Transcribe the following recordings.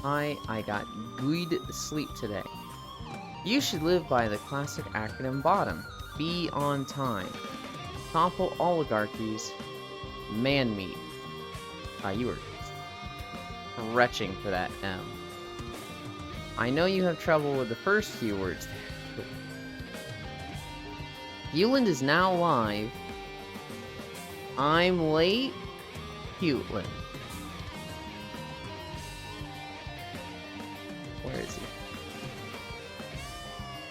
I got good sleep today. You should live by the classic acronym BOTTOM. Be on time. Topple oligarchies. Man meat. You were retching for that M. I know you have trouble with the first few words there. Hewland is now live. I'm late. Hewland. Where is he?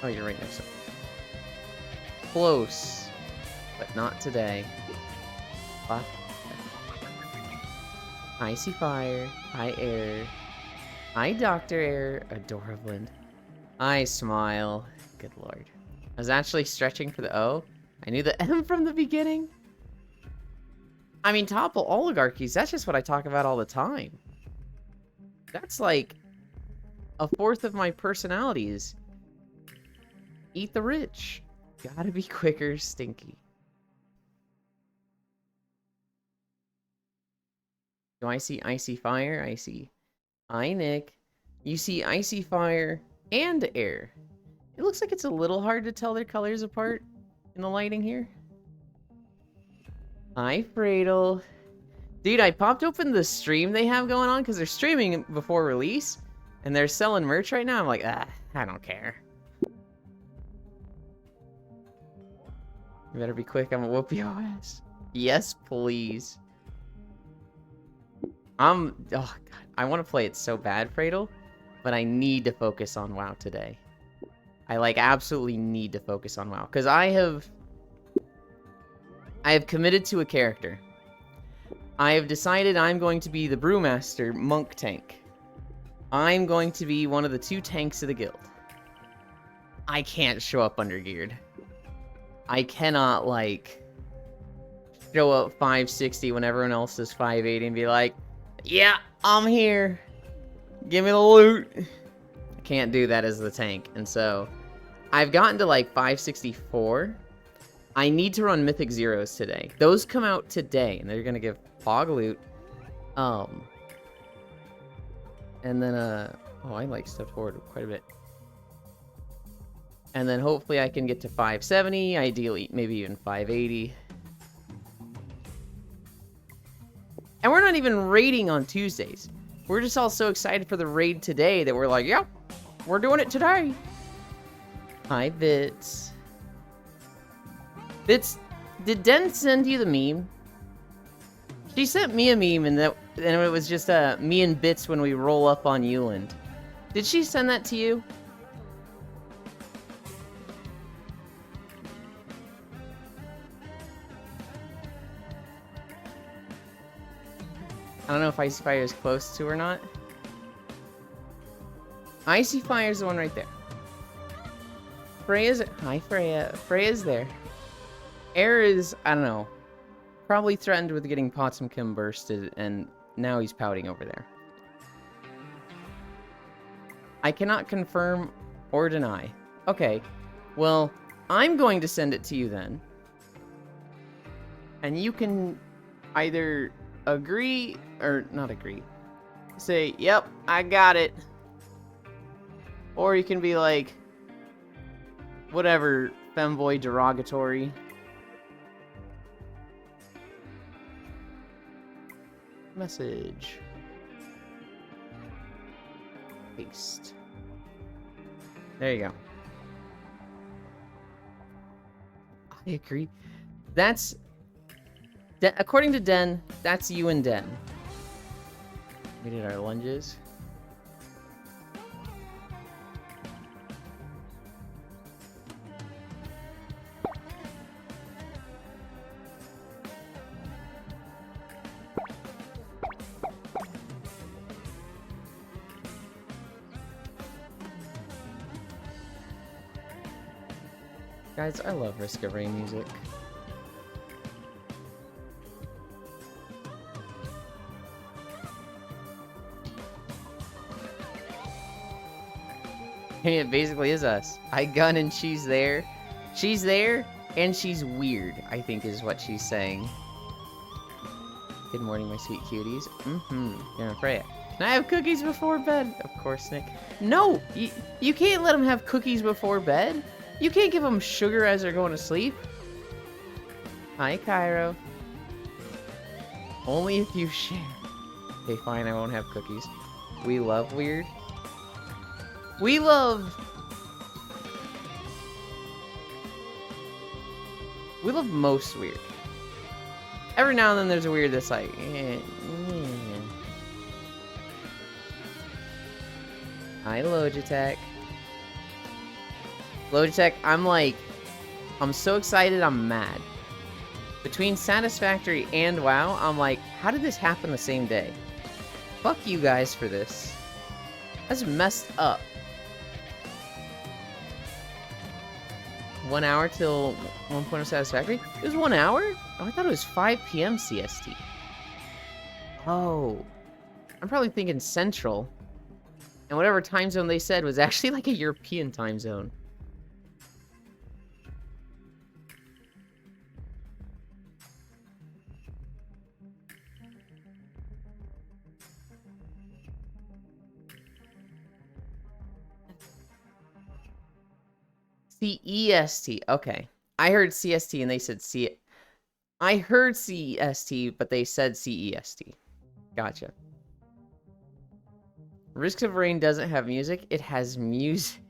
Oh, you're right next to him. Close. But not today. What? Icy Fire. Hi, Air. Hi, Dr. Air. Adorabland. I smile. Good lord. I was actually stretching for the O. I knew the M from the beginning. I mean, topple oligarchies, that's just what I talk about all the time. That's like a fourth of my personality is eat the rich. Gotta be quicker, stinky. Do I see Icy Fire? I see. Hi, Nick. You see Icy Fire and Air. It looks like it's a little hard to tell their colors apart in the lighting here. Hi, Fradel. Dude, I popped open the stream they have going on because they're streaming before release. And they're selling merch right now. I'm like, I don't care. You better be quick. I'm gonna whoop your ass. Yes, please. Oh, God. I want to play it so bad, Fradel. But I need to focus on WoW today. I, like, absolutely need to focus on WoW. Because I have committed to a character. I have decided I'm going to be the Brewmaster Monk tank. I'm going to be one of the 2 tanks of the guild. I can't show up undergeared. I cannot, like, show up 560 when everyone else is 580 and be like, yeah, I'm here. Give me the loot. I can't do that as the tank. And so, I've gotten to, like, 564. I need to run Mythic Zeros today. Those come out today, and they're gonna give Fog loot. And then, oh, I like stepped forward quite a bit. And then hopefully I can get to 570, ideally maybe even 580. And we're not even raiding on Tuesdays. We're just all so excited for the raid today that we're like, yep, we're doing it today. Hi, Bits. Bits, did Den send you the meme? She sent me a meme and it was just me and Bits when we roll up on Hewland. Did she send that to you? I don't know if Icy Fire is close to or not. Icy Fire is the one right there. Freya's... Hi, Freya. Freya's there. Air is, I don't know, probably threatened with getting Potsdam bursted, and now he's pouting over there. I cannot confirm or deny. Okay, well, I'm going to send it to you then. And you can either agree, or not agree. Say, yep, I got it. Or you can be like, whatever, femboy derogatory. Message. Paste. There you go. I agree. That's... according to Den, that's you and Den. We did our lunges. Guys, I love Risk of Rain music. It basically is us. I gun and she's there. She's there, and she's weird, I think is what she's saying. Good morning, my sweet cuties. You're Freya. Can I have cookies before bed? Of course, Nick. No! You can't let them have cookies before bed. You can't give them sugar as they're going to sleep. Hi, Cairo. Only if you share. Okay, fine, I won't have cookies. We love weird. We love most weird. Every now and then there's a weird that's like, Hi, Logitech. Logitech, I'm so excited, I'm mad. Between Satisfactory and WoW, I'm like, how did this happen the same day? Fuck you guys for this. That's messed up. 1 hour till 1 Satisfactory? It was 1 hour? Oh, I thought it was 5 p.m. CST. Oh. I'm probably thinking Central. And whatever time zone they said was actually like a European time zone. CEST. Okay. I heard CST and they said I heard CST, but they said CEST. Gotcha. Risk of Rain doesn't have music. It has music.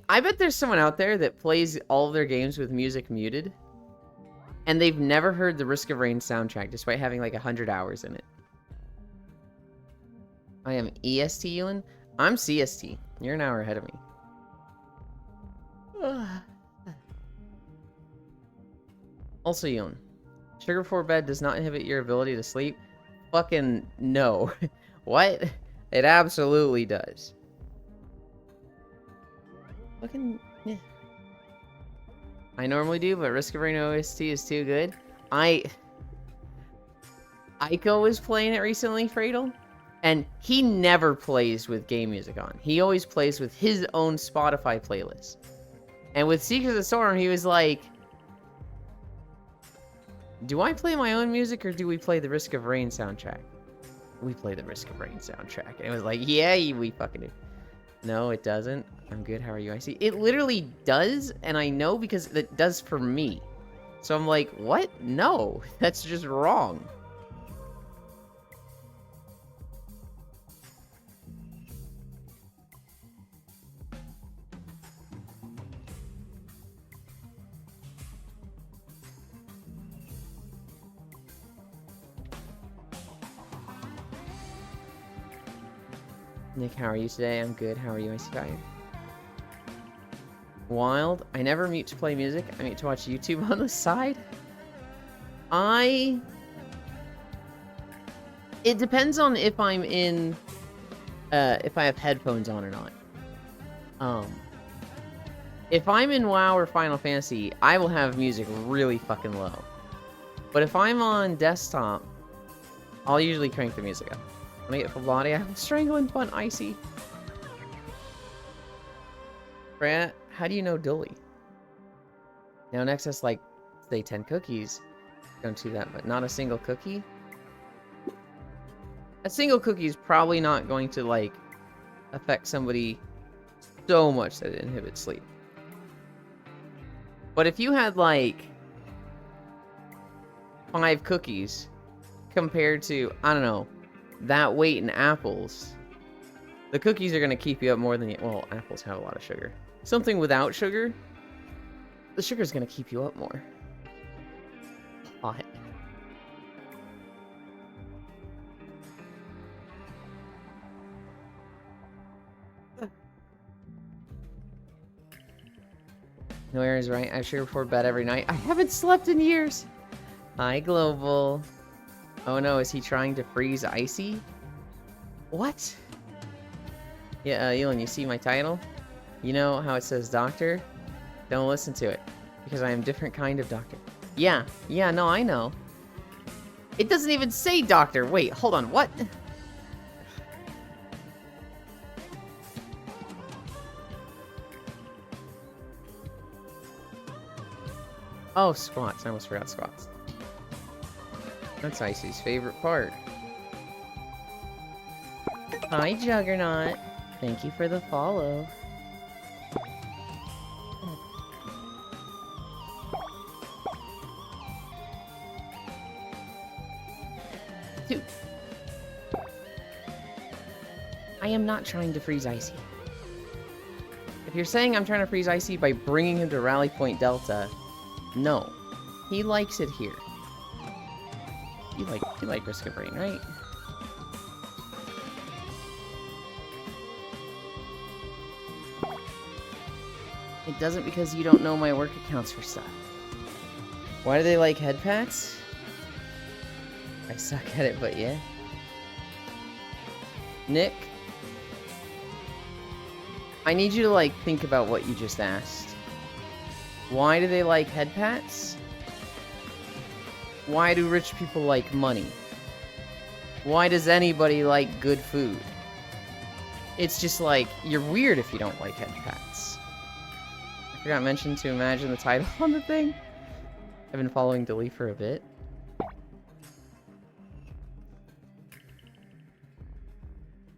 I bet there's someone out there that plays all of their games with music muted. And they've never heard the Risk of Rain soundtrack, despite having like 100 hours in it. I am EST, Ewan. I'm CST. You're an hour ahead of me. Also, Ewan. Sugar before bed does not inhibit your ability to sleep. Fucking no. What? It absolutely does. Fucking yeah. I normally do, but Risk of Rain OST is too good. Aiko was playing it recently, Fradle, and he never plays with game music on. He always plays with his own Spotify playlist. And with Secrets of the Storm, he was like, do I play my own music or do we play the Risk of Rain soundtrack? We play the Risk of Rain soundtrack. And it was like, yeah, we fucking do. No, it doesn't. I'm good. How are you? I see. It literally does, and I know because it does for me. So I'm like, what? No, that's just wrong. Nick, how are you today? I'm good. How are you, Icy Fire? Wild. I never mute to play music. I mute to watch YouTube on the side. It depends on if I'm in... if I have headphones on or not. If I'm in WoW or Final Fantasy, I will have music really fucking low. But if I'm on desktop, I'll usually crank the music up. When I get full body, I'm strangling fun, Icy. Brant, how do you know Dully? Now next us like, say 10 cookies. Don't do that, but not a single cookie? A single cookie is probably not going to, like, affect somebody so much that it inhibits sleep. But if you had, like, 5 cookies compared to, I don't know, that weight in apples, the cookies are going to keep you up more than you... Well, apples have a lot of sugar. Something without sugar, the sugar's going to keep you up more. Hot. No errors, right? I have sugar before bed every night. I haven't slept in years. Hi, Global. Oh no, is he trying to freeze Icy? What? Yeah, Elon, you see my title? You know how it says doctor? Don't listen to it. Because I am a different kind of doctor. Yeah, no, I know. It doesn't even say doctor. Wait, hold on, what? Oh, squats. I almost forgot squats. That's Icy's favorite part. Hi, Juggernaut. Thank you for the follow. Two. I am not trying to freeze Icy. If you're saying I'm trying to freeze Icy by bringing him to Rally Point Delta, no. He likes it here. You like Risk of Rain, right? It doesn't because you don't know my work accounts for stuff. Why do they like head pats? I suck at it, but yeah. Nick? I need you to, like, think about what you just asked. Why do they like head pats? Why do rich people like money? Why does anybody like good food? It's just like, you're weird if you don't like head pats. I forgot to mention to imagine the title on the thing. I've been following Dilly for a bit.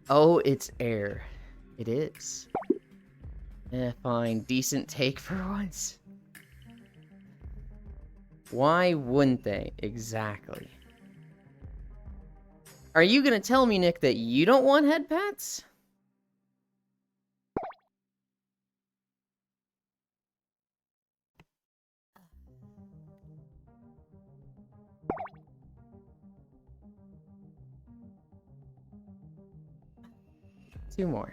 Oh, it's air. It is. Eh, fine. Decent take for once. Why wouldn't they? Exactly. Are you gonna tell me, Nick, that you don't want head pats? Two more.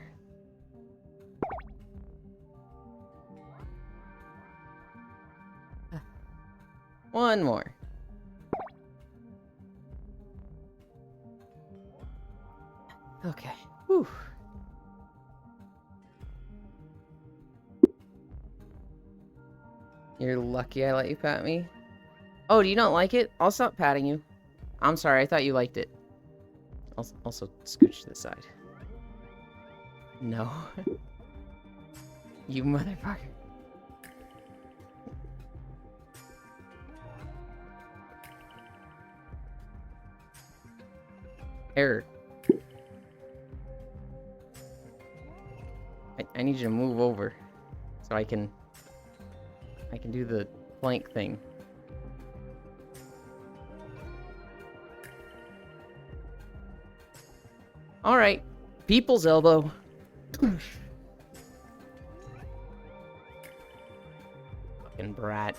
One more. Okay. Whew. You're lucky I let you pat me. Oh, do you not like it? I'll stop patting you. I'm sorry, I thought you liked it. Also scooch to the side. No. You motherfucker. Error. I need you to move over so I can do the plank thing. All right, people's elbow. Fucking brat.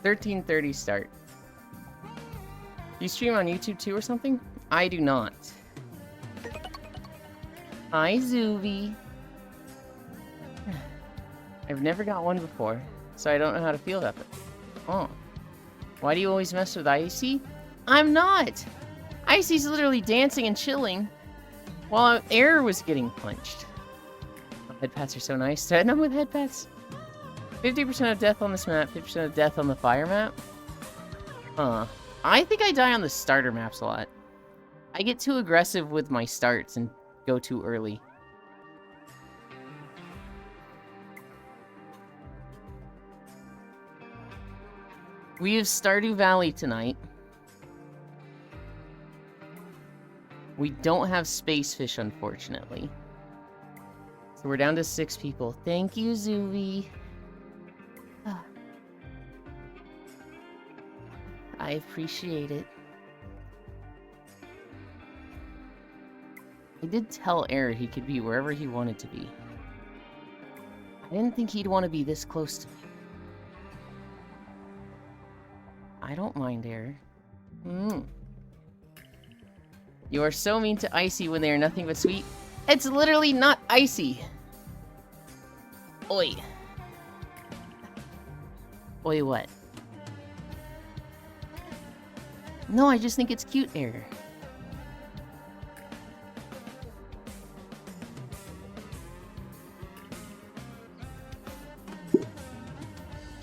$13:30 start. Do you stream on YouTube too or something? I do not. Hi, Zuvi. I've never got one before, so I don't know how to feel about it. Oh. Why do you always mess with Icy? I'm not! Icy's literally dancing and chilling while Air was getting punched. Oh, head pats are so nice. Threaten them with head pats. 50% of death on this map, 50% of death on the fire map. Huh. I think I die on the starter maps a lot. I get too aggressive with my starts and go too early. We have Stardew Valley tonight. We don't have Space Fish, unfortunately. So we're down to 6 people. Thank you, Zuvi. I appreciate it. I did tell Air he could be wherever he wanted to be. I didn't think he'd want to be this close to me. I don't mind Air. You are so mean to Icy when they are nothing but sweet. It's literally not Icy. Oi. Oi what? No, I just think it's cute, Air.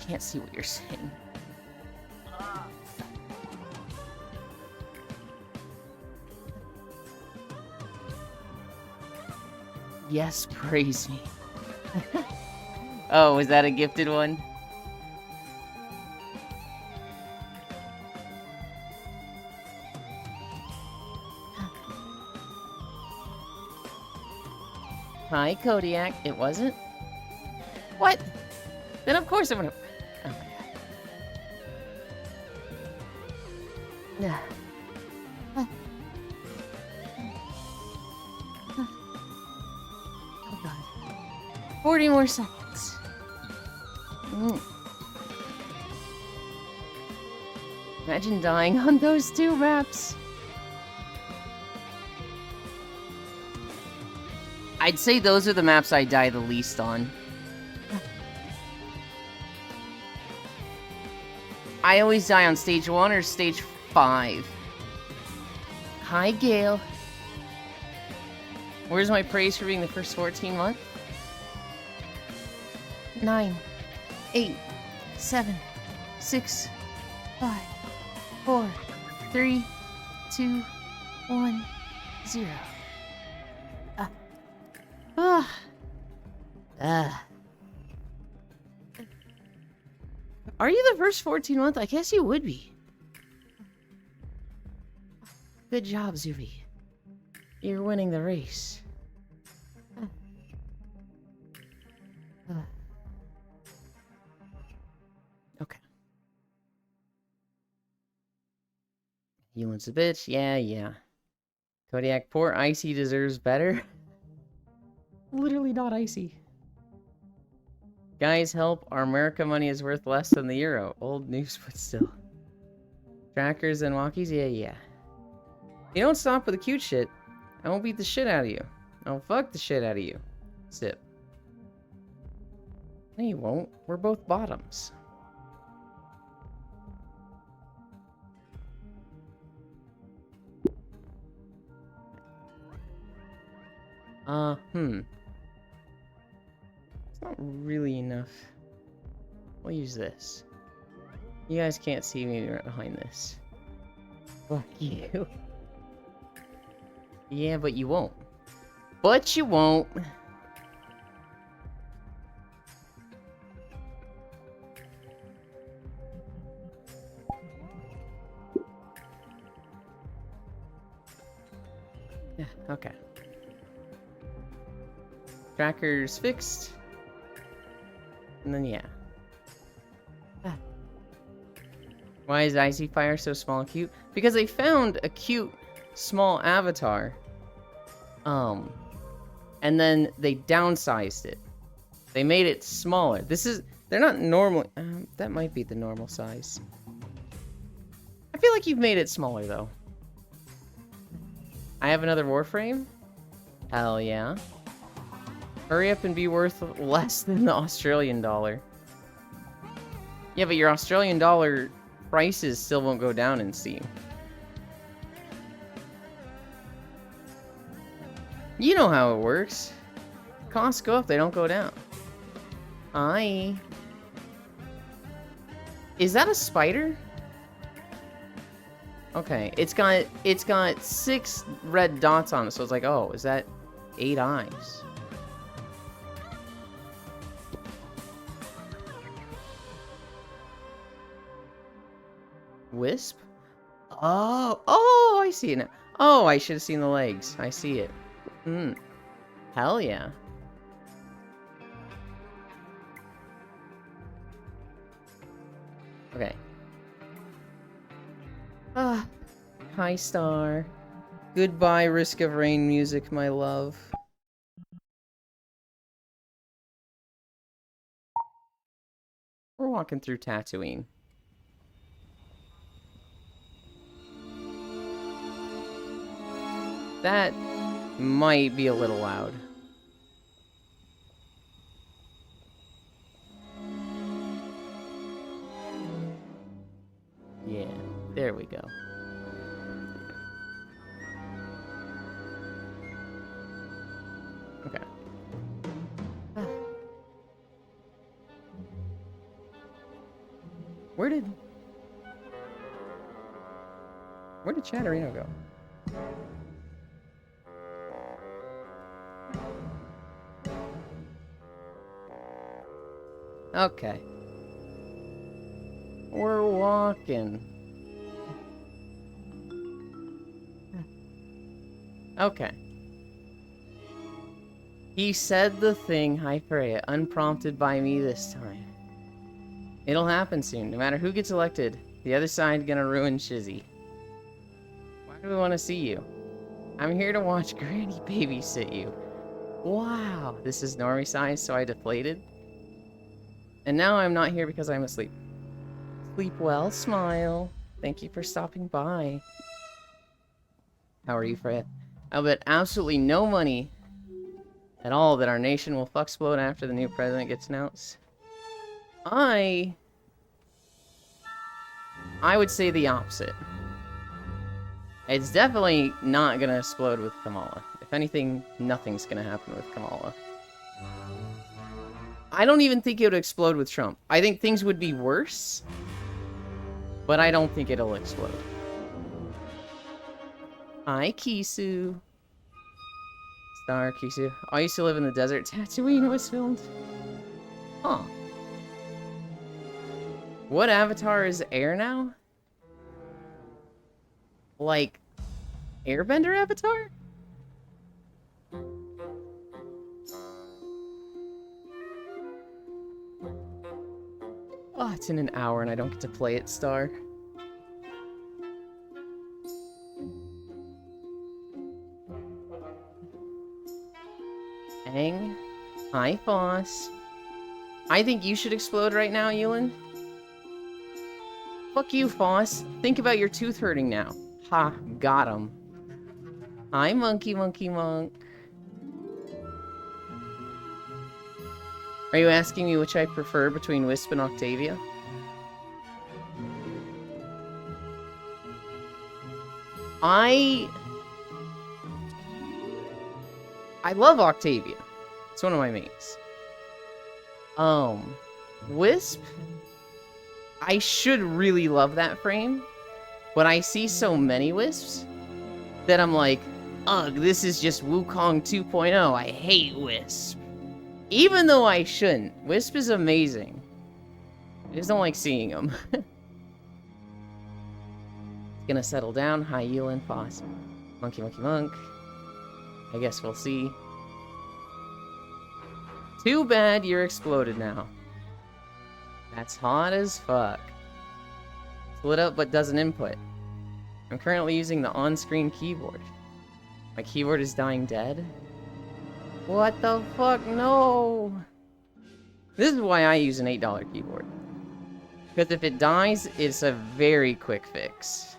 Can't see what you're saying. Yes, praise me. Oh, was that a gifted one? Hi, Kodiak. It wasn't? What? Then of course it would have. Oh my god. Oh god. 40 more seconds. Imagine dying on those 2 maps. I'd say those are the maps I die the least on. I always die on stage 1 or stage 5. Hi, Gale. Where's my praise for being the first 14 month? 9, 8, 7, 6, 5, 4, 3, 2, 1, 0. Are you the first 14 month? I guess you would be. Good job, Zuby. You're winning the race. Okay. Healing's a bitch. Yeah. Kodiak, poor Icy deserves better. Literally not Icy. Guys, help. Our America money is worth less than the euro. Old news, but still. Trackers and walkies? Yeah. You don't stop with the cute shit, I won't beat the shit out of you. I'll fuck the shit out of you. Sip. No, you won't. We're both bottoms. It's not really enough. We'll use this. You guys can't see me right behind this. Fuck you. Yeah, but you won't. But you won't. Yeah, okay. Tracker's fixed. And then, yeah. Why is Icy Fire so small and cute? Because they found a cute, small avatar. And then they downsized it. They made it smaller. They're not normal. That might be the normal size. I feel like you've made it smaller, though. I have another Warframe? Hell yeah. Hurry up and be worth less than the Australian dollar. Yeah, but your Australian dollar prices still won't go down in Steam. You know how it works. Costs go up, they don't go down. Is that a spider? Okay, it's got 6 red dots on it, so it's like, oh, is that 8 eyes? Wisp? Oh, I see it now. Oh, I should have seen the legs. I see it. Hell yeah. Okay. Hi, Star. Goodbye, Risk of Rain music, my love. We're walking through Tatooine. That might be a little loud. Yeah, there we go. Okay. Where did Chatterino go? Okay. We're walking. Okay. He said the thing, Hyperea, unprompted by me this time. It'll happen soon. No matter who gets elected, the other side gonna ruin Shizzy. Why do we want to see you? I'm here to watch Granny babysit you. Wow, this is normie size, so I deflated. And now I'm not here because I'm asleep. Sleep well, smile. Thank you for stopping by. How are you, Freya? I'll bet absolutely no money at all that our nation will fucksplode after the new president gets announced. I would say the opposite. It's definitely not gonna explode with Kamala. If anything, nothing's gonna happen with Kamala. I don't even think it would explode with Trump. I think things would be worse, but I don't think it'll explode. Hi, Kisu. Star Kisu. I used to live in the desert. Tatooine was filmed. Huh. What avatar is Air now? Like, Airbender avatar? Oh, it's in an hour and I don't get to play it, Star. Aang. Hi, Foss. I think you should explode right now, Yulin. Fuck you, Foss. Think about your tooth hurting now. Ha, got him. Hi, Monkey Monk. Are you asking me which I prefer between Wisp and Octavia? I love Octavia. It's one of my mains. Wisp, I should really love that frame, but I see so many Wisps that I'm like, ugh, this is just Wukong 2.0. I hate Wisp. Even though I shouldn't. Wisp is amazing. I just don't like seeing him. It's gonna settle down. Hi, Yulin, Foss. Monkey Monk. I guess we'll see. Too bad you're exploded now. That's hot as fuck. Split up but doesn't input. I'm currently using the on-screen keyboard. My keyboard is dying dead? What the fuck? No! This is why I use an $8 keyboard. Because if it dies, it's a very quick fix.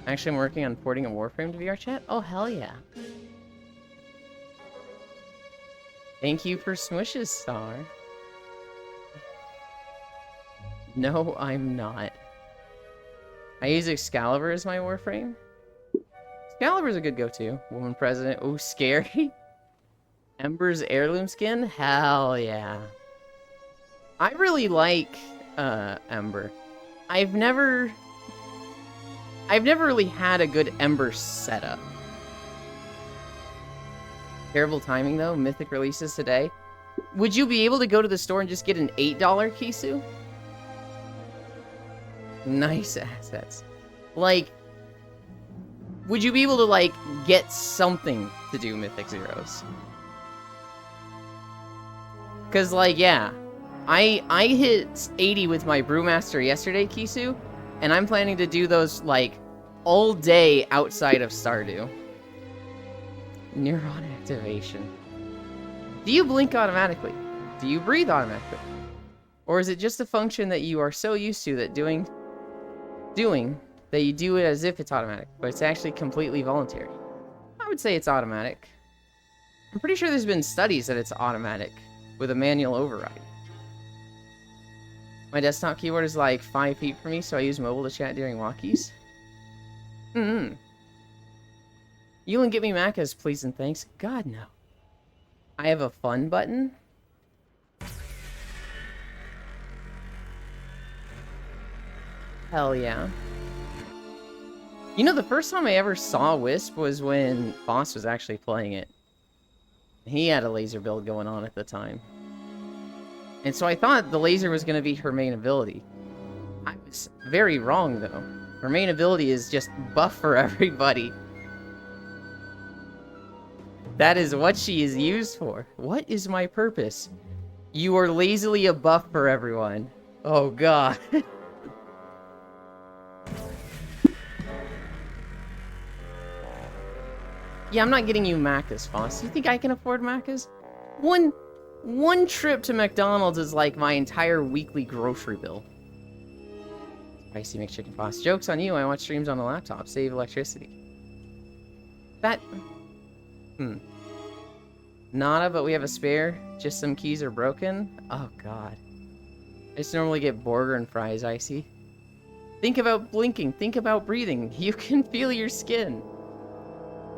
Actually, I'm working on porting a Warframe to VR chat? Oh, hell yeah. Thank you for smushes, Star. No, I'm not. I use Excalibur as my Warframe. Excalibur's a good go-to. Woman president. Ooh, scary. Ember's heirloom skin? Hell yeah. I really like Ember. I've never really had a good Ember setup. Terrible timing though. Mythic releases today. Would you be able to go to the store and just get an $8 Kisu? Nice assets. Like, would you be able to, like, get something to do Mythic Zeros? Because, like, yeah. I hit 80 with my Brewmaster yesterday, Kisu, and I'm planning to do those, like, all day outside of Stardew. Neuron activation. Do you blink automatically? Do you breathe automatically? Or is it just a function that you are so used to that doing that you do it as if it's automatic, but it's actually completely voluntary? I would say it's automatic. I'm pretty sure there's been studies that it's automatic with a manual override. My desktop keyboard is like 5 feet from me, so I use mobile to chat during walkies. You can get me Macas, please and thanks. God, no. I have a fun button. Hell yeah. You know, the first time I ever saw Wisp was when Foss was actually playing it. He had a laser build going on at the time. And so I thought the laser was going to be her main ability. I was very wrong, though. Her main ability is just buff for everybody. That is what she is used for. What is my purpose? You are lazily a buff for everyone. Oh, God. Yeah, I'm not getting you Macca's, Foss. You think I can afford Macca's? One trip to McDonald's is like my entire weekly grocery bill. Spicy McChicken, Foss. Joke's on you, I watch streams on the laptop. Save electricity. That... Nada, but we have a spare. Just some keys are broken. Oh, God. I just normally get burger and fries, Icy. Think about blinking. Think about breathing. You can feel your skin.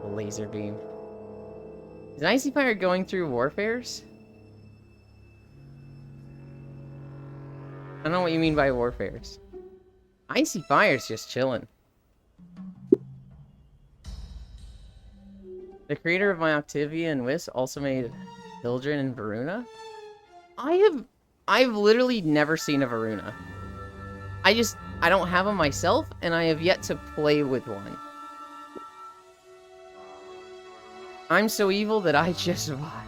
Laser beam. Is Icy Fire going through warfares? I don't know what you mean by warfares. Icy Fire's just chilling. The creator of my Octavia and Whis also made Hildren and Varuna? I've literally never seen a Varuna. I don't have them myself, and I have yet to play with one. I'm so evil that I just survive.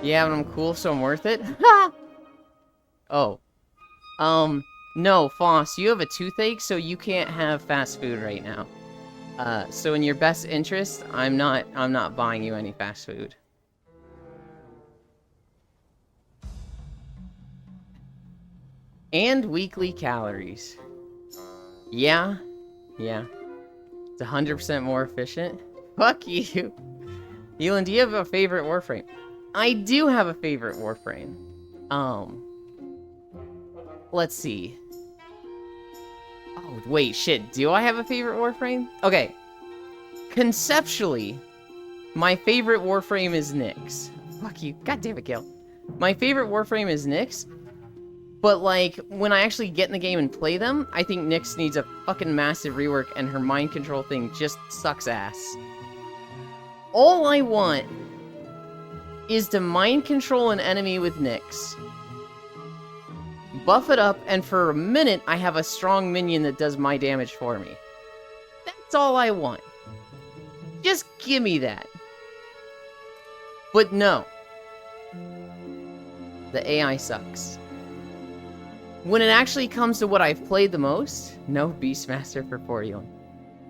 Yeah, but I'm cool, so I'm worth it. Oh. No, Foss, you have a toothache, so you can't have fast food right now. So in your best interest, I'm not buying you any fast food. And weekly calories. Yeah. It's 100% more efficient. Fuck you. Elon, do you have a favorite Warframe? I do have a favorite Warframe. Let's see. Oh, wait, shit. Do I have a favorite Warframe? Okay. Conceptually, my favorite Warframe is Nyx. Fuck you. God damn it, Gale. My favorite Warframe is Nyx. But, like, when I actually get in the game and play them, I think Nyx needs a fucking massive rework, and her mind control thing just sucks ass. All I want is to mind control an enemy with Nyx, buff it up, and for a minute, I have a strong minion that does my damage for me. That's all I want. Just give me that. But no. The AI sucks. When it actually comes to what I've played the most, no Beastmaster for Forion.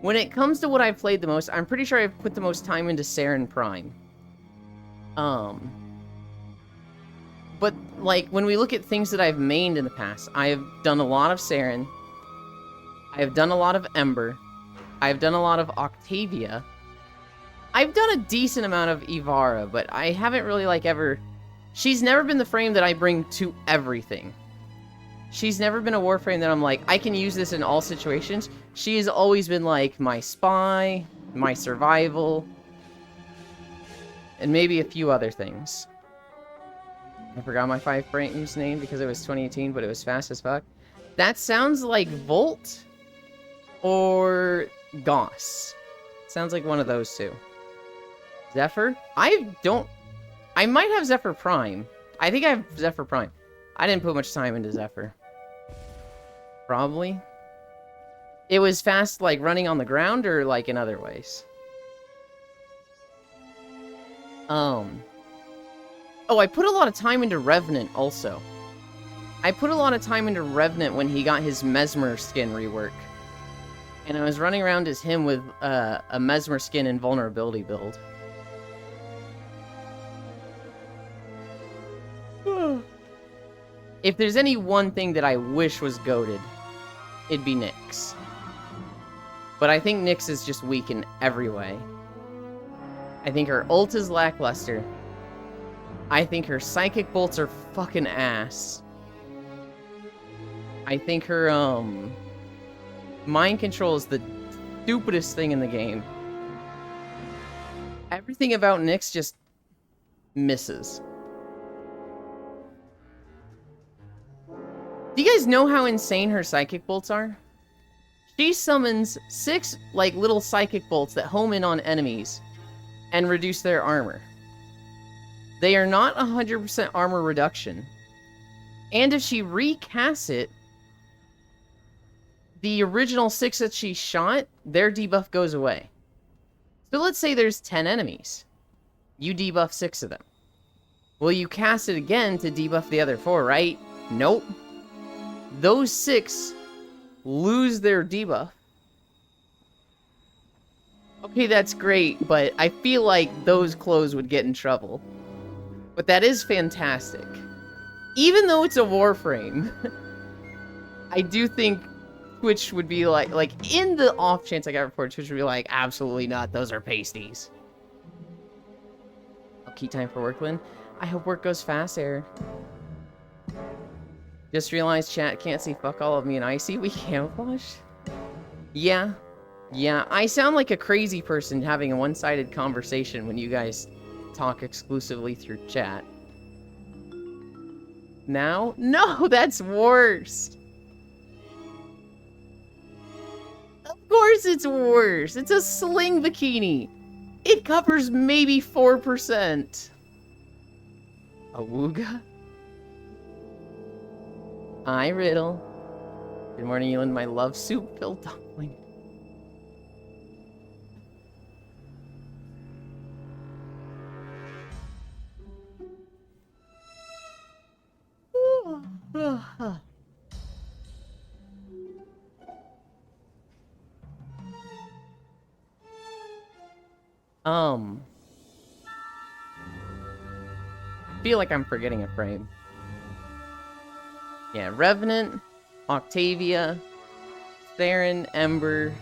When it comes to what I've played the most, I'm pretty sure I've put the most time into Saren Prime. But, like, when we look at things that I've mained in the past, I have done a lot of Saren. I have done a lot of Ember. I've done a lot of Octavia. I've done a decent amount of Ivara, but I haven't really, like, ever... She's never been the frame that I bring to everything. She's never been a Warframe that I'm like, I can use this in all situations. She has always been, like, my spy, my survival, and maybe a few other things. I forgot my 5 frames name because it was 2018, but it was fast as fuck. That sounds like Volt or Goss. Sounds like one of those two. Zephyr? I might have Zephyr Prime. I think I have Zephyr Prime. I didn't put much time into Zephyr. Probably. It was fast, like, running on the ground or, like, in other ways? Oh, I put a lot of time into Revenant, also. I put a lot of time into Revenant when he got his Mesmer skin rework. And I was running around as him with a Mesmer skin and vulnerability build. If there's any one thing that I wish was goated, it'd be Nyx. But I think Nyx is just weak in every way. I think her ult is lackluster. I think her psychic bolts are fucking ass. I think her, mind control is the stupidest thing in the game. Everything about Nyx just misses. Do you guys know how insane her psychic bolts are? She summons 6, like, little psychic bolts that home in on enemies and reduce their armor. They are not 100% armor reduction. And if she recasts it, the original 6 that she shot, their debuff goes away. So let's say there's 10 enemies. You debuff 6 of them. Well, you cast it again to debuff the other 4, right? Nope. Those 6 lose their debuff. Okay, that's great, but I feel like those clothes would get in trouble. But that is fantastic. Even though it's a Warframe, I do think Twitch would be like, in the off chance I got reported, Twitch would be like, absolutely not, those are pasties. I'll keep time for work, Lynn. I hope work goes fast, Air. Just realized chat can't see fuck all of me and Icy. We camouflaged? Yeah. Yeah, I sound like a crazy person having a one-sided conversation when you guys talk exclusively through chat. Now? No, that's worse. Of course it's worse. It's a sling bikini. It covers maybe 4%. Awooga? Hi, Riddle. Good morning, you and my love soup-filled dumpling. Feel like I'm forgetting a frame. Yeah, Revenant, Octavia, Theron, Ember,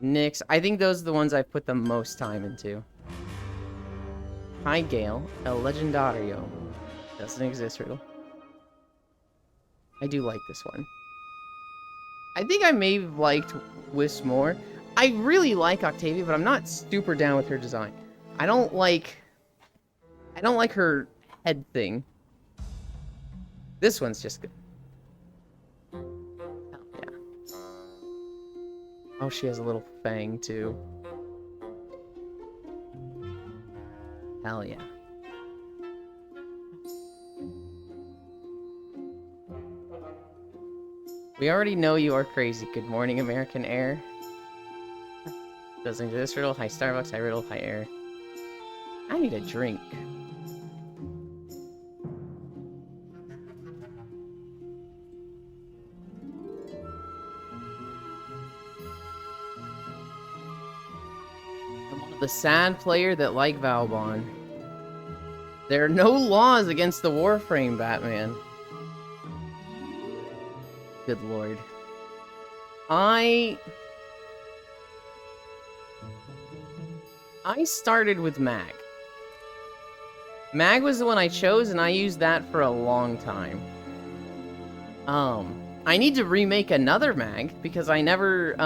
Nyx. I think those are the ones I've put the most time into. Hi, Gale, El Legendario. Doesn't exist, Riddle. I do like this one. I think I may have liked Wisp more. I really like Octavia, but I'm not super down with her design. I don't like her head thing. This one's just good. Hell yeah. Oh, she has a little fang too. Hell yeah. We already know you are crazy. Good morning, American Air. Doesn't exist, Riddle. Hi, Starbucks. Hi, Riddle. Hi, Air. I need a drink. I'm the sad player that like Valbon. There are no laws against the Warframe, Batman. Good lord. I started with Mag. Mag was the one I chose, and I used that for a long time. I need to remake another Mag, because I never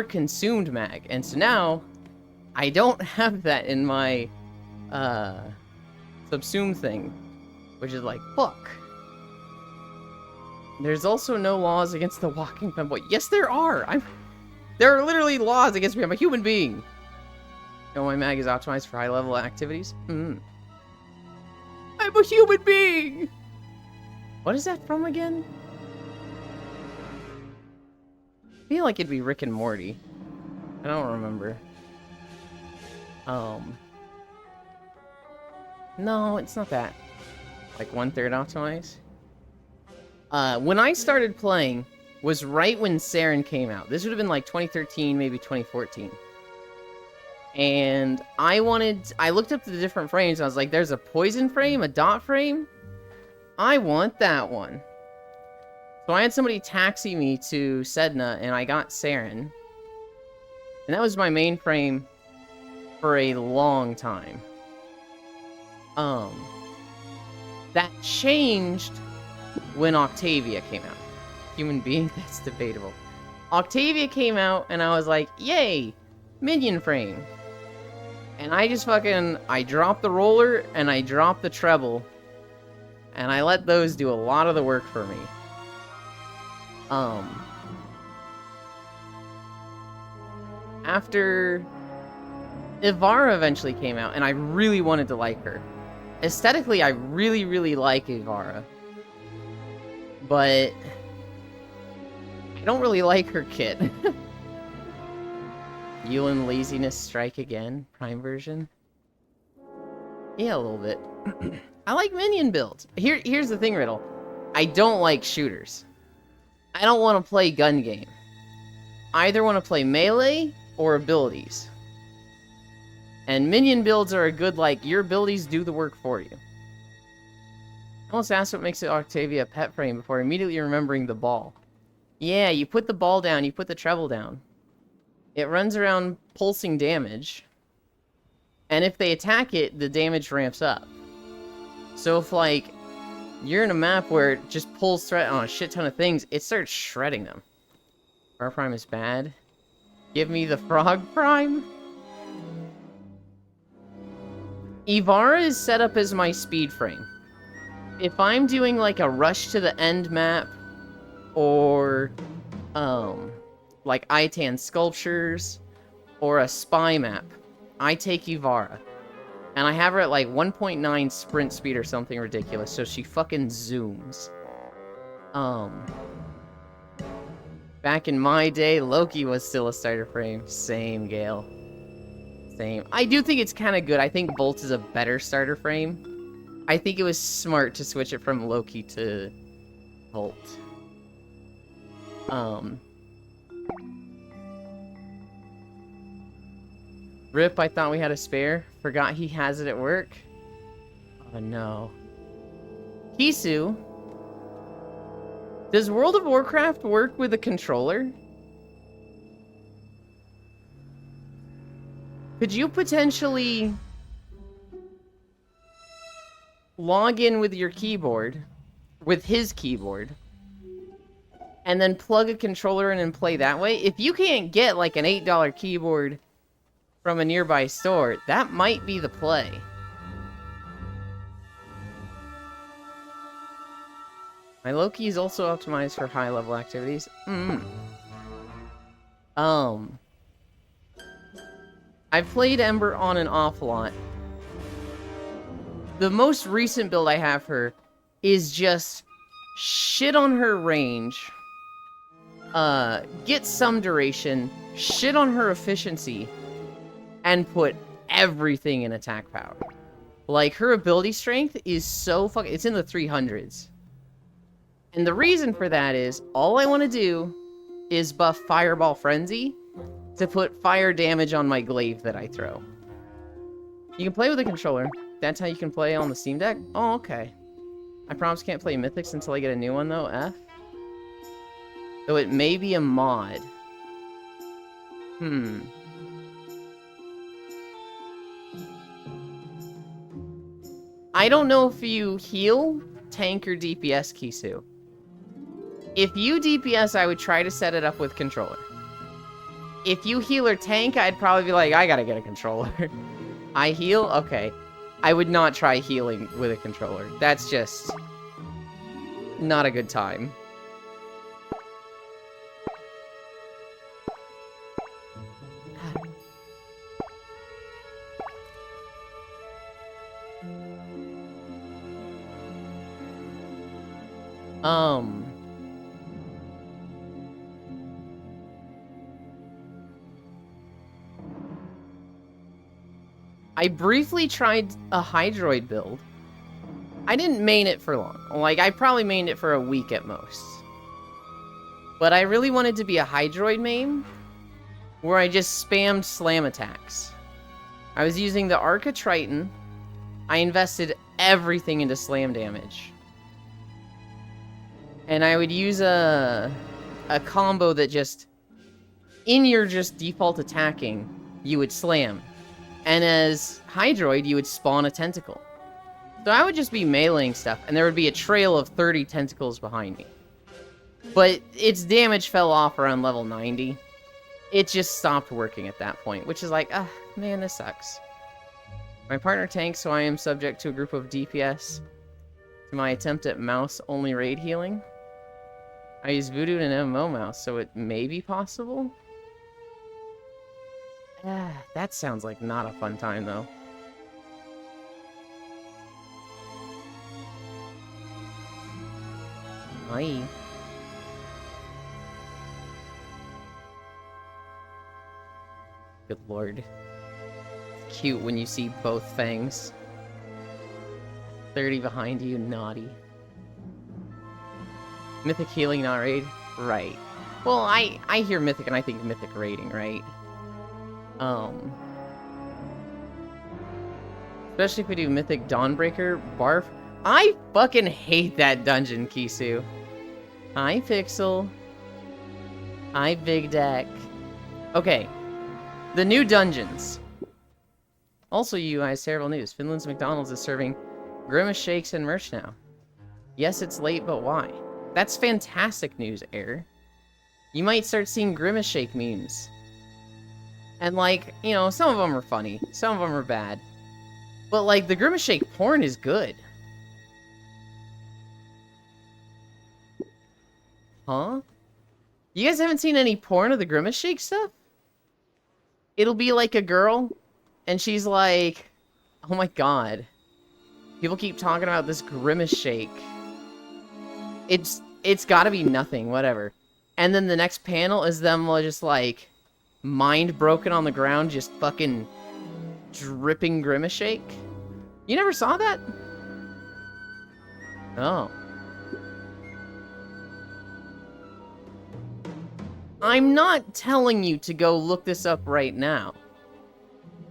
consumed Mag, and so now, I don't have that in my, subsume thing, which is like, fuck. There's also no laws against the walking femboy. Yes, there are! There are literally laws against me. I'm a human being. You know, my mag is optimized for high-level activities. I'm a human being! What is that from again? I feel like it'd be Rick and Morty. I don't remember. No, it's not that. Like 1/3 optimized? When I started playing was right when Saren came out. This would have been like 2013, maybe 2014. And I looked up the different frames, and I was like, there's a poison frame, a dot frame? I want that one. So I had somebody taxi me to Sedna, and I got Saren. And that was my main frame for a long time. That changed when Octavia came out. Human being? That's debatable. Octavia came out, and I was like, yay! Minion frame. And I just I dropped the roller, and I dropped the treble. And I let those do a lot of the work for me. After Ivara eventually came out, and I really wanted to like her. Aesthetically, I really, really like Ivara. But I don't really like her kit. Yulin Laziness Strike again, Prime version. Yeah, a little bit. I like minion builds. Here's the thing, Riddle. I don't like shooters. I don't want to play gun game. I either want to play melee or abilities. And minion builds are a good, like, your abilities do the work for you. I almost asked what makes it Octavia a pet frame before immediately remembering the ball. Yeah, you put the ball down, you put the treble down. It runs around pulsing damage. And if they attack it, the damage ramps up. So if, like, you're in a map where it just pulls threat on a shit ton of things, it starts shredding them. Our Prime is bad. Give me the Frog Prime. Ivara is set up as my speed frame. If I'm doing, like, a rush to the end map, or, like, Itan Sculptures, or a spy map, I take Ivara. And I have her at, like, 1.9 sprint speed or something ridiculous, so she fucking zooms. Back in my day, Loki was still a starter frame. Same, Gale. Same. I do think it's kind of good. I think Bolt is a better starter frame. I think it was smart to switch it from Loki to Bolt. Rip, I thought we had a spare. Forgot he has it at work. Oh no. Kisu. Does World of Warcraft work with a controller? Could you potentially log in with your keyboard, with his keyboard, and then plug a controller in and play that way? If you can't get like an $8 keyboard from a nearby store, that might be the play. My Loki is also optimized for high-level activities. I've played Ember on and off a lot. The most recent build I have her is just shit on her range, get some duration, shit on her efficiency, and put everything in attack power. Like, her ability strength is so fucking... It's in the 300s. And the reason for that is, all I want to do is buff Fireball Frenzy to put fire damage on my glaive that I throw. You can play with a controller. That's how you can play on the Steam Deck? Oh, okay. I promise can't play Mythics until I get a new one, though, F. Though it may be a mod. I don't know if you heal, tank, or DPS, Kisu. If you DPS, I would try to set it up with controller. If you heal or tank, I'd probably be like, I gotta get a controller. I heal? Okay. I would not try healing with a controller. That's just... not a good time. I briefly tried a Hydroid build. I didn't main it for long. Like, I probably mained it for a week at most. But I really wanted to be a Hydroid main, where I just spammed slam attacks. I was using the Arca Triton. I invested everything into slam damage. And I would use a combo that just, in your just default attacking, you would slam. And as Hydroid, you would spawn a tentacle. So I would just be meleeing stuff, and there would be a trail of 30 tentacles behind me. But its damage fell off around level 90. It just stopped working at that point, which is like, ah, man, this sucks. My partner tanks, so I am subject to a group of DPS to my attempt at mouse-only raid healing. I use Voodoo and an MMO mouse, so it may be possible? That sounds like not a fun time, though. Aye. Good lord. It's cute when you see both fangs. 30 behind you, naughty. Mythic healing, not raid? Right. Well, I hear mythic and I think mythic raiding, right? Especially if we do mythic Dawnbreaker, barf. I fucking hate that dungeon, Kisu. Hi, Pixel. Hi, Big Deck. Okay. The new dungeons. Also, you guys, terrible news. Finland's McDonald's is serving Grimace shakes and merch now. Yes, it's late, but why? That's fantastic news, Air. You might start seeing Grimace shake memes. And like, you know, some of them are funny, some of them are bad. But like, the Grimace shake porn is good. Huh? You guys haven't seen any porn of the Grimace shake stuff? It'll be like a girl, and she's like, oh my god. People keep talking about this Grimace shake. It's gotta be nothing, whatever. And then the next panel is them just like, mind broken on the ground, just fucking dripping Grimace shake. You never saw that? Oh. I'm not telling you to go look this up right now.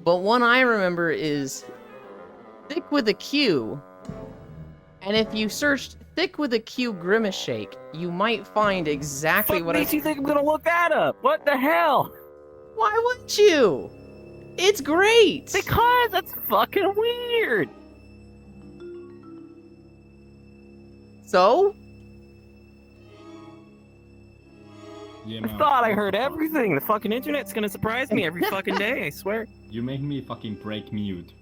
But one I remember is Thick with a Q. And if you searched Thick with a Q Grimace shake, you might find exactly what makes you think I'm gonna look that up? What the hell? Why wouldn't you? It's great! Because that's fucking weird! So? Yeah, I thought I heard everything. The fucking internet's gonna surprise me every fucking day, I swear. You make me fucking break mute.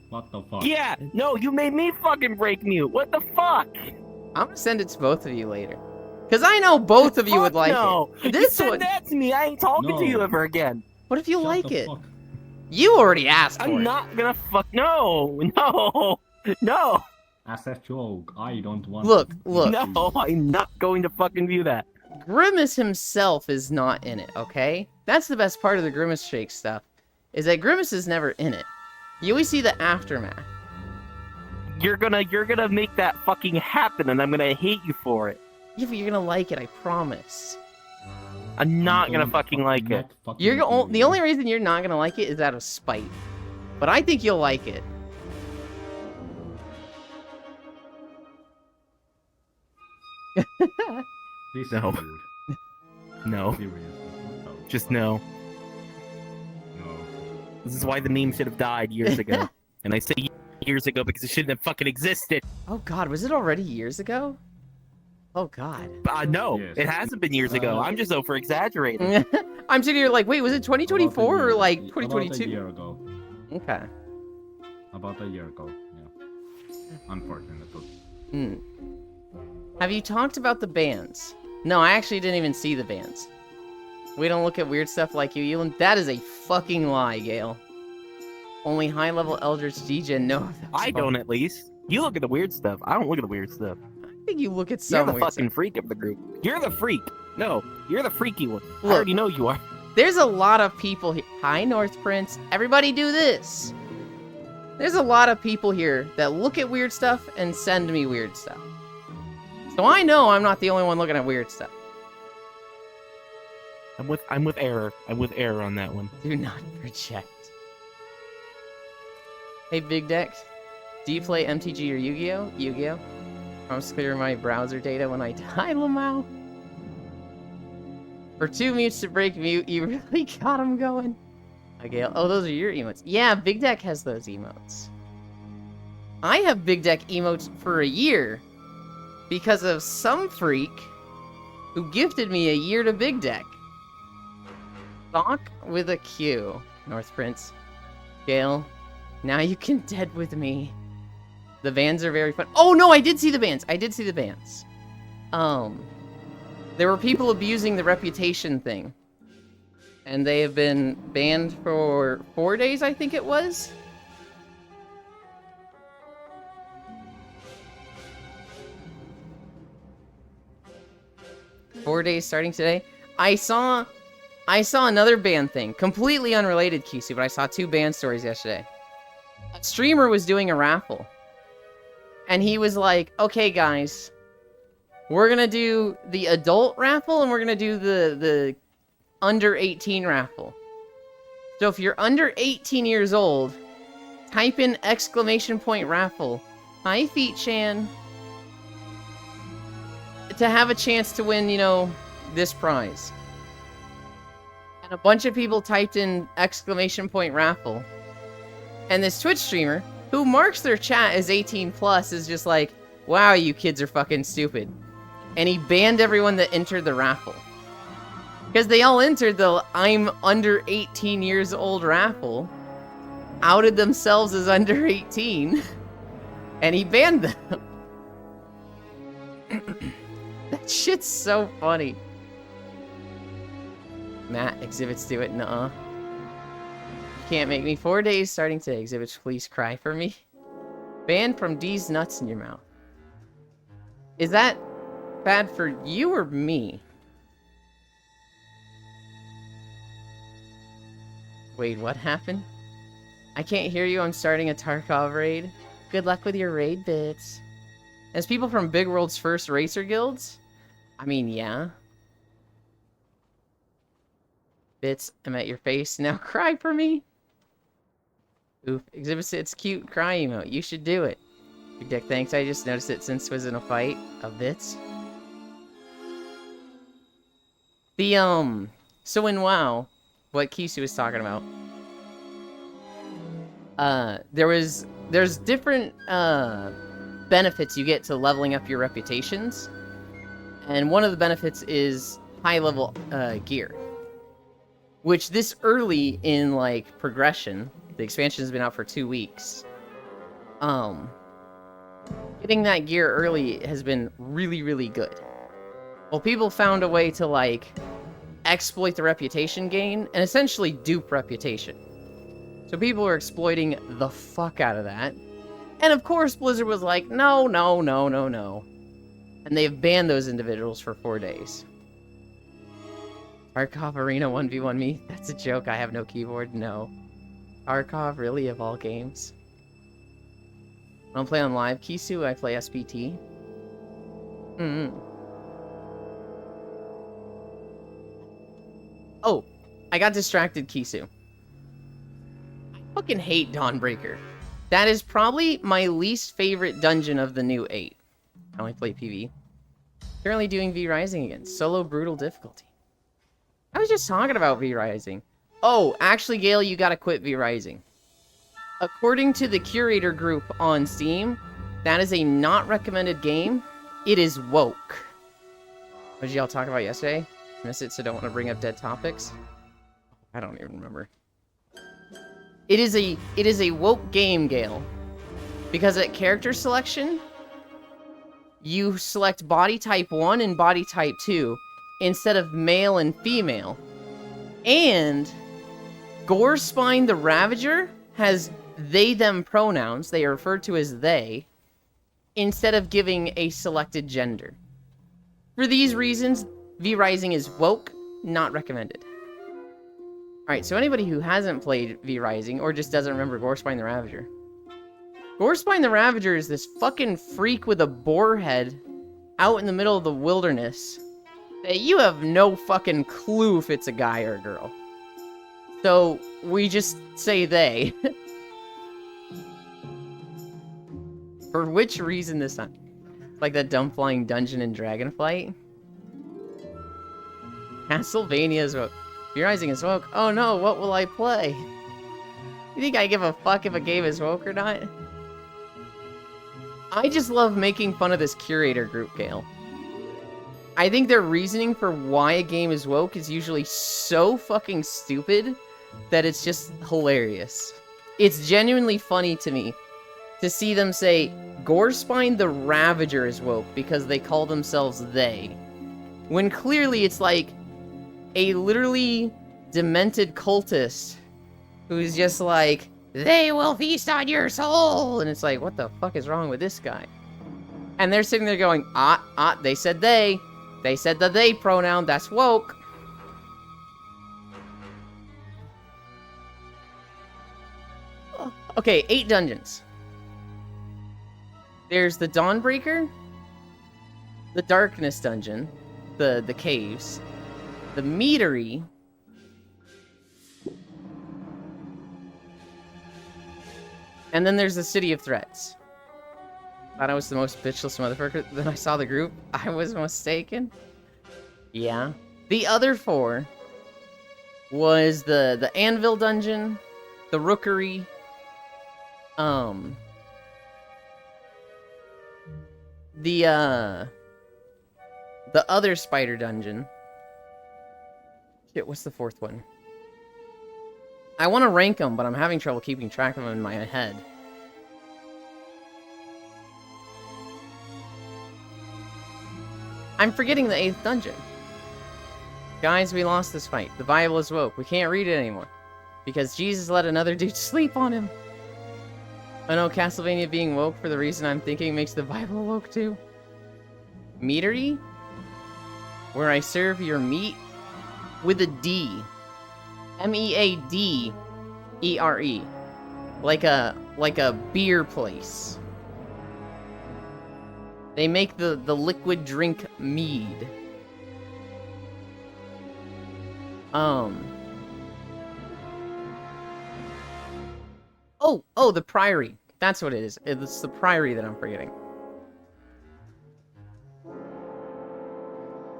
What the fuck? Yeah, no, you made me fucking break mute. What the fuck? I'm gonna send it to both of you later. Because I know both of you would like it. This This you one... send that to me, I ain't talking to you ever again. What if you Shut like the it? fuck. You already asked for I'm it. not gonna no, no. As a joke, I don't want Look, to look. No, I'm not going to fucking view that. Grimace himself is not in it, okay? That's the best part of the Grimace shake stuff, is that Grimace is never in it. You always see the aftermath. You're gonna make that fucking happen, and I'm gonna hate you for it. Yeah, but you're gonna like it, I promise. I'm not gonna fucking like it. The only reason you're not gonna like it is out of spite. But I think you'll like it. This No. is weird. No, Seriously. What the just fuck? no. No. This is why the meme should have died years ago. And I say years ago because it shouldn't have fucking existed. Oh god, was it already years ago? Oh god. No, Yes. it hasn't been years ago. I'm just over exaggerating. I'm sitting here like, wait, was it 2024 or like About a 2022? year ago. Okay. About a year ago, yeah. Unfortunately. Hmm. Have you talked about the bands? No, I actually didn't even see the bands. We don't look at weird stuff like you, Elon. That is a fucking lie, Gale. Only high-level Eldritch Degen know. I don't, at least. You look at the weird stuff. I don't look at the weird stuff. I think you look at You're some the weird fucking stuff. freak of the group. You're the freak. No, you're the freaky one. I Look. already know you are. There's a lot of people here. Hi, North Prince. Everybody do this. There's a lot of people here that look at weird stuff and send me weird stuff. So I know I'm not the only one looking at weird stuff. I'm with error. I'm with error on that one. Do not project. Hey, Big Deck. Do you play MTG or Yu-Gi-Oh? Yu-Gi-Oh? I'm just clearing my browser data when I die, Lamau. For 2 mutes to break mute, you really got him going. Okay, oh, those are your emotes. Yeah, Big Deck has those emotes. I have Big Deck emotes for a year because of some freak who gifted me a year to Big Deck. Sock with a Q, North Prince. Gale, now you can dead with me. The bands are very fun. Oh no, I did see the bands. I did see the bands. There were people abusing the reputation thing. And they have been banned for 4 days, I think it was. Four days starting today. I saw another ban thing, completely unrelated, Kisu, but I saw 2 ban stories yesterday. A streamer was doing a raffle. And he was like, okay, guys, we're gonna do the adult raffle and we're gonna do the under 18 raffle. So if you're under 18 years old, type in !raffle. Hi, Feet-chan. To have a chance to win, you know, this prize. And a bunch of people typed in !raffle. And this Twitch streamer, who marks their chat as 18 plus, is just like, wow, you kids are fucking stupid. And he banned everyone that entered the raffle. Because they all entered the I'm under 18 years old raffle, outed themselves as under 18, and he banned them. That shit's so funny. Matt, exhibits do it, nuh-uh. You can't make me 4 days starting today. Exhibits, please cry for me. Banned from D's nuts in your mouth. Is that bad for you or me? Wait, what happened? I can't hear you. I'm starting a Tarkov raid. Good luck with your raid, Bits. As people from Big World's first racer guilds? I mean, yeah. Bits, I'm at your face. Now cry for me. Oof. Exhibit it's cute cry emote. You should do it. Big Dick, thanks. I just noticed it since it was in a fight of Bits. The, so in WoW, what Kisu was talking about, there's different, benefits you get to leveling up your reputations, and one of the benefits is high level, gear. Which this early in, like, progression, the expansion has been out for 2 weeks, getting that gear early has been really, really good. Well, people found a way to, like, exploit the reputation gain and essentially dupe reputation. So people were exploiting the fuck out of that. And of course, Blizzard was like, no, no, no, no, no. And they've banned those individuals for 4 days. Tarkov Arena 1v1 me? That's a joke, I have no keyboard, no. Tarkov, really, of all games? I don't play on live, Kisu, I play SPT. Oh, I got distracted, Kisu. I fucking hate Dawnbreaker. That is probably my least favorite dungeon of the new 8. I only play PV. Currently doing V Rising again. Solo brutal difficulty. I was just talking about V Rising. Oh, actually, Gale, you gotta quit V Rising. According to the curator group on Steam, that is a not recommended game. It is woke. What did y'all talk about yesterday? Miss it, so don't want to bring up dead topics. I don't even remember. It is a woke game, Gale. Because at character selection, you select body type 1 and body type 2 instead of male and female. And Gorespine the Ravager has they-them pronouns, they are referred to as they, instead of giving a selected gender. For these reasons, V Rising is woke, not recommended. Alright, so anybody who hasn't played V Rising, or just doesn't remember Gorespine the Ravager. Gorespine the Ravager is this fucking freak with a boar head out in the middle of the wilderness that you have no fucking clue if it's a guy or a girl. So, we just say they. For which reason this time? Like that dumb flying dungeon in Dragonflight? Castlevania is woke. V Rising is woke. Oh no, what will I play? You think I give a fuck if a game is woke or not? I just love making fun of this curator group, Gale. I think their reasoning for why a game is woke is usually so fucking stupid that it's just hilarious. It's genuinely funny to me to see them say, Gorespine the Ravager is woke because they call themselves they. When clearly it's like a literally demented cultist who's just like, they will feast on your soul! And it's like, what the fuck is wrong with this guy? And they're sitting there going, they said they. They said the they pronoun, that's woke. Okay, 8 dungeons. There's the Dawnbreaker, the Darkness Dungeon, the caves, the Meadery, and then there's the City of Threats. Thought I was the most bitchless motherfucker. Then I saw the group. I was mistaken. Yeah. The other 4 was the Anvil Dungeon, the Rookery, the other spider dungeon. Shit, what's the 4th one? I want to rank them, but I'm having trouble keeping track of them in my head. I'm forgetting the 8th dungeon. Guys, we lost this fight. The Bible is woke. We can't read it anymore. Because Jesus let another dude sleep on him. I know Castlevania being woke for the reason I'm thinking makes the Bible woke too. Meadery? Where I serve your meat with a D. M-E-A-D-E-R-E. Like a beer place. They make the liquid drink mead. Oh, the Priory. That's what it is. It's the Priory that I'm forgetting.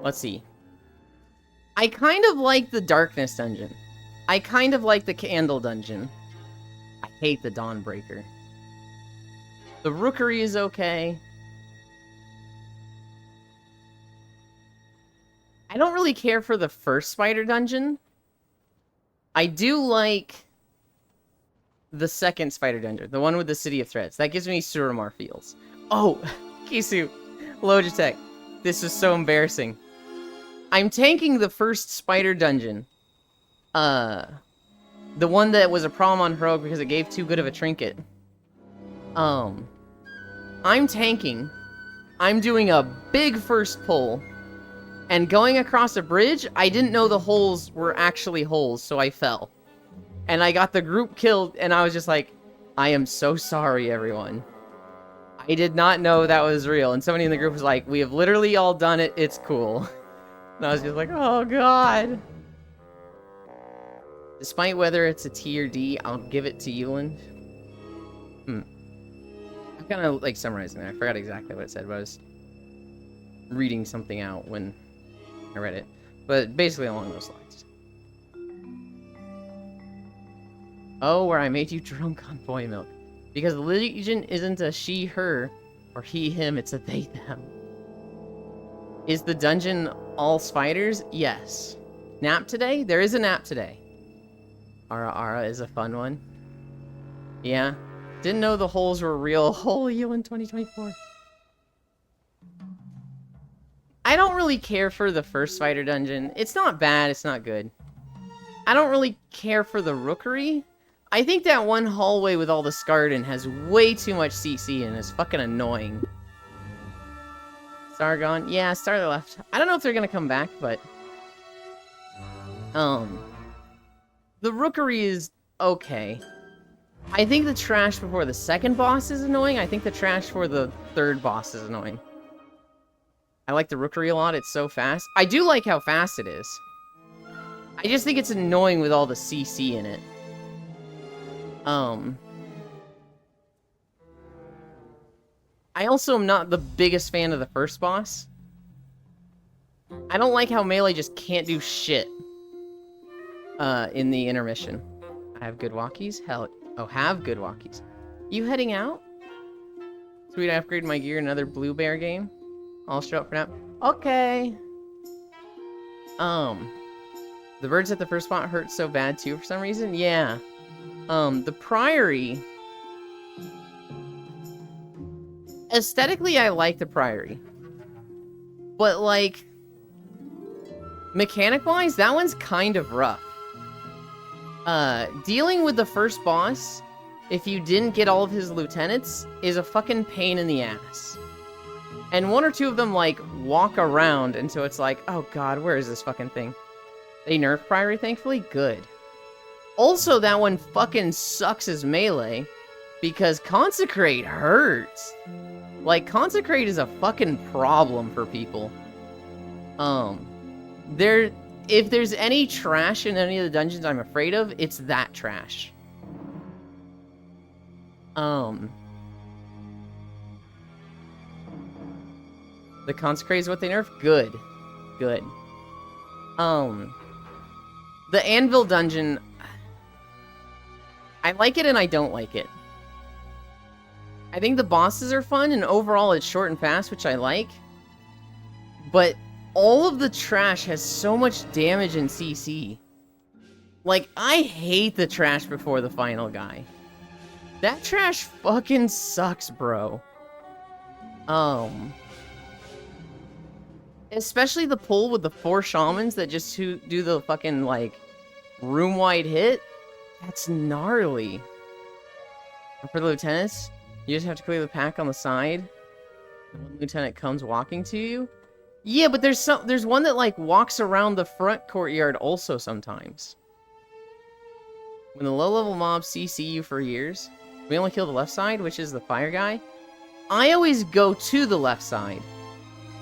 Let's see. I kind of like the Darkness Dungeon. I kind of like the Candle Dungeon. I hate the Dawnbreaker. The Rookery is okay. I don't really care for the first Spider Dungeon. I do like the second Spider Dungeon, the one with the City of Threats. That gives me Suramar feels. Oh, Kisu, Logitech. This is so embarrassing. I'm tanking the first Spider Dungeon. The one that was a problem on Heroic because it gave too good of a trinket. I'm tanking. I'm doing a big first pull. And going across a bridge, I didn't know the holes were actually holes, so I fell. And I got the group killed, and I was just like, I am so sorry, everyone. I did not know that was real. And somebody in the group was like, we have literally all done it, it's cool. And I was just like, oh god. Despite whether it's a T or D, I'll give it to Euland. I'm kind of like summarizing that. I forgot exactly what it said, but I was reading something out when I read it. But basically along those lines. Oh, where I made you drunk on boy milk. Because the Legion isn't a she, her, or he, him, it's a they, them. Is the dungeon all spiders? Yes. Nap today? There is a nap today. Ara is a fun one. Yeah. Didn't know the holes were real. Holy you in 2024. I don't really care for the first spider dungeon. It's not bad, it's not good. I don't really care for the Rookery. I think that one hallway with all the Skarden has way too much CC and is fucking annoying. Sargon? Yeah, Starlight left. I don't know if they're gonna come back, but... The Rookery is okay. I think the trash before the second boss is annoying. I think the trash for the third boss is annoying. I like the Rookery a lot. It's so fast. I do like how fast it is. I just think it's annoying with all the CC in it. I also am not the biggest fan of the first boss. I don't like how Melee just can't do shit. In the intermission. I have good walkies? Hell, oh, have good walkies. You heading out? Sweet, I upgraded my gear, another Blue Bear game. I'll show up for now. Okay. The birds at the first spot hurt so bad too for some reason? Yeah. The Priory. Aesthetically, I like the Priory. But, like, Mechanic-wise, that one's kind of rough. Dealing with the first boss, if you didn't get all of his lieutenants, is a fucking pain in the ass. And one or two of them, like, walk around, and so it's like, oh god, where is this fucking thing? They nerfed Priory, thankfully? Good. Also, that one fucking sucks as melee, because Consecrate hurts. Like, Consecrate is a fucking problem for people. If there's any trash in any of the dungeons I'm afraid of, it's that trash. The Consecrate is what they nerf? Good. Good. The Anvil dungeon, I like it and I don't like it. I think the bosses are fun, and overall it's short and fast, which I like. But all of the trash has so much damage in CC. Like, I hate the trash before the final guy. That trash fucking sucks, bro. Especially the pull with the 4 shamans that just do the fucking, like, room-wide hit. That's gnarly. And for the lieutenants, you just have to clear the pack on the side. And one lieutenant comes walking to you. Yeah, but there's one that, like, walks around the front courtyard also sometimes. When the low-level mobs CC you for years, we only kill the left side, which is the fire guy. I always go to the left side.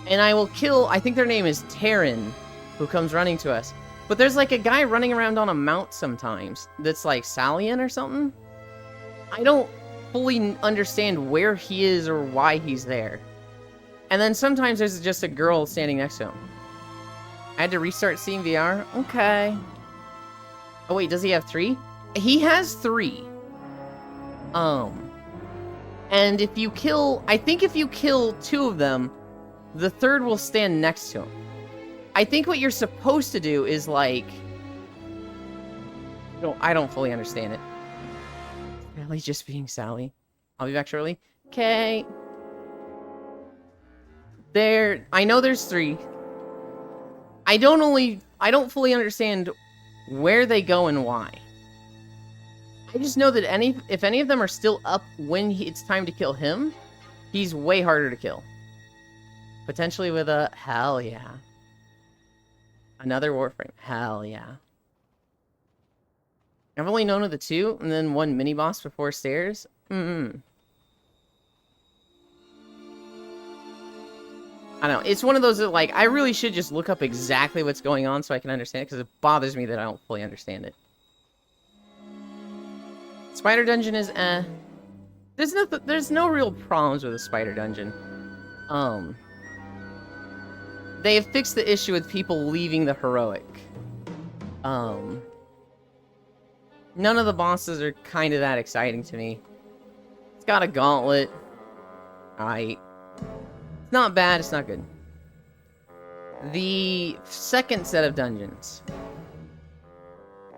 And I will kill, I think their name is Terran, who comes running to us. But there's, like, a guy running around on a mount sometimes that's, like, Salian or something. I don't fully understand where he is or why he's there. And then sometimes there's just a girl standing next to him. I had to restart Steam VR? Okay. Oh wait, does he have 3? He has 3. And if you kill, I think if you kill 2 of them, the 3rd will stand next to him. I think what you're supposed to do is, like... No, I don't fully understand it. Sally's just being Sally. I'll be back shortly. Okay. I know there's 3. I don't fully understand where they go and why. I just know that if any of them are still up when it's time to kill him, he's way harder to kill. Potentially with a hell yeah. Another Warframe. Hell yeah. I've only known of the 2, and then 1 mini-boss before stairs. I don't know. It's one of those that, like, I really should just look up exactly what's going on so I can understand it, because it bothers me that I don't fully understand it. Spider Dungeon is There's no real problems with a Spider Dungeon. They have fixed the issue with people leaving the heroic. None of the bosses are kind of that exciting to me. It's got a gauntlet. It's not bad, it's not good. The second set of dungeons.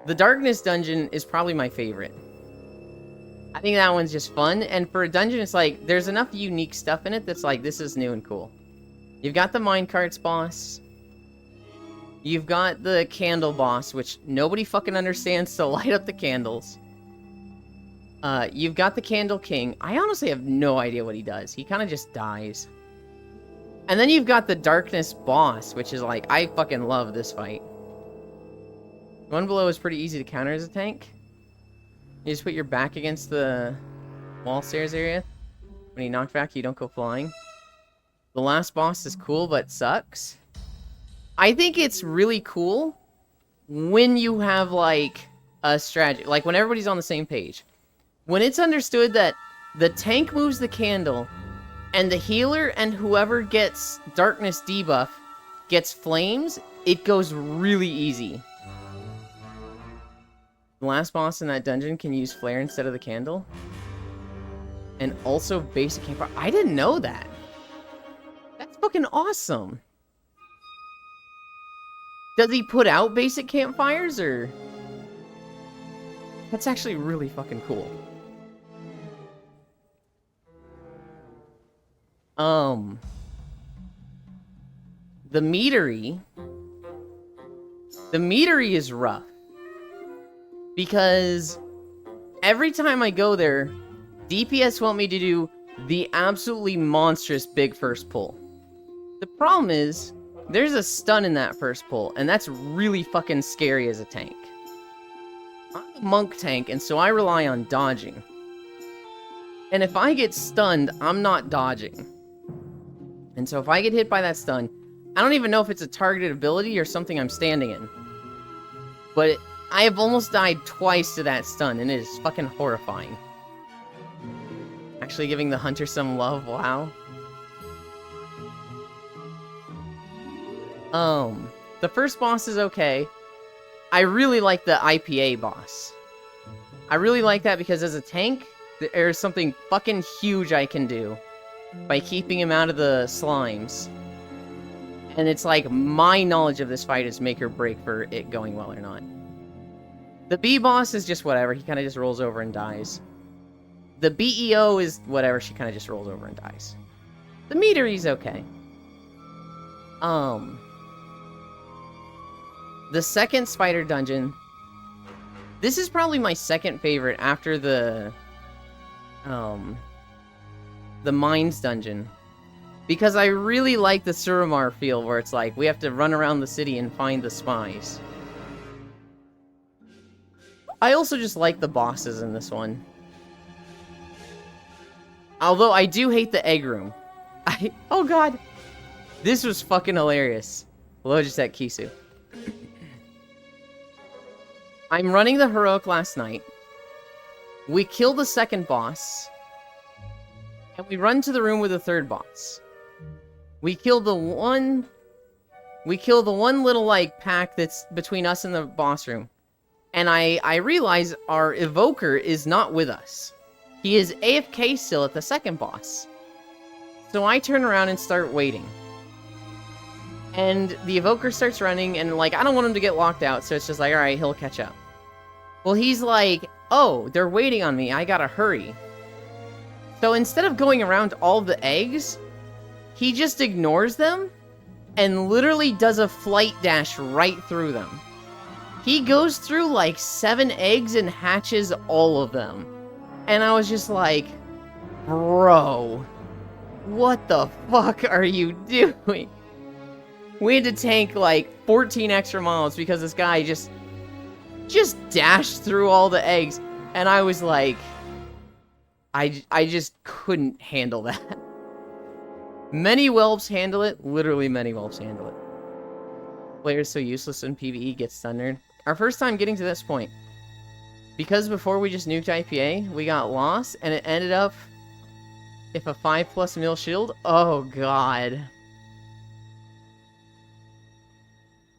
The Darkness dungeon is probably my favorite. I think that one's just fun, and for a dungeon, it's like, there's enough unique stuff in it that's like, this is new and cool. You've got the minecarts boss. You've got the candle boss, which nobody fucking understands, so light up the candles. You've got the Candle King. I honestly have no idea what he does. He kind of just dies. And then you've got the Darkness boss, which is like, I fucking love this fight. One below is pretty easy to counter as a tank. You just put your back against the wall stairs area. When you knock back, you don't go flying. The last boss is cool, but sucks. I think it's really cool when you have, like, a strategy. Like, when everybody's on the same page. When it's understood that the tank moves the candle, and the healer and whoever gets darkness debuff gets flames, it goes really easy. The last boss in that dungeon can use flare instead of the candle. And also basic campfire. I didn't know that. That's fucking awesome. Does he put out basic campfires, or... That's actually really fucking cool. The meadery The meadery is rough. Because every time I go there, DPS want me to do the absolutely monstrous big first pull. The problem is, there's a stun in that first pull, and that's really fucking scary as a tank. I'm a monk tank, and so I rely on dodging. And if I get stunned, I'm not dodging. And so if I get hit by that stun, I don't even know if it's a targeted ability or something I'm standing in. But I have almost died twice to that stun, and it is fucking horrifying. Actually giving the hunter some love, wow. The first boss is okay. I really like the IPA boss. I really like that because as a tank, there's something fucking huge I can do by keeping him out of the slimes. And it's like, my knowledge of this fight is make or break for it going well or not. The B boss is just whatever, he kind of just rolls over and dies. The BEO is whatever, she kind of just rolls over and dies. The meadery's okay. The second spider dungeon, this is probably my second favorite after the mines dungeon. Because I really like the Suramar feel where it's like, we have to run around the city and find the spies. I also just like the bosses in this one. Although I do hate the egg room. Oh god! This was fucking hilarious. Logitech Kisu. I'm running the heroic last night. We kill the second boss. And we run to the room with the third boss. We kill the one little, like, pack that's between us and the boss room. And I realize our evoker is not with us. He is AFK still at the second boss. So I turn around and start waiting. And the evoker starts running, and, like, I don't want him to get locked out, so it's just like, alright, he'll catch up. Well, he's like, oh, they're waiting on me, I gotta hurry. So instead of going around all the eggs, he just ignores them, and literally does a flight dash right through them. He goes through, like, 7 eggs and hatches all of them. And I was just like, bro, what the fuck are you doing? We had to tank like 14 extra miles because this guy just dashed through all the eggs. And I was like, I just couldn't handle that. Many whelps handle it. Literally many whelps handle it. Players so useless in PvE gets thundered. Our first time getting to this point. Because before we just nuked IPA, we got lost, and it ended up, if a 5+ mil shield, oh god.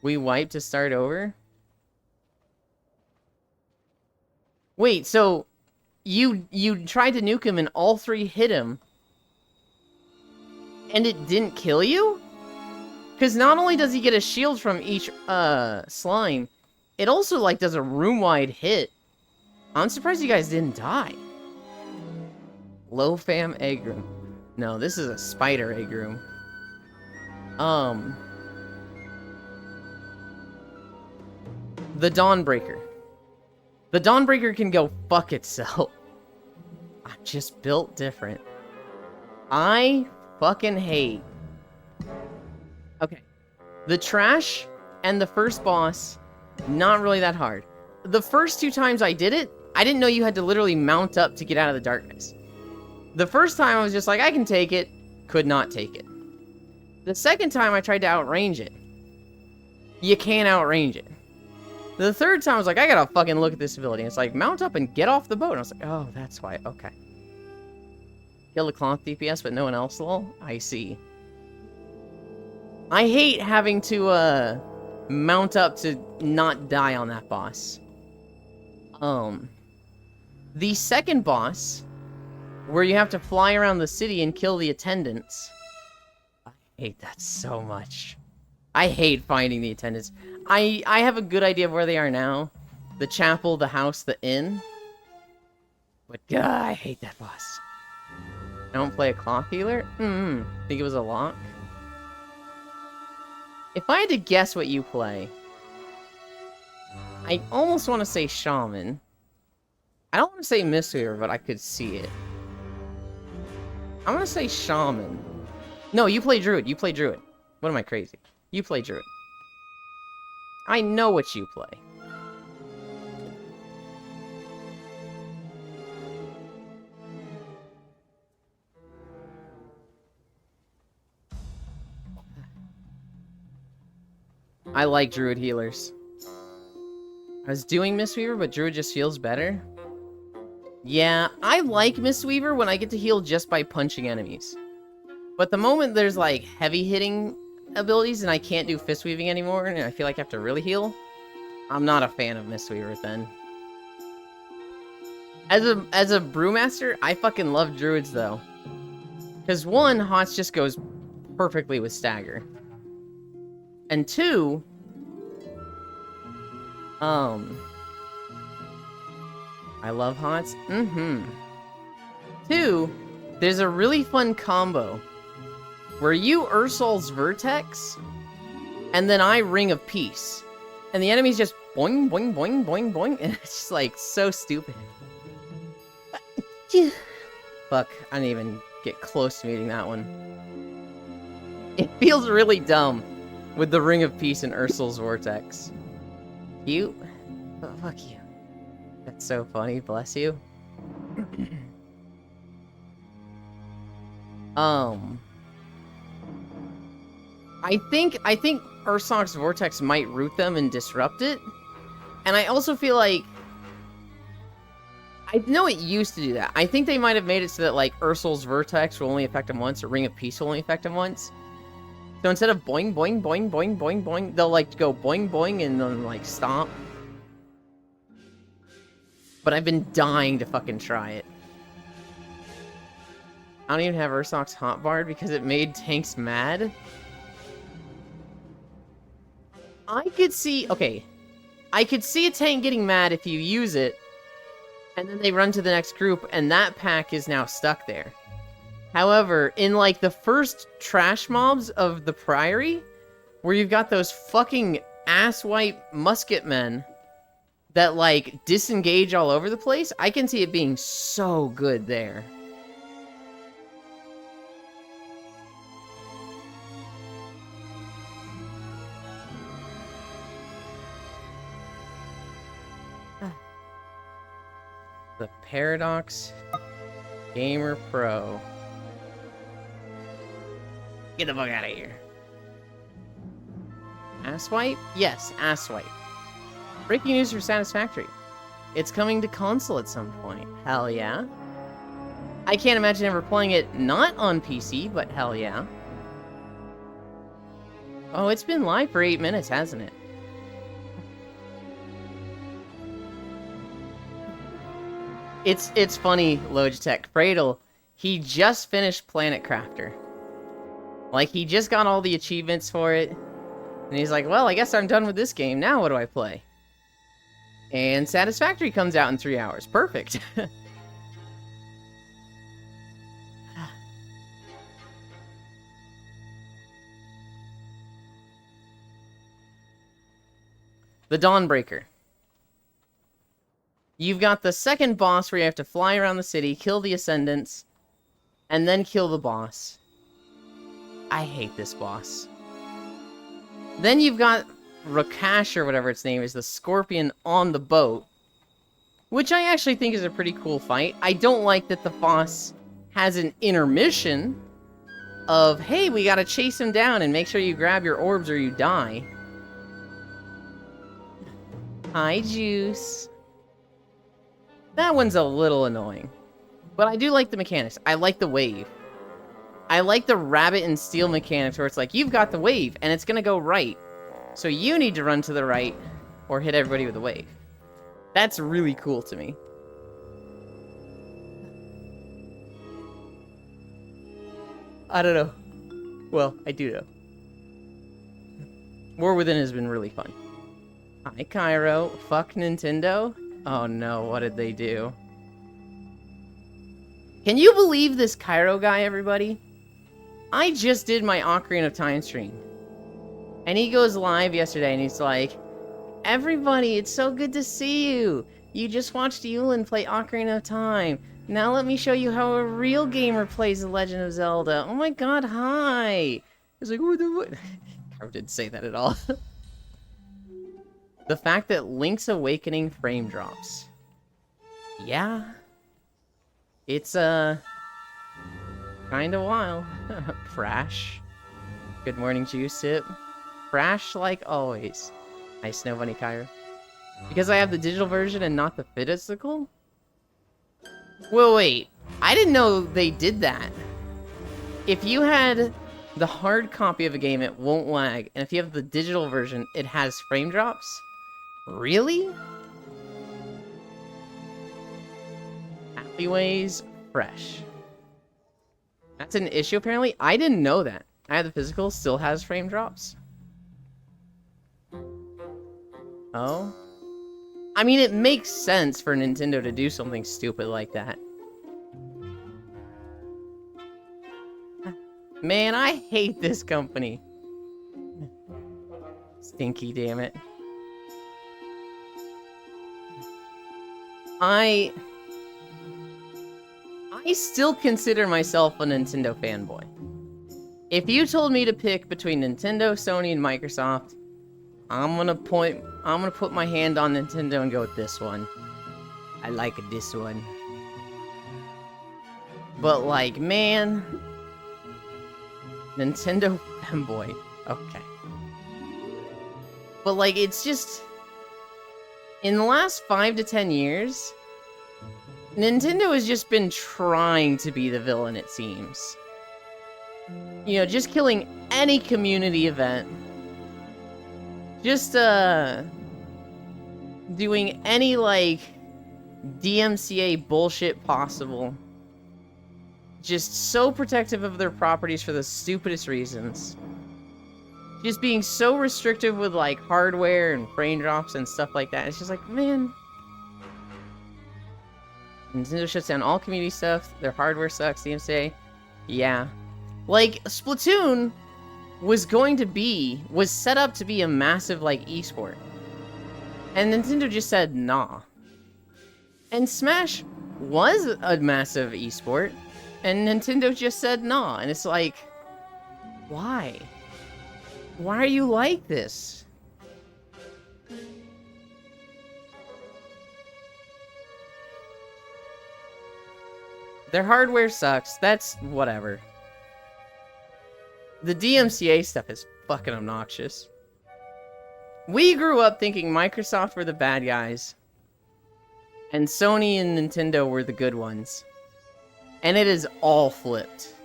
We wiped to start over? Wait, so, you tried to nuke him and all 3 hit him, and it didn't kill you? Because not only does he get a shield from each, slime, it also, like, does a room-wide hit. I'm surprised you guys didn't die. Low fam egg room. No, this is a spider egg room. The Dawnbreaker. The Dawnbreaker can go fuck itself. I'm just built different. I fucking hate. Okay. The trash and the first boss, not really that hard. The first 2 times I did it, I didn't know you had to literally mount up to get out of the darkness. The first time I was just like, I can take it. Could not take it. The second time I tried to outrange it. You can't outrange it. The third time I was like, I gotta fucking look at this ability. And it's like, mount up and get off the boat. And I was like, oh, that's why. Okay. Kill the cloth DPS, but no one else, lol? I see. I hate having to, mount up to not die on that boss. The second boss, where you have to fly around the city and kill the attendants. I hate that so much. I hate finding the attendants. I have a good idea of where they are now. The chapel, the house, the inn. But God, I hate that boss. I don't play a cloth healer? Think it was a lock? If I had to guess what you play, I almost want to say Shaman. I don't want to say Mistweaver, but I could see it. I'm going to say Shaman. No, you play Druid. You play Druid. What am I, crazy? You play Druid. I know what you play. I like Druid healers. I was doing Mistweaver, but Druid just feels better. Yeah, I like Mistweaver when I get to heal just by punching enemies. But the moment there's, like, heavy hitting abilities and I can't do fist weaving anymore and I feel like I have to really heal, I'm not a fan of Mistweaver then. As a Brewmaster, I fucking love Druids though. Because one, Hots just goes perfectly with Stagger. And two, I love Hots. Two, there's a really fun combo where you Ursol's Vertex, and then I Ring of Peace. And the enemy's just boing, boing, boing, boing, boing, and it's just like so stupid. Fuck, I didn't even get close to meeting that one. It feels really dumb with the Ring of Peace and Ursol's Vortex. Cute? Oh, fuck you. That's so funny, bless you. I think Ursoc's Vortex might root them and disrupt it. And I also feel like... I know it used to do that. I think they might have made it so that, like, Ursol's Vertex will only affect him once, or Ring of Peace will only affect him once. So instead of boing, boing, boing, boing, boing, boing, they'll, like, go boing, boing, and then, like, stomp. But I've been dying to fucking try it. I don't even have Ursoc's Hotbard because it made tanks mad. I could see... Okay. I could see a tank getting mad if you use it, and then they run to the next group, and that pack is now stuck there. However, in, like, the first trash mobs of the Priory, where you've got those fucking asswipe musket men that, like, disengage all over the place, I can see it being so good there. The Paradox Gamer Pro. Get the fuck out of here. Asswipe? Yes, Asswipe. Breaking news for Satisfactory. It's coming to console at some point. Hell yeah. I can't imagine ever playing it not on PC, but hell yeah. Oh, it's been live for 8 minutes, hasn't it? It's funny, Logitech. Fradel, he just finished Planet Crafter. Like, he just got all the achievements for it. And he's like, well, I guess I'm done with this game. Now what do I play? And Satisfactory comes out in 3 hours. Perfect. The Dawnbreaker. You've got the second boss where you have to fly around the city, kill the Ascendants, and then kill the boss. I hate this boss. Then you've got Rakash, or whatever its name is, the Scorpion on the boat, which I actually think is a pretty cool fight. I don't like that the boss has an intermission of, hey, we gotta chase him down and make sure you grab your orbs or you die. Hi, Juice. That one's a little annoying. But I do like the mechanics. I like the wave. I like the rabbit and steel mechanics where it's like, you've got the wave, and it's gonna go right. So you need to run to the right, or hit everybody with a wave. That's really cool to me. I don't know. Well, I do know. War Within has been really fun. Hi, Cairo. Fuck Nintendo. Oh no, what did they do? Can you believe this Cairo guy, everybody? I just did my Ocarina of Time stream. And he goes live yesterday and he's like, Everybody, it's so good to see you. You just watched Yulin play Ocarina of Time. Now let me show you how a real gamer plays The Legend of Zelda. Oh my god, hi. It's like, what? I didn't say that at all. The fact that Link's Awakening frame drops. Yeah. It's, kinda wild. Prash. Good morning, Juice Tip. Prash like always. Hi, Snow Bunny Kyra. Because I have the digital version and not the physical? Well, wait. I didn't know they did that. If you had the hard copy of a game, it won't lag. And if you have the digital version, it has frame drops? Really? Happy Ways Fresh. That's an issue, apparently? I didn't know that. I have the physical, still has frame drops. Oh? I mean, it makes sense for Nintendo to do something stupid like that. Man, I hate this company. Stinky, damn it. I still consider myself a Nintendo fanboy. If you told me to pick between Nintendo, Sony, and Microsoft, I'm gonna put my hand on Nintendo and go with this one. I like this one. But like, man, Nintendo fanboy. Okay. But like, it's just, in the last 5 to 10 years, Nintendo has just been trying to be the villain, it seems. You know, just killing any community event. Just, doing any, like, DMCA bullshit possible. Just so protective of their properties for the stupidest reasons. Just being so restrictive with, like, hardware and frame drops and stuff like that. It's just like, man. Nintendo shuts down all community stuff. Their hardware sucks, DMCA. Yeah. Like, Splatoon was set up to be a massive, like, esport. And Nintendo just said, nah. And Smash was a massive esport. And Nintendo just said, nah. And it's like, why? Why are you like this? Their hardware sucks. That's whatever. The DMCA stuff is fucking obnoxious. We grew up thinking Microsoft were the bad guys, and Sony and Nintendo were the good ones. And it is all flipped.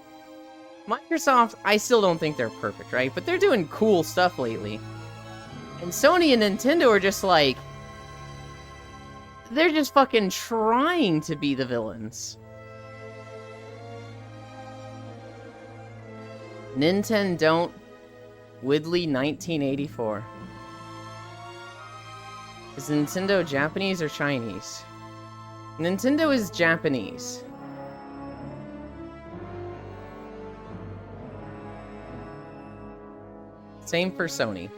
Microsoft, I still don't think they're perfect, right? But they're doing cool stuff lately. And Sony and Nintendo are just like, they're just fucking trying to be the villains. Nintendo Widley 1984. Is Nintendo Japanese or Chinese? Nintendo is Japanese. Same for Sony.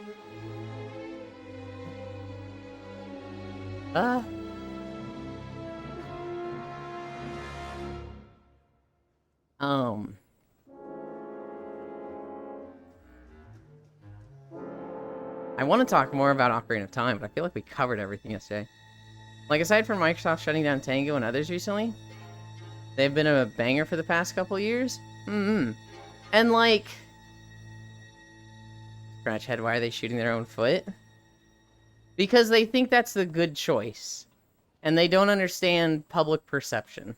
I want to talk more about Ocarina of Time, but I feel like we covered everything yesterday. Like, aside from Microsoft shutting down Tango and others recently, they've been a banger for the past couple years. And like, scratch head, why are they shooting their own foot? Because they think that's the good choice. And they don't understand public perception.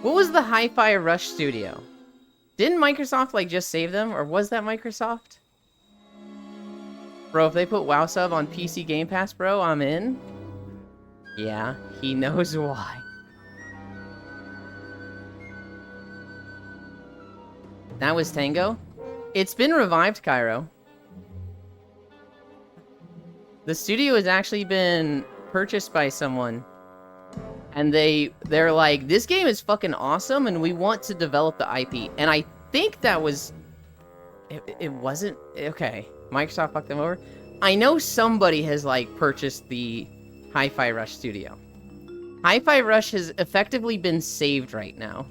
What was the Hi-Fi Rush studio? Didn't Microsoft, like, just save them? Or was that Microsoft? Bro, if they put WoW Sub on PC Game Pass, bro, I'm in. Yeah, he knows why. That was Tango? It's been revived, Cairo. The studio has actually been purchased by someone. And they're like, this game is fucking awesome, and we want to develop the IP. And I think that was... It wasn't... Okay, Microsoft fucked them over. I know somebody has, like, purchased the Hi-Fi Rush studio. Hi-Fi Rush has effectively been saved right now.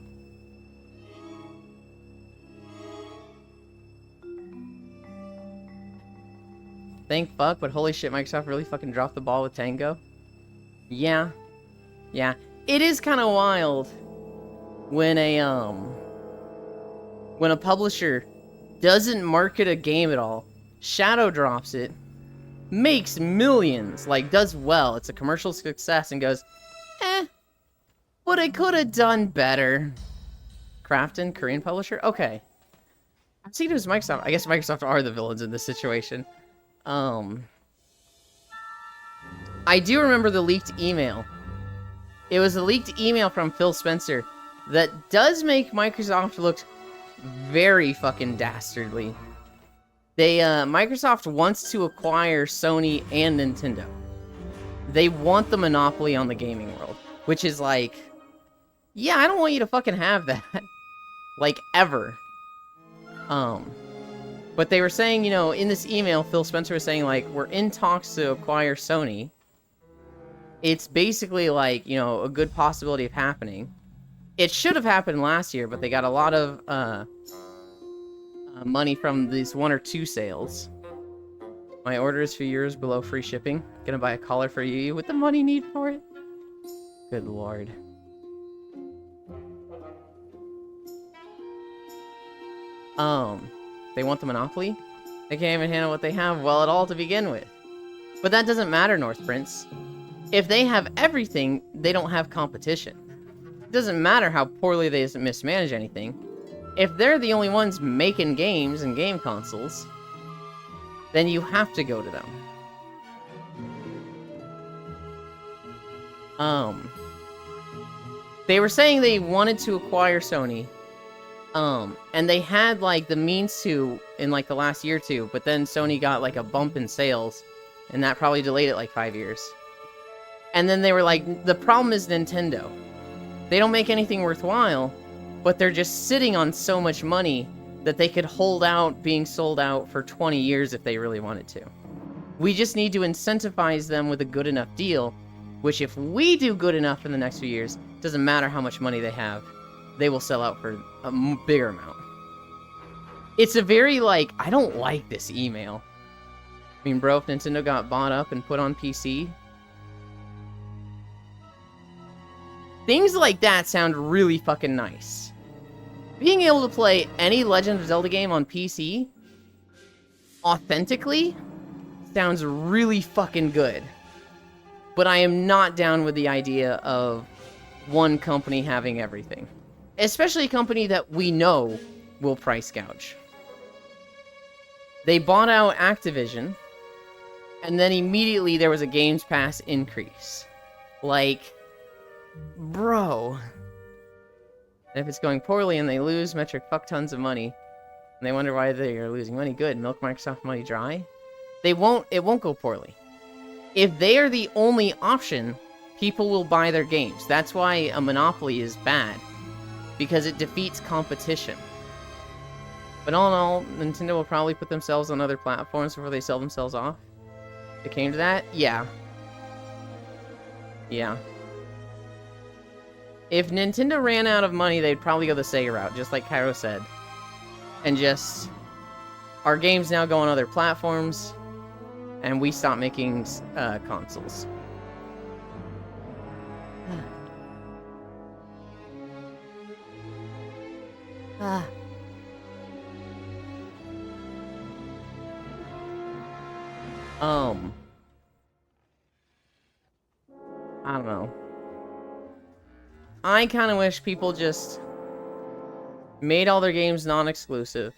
Thank fuck, but holy shit, Microsoft really fucking dropped the ball with Tango. Yeah. Yeah. It is kind of wild when a publisher doesn't market a game at all, shadow drops it, makes millions, like does well, it's a commercial success, and goes, but I could have done better. Krafton, Korean publisher? Okay. I see it was Microsoft. I guess Microsoft are the villains in this situation. I do remember the leaked email. It was a leaked email from Phil Spencer that does make Microsoft look very fucking dastardly. Microsoft wants to acquire Sony and Nintendo. They want the monopoly on the gaming world, which is like, yeah, I don't want you to fucking have that. Like, ever. But they were saying, you know, in this email, Phil Spencer was saying, like, we're in talks to acquire Sony. It's basically, like, you know, a good possibility of happening. It should have happened last year, but they got a lot of, money from these 1 or 2 sales. My order is €2 below free shipping. Gonna buy a collar for you with the money need for it. Good lord. They want the monopoly? They can't even handle what they have well at all to begin with. But that doesn't matter, North Prince. If they have everything, they don't have competition. It doesn't matter how poorly they mismanage anything. If they're the only ones making games and game consoles, then you have to go to them. They were saying they wanted to acquire Sony. And they had, like, the means to in, like, the last year or 2, but then Sony got, like, a bump in sales, and that probably delayed it, like, 5 years. And then they were like, the problem is Nintendo. They don't make anything worthwhile, but they're just sitting on so much money that they could hold out being sold out for 20 years if they really wanted to. We just need to incentivize them with a good enough deal, which if we do good enough in the next few years, doesn't matter how much money they have, they will sell out for a bigger amount. It's a very, like, I don't like this email. I mean, bro, if Nintendo got bought up and put on PC, things like that sound really fucking nice. Being able to play any Legend of Zelda game on PC authentically sounds really fucking good. But I am not down with the idea of one company having everything. Especially a company that we know will price gouge. They bought out Activision, and then immediately there was a Games Pass increase. Like, bro. And if it's going poorly and they lose metric fuck tons of money, and they wonder why they are losing money, good, milk Microsoft money dry. It won't go poorly. If they are the only option, people will buy their games. That's why a monopoly is bad. Because it defeats competition. But all in all, Nintendo will probably put themselves on other platforms before they sell themselves off. If it came to that, yeah. Yeah. If Nintendo ran out of money, they'd probably go the Sega route, just like Cairo said. And just, our games now go on other platforms, and we stop making consoles. I don't know. I kind of wish people just made all their games non-exclusive.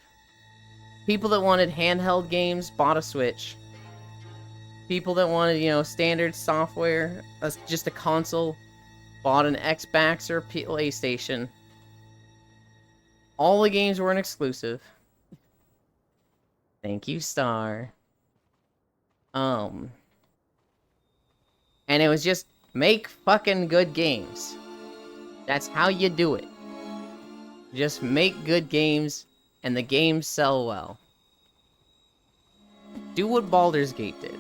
People that wanted handheld games bought a Switch. People that wanted, you know, standard software, just a console, bought an Xbox or a PlayStation. All the games weren't exclusive. Thank you, Star. And it was just Make fucking good games. That's how you do it. Just make good games, and the games sell well. Do what Baldur's Gate did.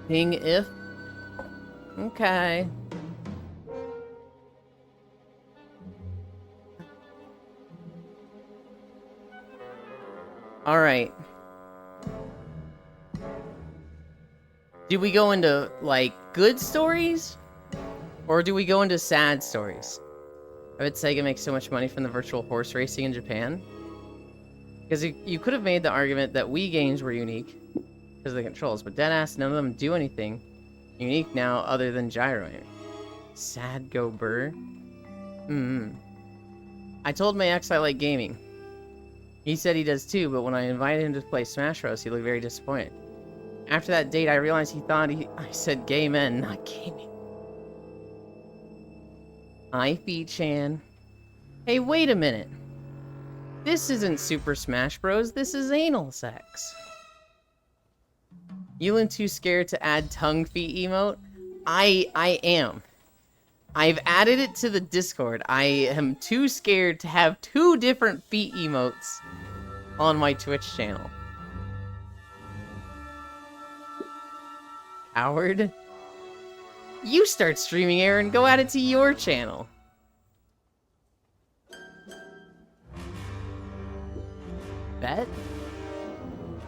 King if? Okay. Alright. Do we go into, like, good stories? Or do we go into sad stories? I bet Sega makes so much money from the virtual horse racing in Japan. Because you could have made the argument that Wii games were unique because of the controls, but deadass, none of them do anything unique now other than gyroing. Sad Go Burr. I told my ex I like gaming. He said he does too, but when I invited him to play Smash Bros, he looked very disappointed. After that date, I realized he thought I said gay men, not gaming. Ify-chan. Hey, wait a minute. This isn't Super Smash Bros, this is anal sex. Yulin too scared to add tongue feet emote? I am. I've added it to the Discord. I am too scared to have 2 different feet emotes on my Twitch channel. Howard? You start streaming, Aaron. Go add it to your channel. Bet?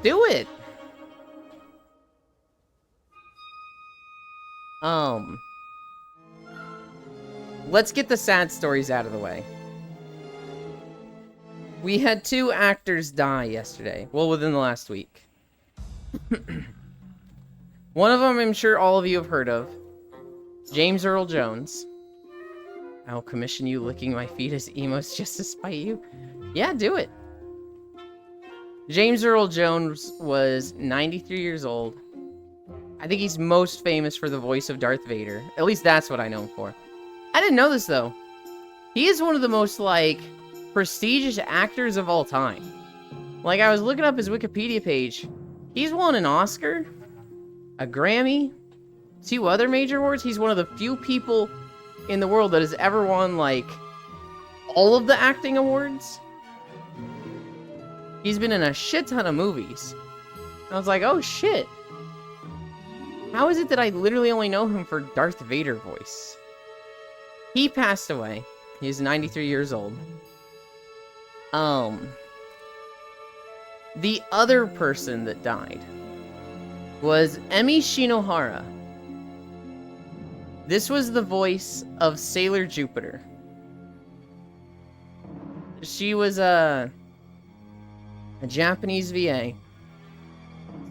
Do it! Let's get the sad stories out of the way. We had 2 actors die yesterday. Well, within the last week. One of them I'm sure all of you have heard of. James Earl Jones. I'll commission you licking my feet as emotes just to spite you. Yeah, do it. James Earl Jones was 93 years old. I think he's most famous for the voice of Darth Vader. At least that's what I know him for. I didn't know this, though. He is one of the most, like, prestigious actors of all time. Like, I was looking up his Wikipedia page. He's won an Oscar, a Grammy, 2 other major awards. He's one of the few people in the world that has ever won, like, all of the acting awards. He's been in a shit ton of movies. I was like, oh shit. How is it that I literally only know him for Darth Vader voice? He passed away. He's 93 years old. The other person that died was Emi Shinohara. This was the voice of Sailor Jupiter. She was a Japanese VA.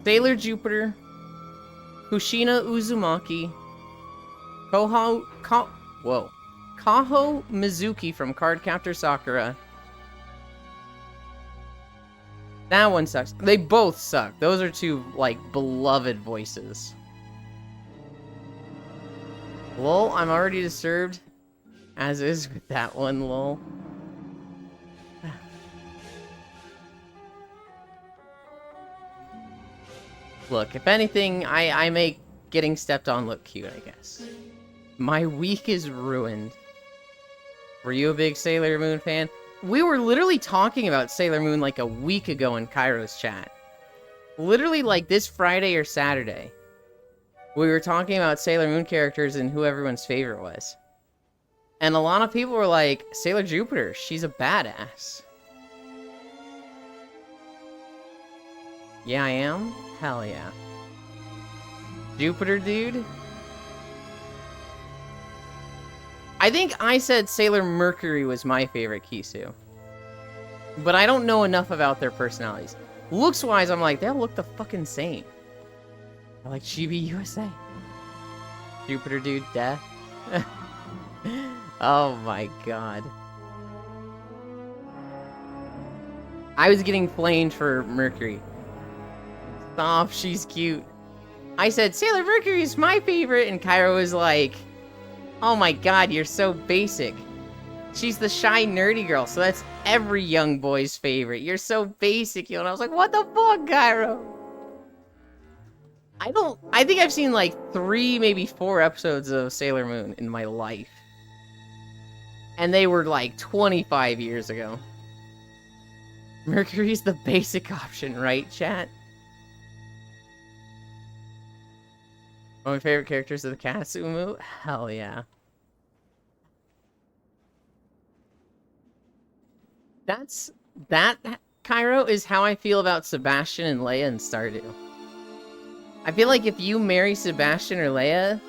Sailor Jupiter, Kushina Uzumaki, Kaho Mizuki from Cardcaptor Sakura. That one sucks. They both suck. Those are 2, like, beloved voices. Lol, I'm already disturbed. As is with that one, lol. Look, if anything, I make getting stepped on look cute, I guess. My week is ruined. Were you a big Sailor Moon fan? We were literally talking about Sailor Moon like a week ago in Kairo's chat. Literally like this Friday or Saturday. We were talking about Sailor Moon characters and who everyone's favorite was. And a lot of people were like, Sailor Jupiter, she's a badass. Yeah, I am? Hell yeah. Jupiter, dude? I think I said Sailor Mercury was my favorite Kisu. But I don't know enough about their personalities. Looks-wise, I'm like, they all look the fucking same. I like Chibi USA. Jupiter, dude, death. Oh my god. I was getting flamed for Mercury. Stop, she's cute. I said, Sailor Mercury is my favorite, and Cairo was like, oh my god, you're so basic. She's the shy, nerdy girl, so every young boy's favorite. You're so basic, yo. And I was like, what the fuck, Cairo? I think I've seen like 3, maybe 4 episodes of Sailor Moon in my life. And they were like 25 years ago. Mercury's the basic option, right, chat? One of my favorite characters of the cast, Umu? Hell yeah. That, Cairo, is how I feel about Sebastian and Leia in Stardew. I feel like if you marry Sebastian or Leia,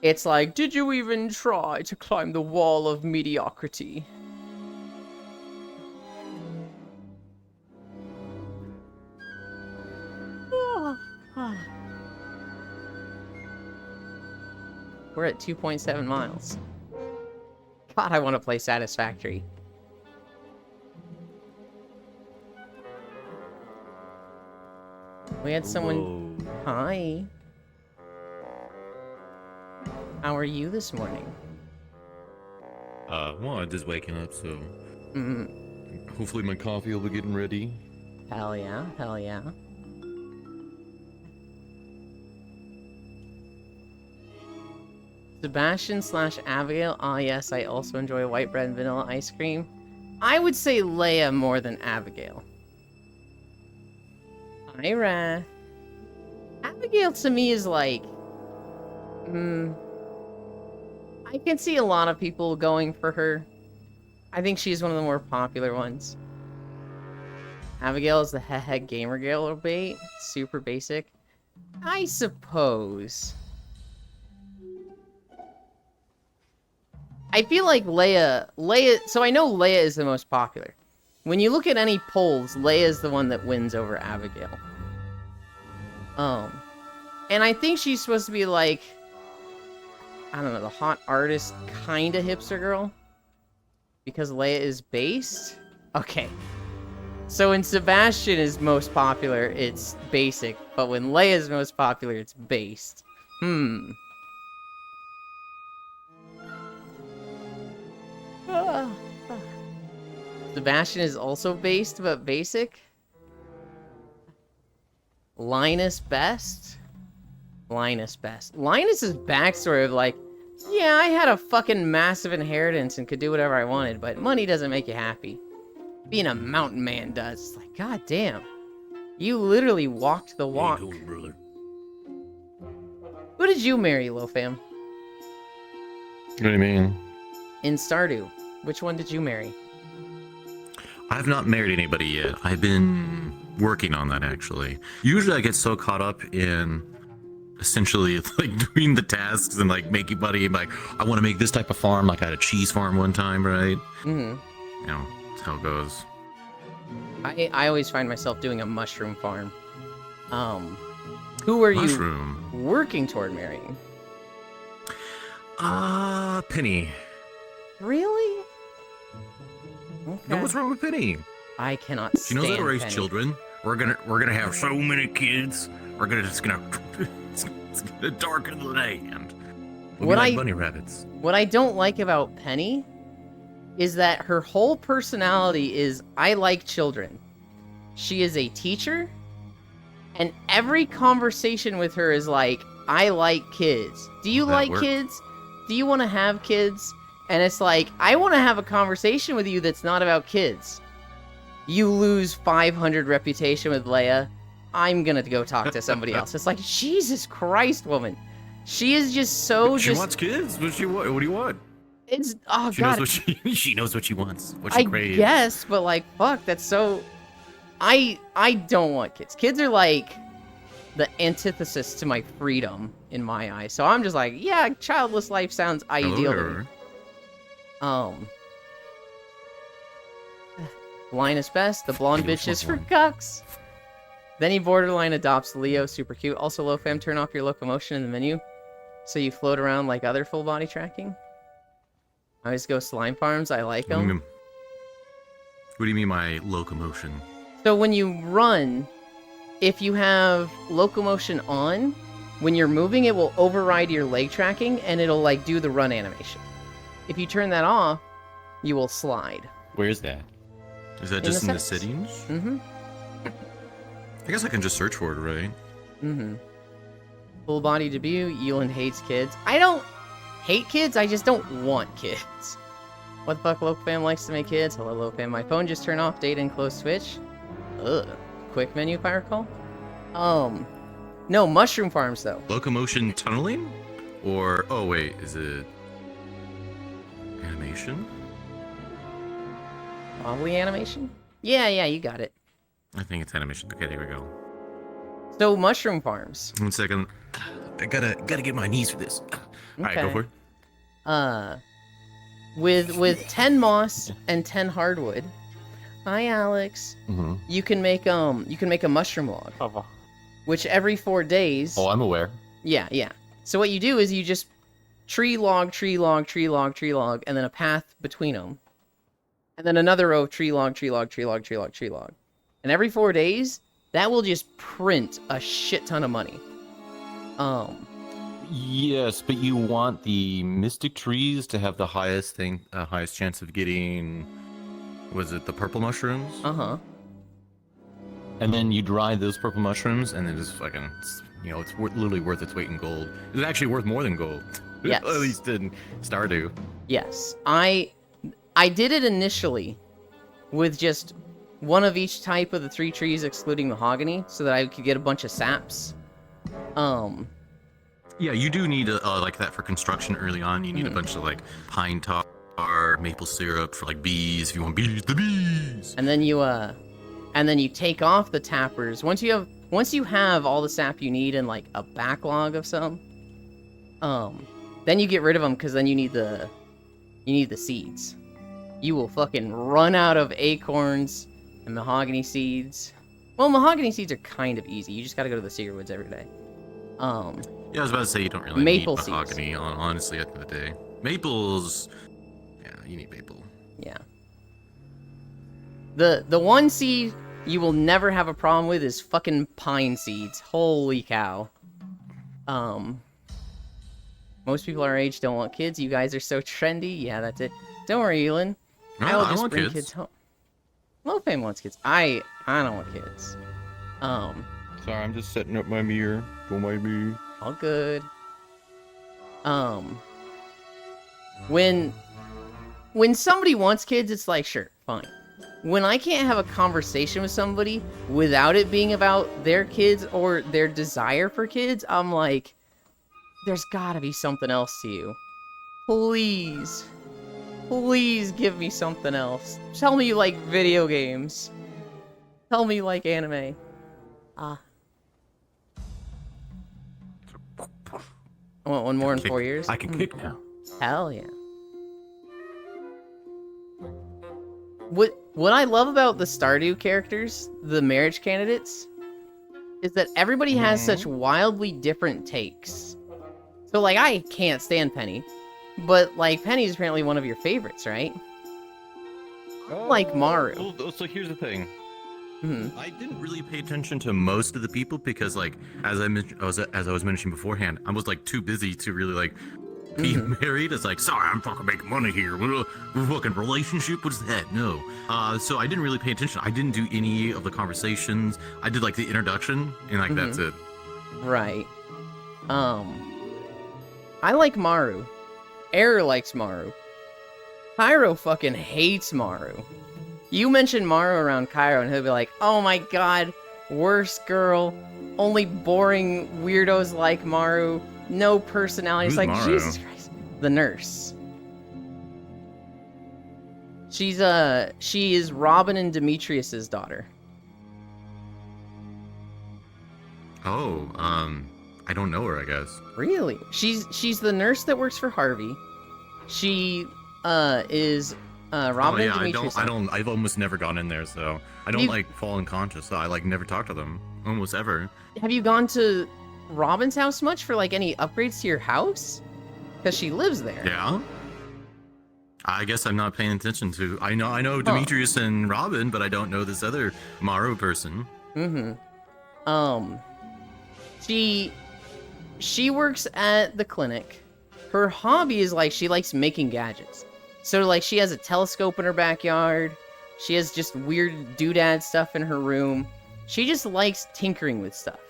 it's like, did you even try to climb the wall of mediocrity? We're at 2.7 miles. God, I want to play Satisfactory. We had someone... Hi. How are you this morning? Well, I'm just waking up, so... Mm. Hopefully my coffee will be getting ready. Hell yeah, hell yeah. Sebastian/Abigail. Ah, yes, I also enjoy white bread and vanilla ice cream. I would say Leia more than Abigail. Hi, Wrath. Abigail to me is like... I can see a lot of people going for her. I think she's one of the more popular ones. Abigail is the head gamer girl bait. Super basic. I suppose. I feel like Leia... So I know Leia is the most popular. When you look at any polls, Leia is the one that wins over Abigail. And I think she's supposed to be like... I don't know, the hot artist kind of hipster girl? Because Leia is based? Okay. So when Sebastian is most popular, it's basic. But when Leia is most popular, it's based. Sebastian is also based, but basic? Linus best? Linus best. Linus's backstory of like, yeah, I had a fucking massive inheritance and could do whatever I wanted, but money doesn't make you happy. Being a mountain man does. It's like, god damn. You literally walked the walk. Hey, brother. Who did you marry, Lofam? What do you mean? In Stardew. Which one did you marry? I've not married anybody yet. I've been working on that, actually. Usually I get so caught up in essentially like doing the tasks and like making money and like, I want to make this type of farm. Like I had a cheese farm one time, right? Mm-hmm. You know, that's how it goes. I always find myself doing a mushroom farm. Who are you working toward marrying? Penny. Really? Okay. No, what's wrong with Penny? I cannot stand She knows how to raise Penny. children. We're gonna have so many kids. We're gonna it's gonna darken the land. We'll be like bunny rabbits. What I don't like about Penny is that her whole personality is, I like children. She is a teacher, and every conversation with her is like, I like kids. Do you like kids? Do you want to have kids? And it's like, I want to have a conversation with you that's not about kids. You lose 500 reputation with Leia. I'm gonna go talk to somebody else. It's like, Jesus Christ, woman. She is just so She wants kids. What do you want? It's, oh She god. knows she knows what she wants. What she craves. Guess, but like, fuck, that's so... I don't want kids. Kids are like the antithesis to my freedom in my eyes. So I'm just like, yeah, childless life sounds ideal to me. Linus best, the blonde bitch is for cucks. Then he borderline adopts Leo, super cute. Also, Lofam, turn off your locomotion in the menu so you float around like other full body tracking. I always go slime farms, I like them. What do you mean by locomotion? So when you run, if you have locomotion on, when you're moving, it will override your leg tracking and it'll like do the run animation. If you turn that off, you will slide. Where's that? Is that In just the in the settings. settings? Mm-hmm. I guess I can just search for it, right? Mm-hmm. Full body debut. Ewan hates kids. I don't hate kids. I just don't want kids. What the fuck? Lopam likes to make kids. Hello, Lopam. My phone just turned off. Data and close switch. Ugh. Quick menu, if I recall. No, mushroom farms though. Locomotion tunneling? Or, oh wait, is it animation? Probably animation. Yeah, you got it. I think it's animation. Okay, there we go. So mushroom farms. 1 second. I gotta get my knees for this. Alright, go Okay. for it. With 10 moss and 10 hardwood. Hi, Alex. Mm-hmm. You can make a mushroom log, which every 4 days. Oh, I'm aware. Yeah. So what you do is you just tree log, and then a path between them, and then another row of tree log. And every 4 days, that will just print a shit ton of money. Yes, but you want the mystic trees to have the Highest chance of getting, was it the purple mushrooms? and then you dry those purple mushrooms, And then just fucking, it's literally worth its weight in gold. It's actually worth more than gold. Yes. At least in Stardew. Yes, I did it initially with just one of each type of the 3 trees, excluding mahogany, so that I could get a bunch of saps. Yeah, you do need like that for construction early on. You need a bunch of like pine tar, maple syrup for like bees if you want the bees. And then you take off the tappers. Once you have all the sap you need and like a backlog of some, then you get rid of them because then you need the seeds. You will fucking run out of acorns and mahogany seeds. Well, mahogany seeds are kind of easy. You just gotta go to the Secret Woods every day. Yeah, I was about to say you don't really Maple need seeds. mahogany, honestly, at the end of the day. Maples, yeah, you need maple. Yeah. The one seed you will never have a problem with is fucking pine seeds. Holy cow. Most people our age don't want kids. You guys are so trendy. Yeah, that's it. Don't worry, Elin. No, will I just want bring kids. kids home. Lopam wants kids. I don't want kids. Sorry, I'm just setting up my mirror for my mirror. All good. When somebody wants kids, it's like, sure, fine. When I can't have a conversation with somebody without it being about their kids or their desire for kids, I'm like, there's gotta be something else to you. Please. Please give me something else. Tell me you like video games. Tell me you like anime. I want one more in 4 years. I can kick now. Hell yeah. What I love about the Stardew characters, the marriage candidates, is that everybody has such wildly different takes. So, like, I can't stand Penny, but, like, Penny's apparently one of your favorites, right? Like Maru. So here's the thing. Hmm. I didn't really pay attention to most of the people because, like, as I was mentioning beforehand, I was like too busy to really like be married. It's like, sorry, I'm fucking making money here. We're fucking relationship. What's that? No. So I didn't really pay attention. I didn't do any of the conversations. I did like the introduction, and like that's it. Right. I like Maru. Error likes Maru. Cairo fucking hates Maru. You mention Maru around Cairo and he'll be like, oh my god, worst girl. Only boring weirdos like Maru. No personality. It's Who's like, Maru? Jesus Christ. The nurse. She is Robin and Demetrius's daughter. Oh, I don't know her. I guess. Really? She's the nurse that works for Harvey. She is Robin Oh yeah, and Demetrius. I've almost never gone in there, so I don't You- like fall unconscious. So I like never talk to them almost ever. Have you gone to Robin's house much for like any upgrades to your house? Because she lives there. Yeah. I guess I'm not paying attention to. I know Demetrius and Robin, but I don't know this other Maru person. She works at the clinic. Her hobby is like she likes making gadgets. So like she has a telescope in her backyard. She has just weird doodad stuff in her room. She just likes tinkering with stuff.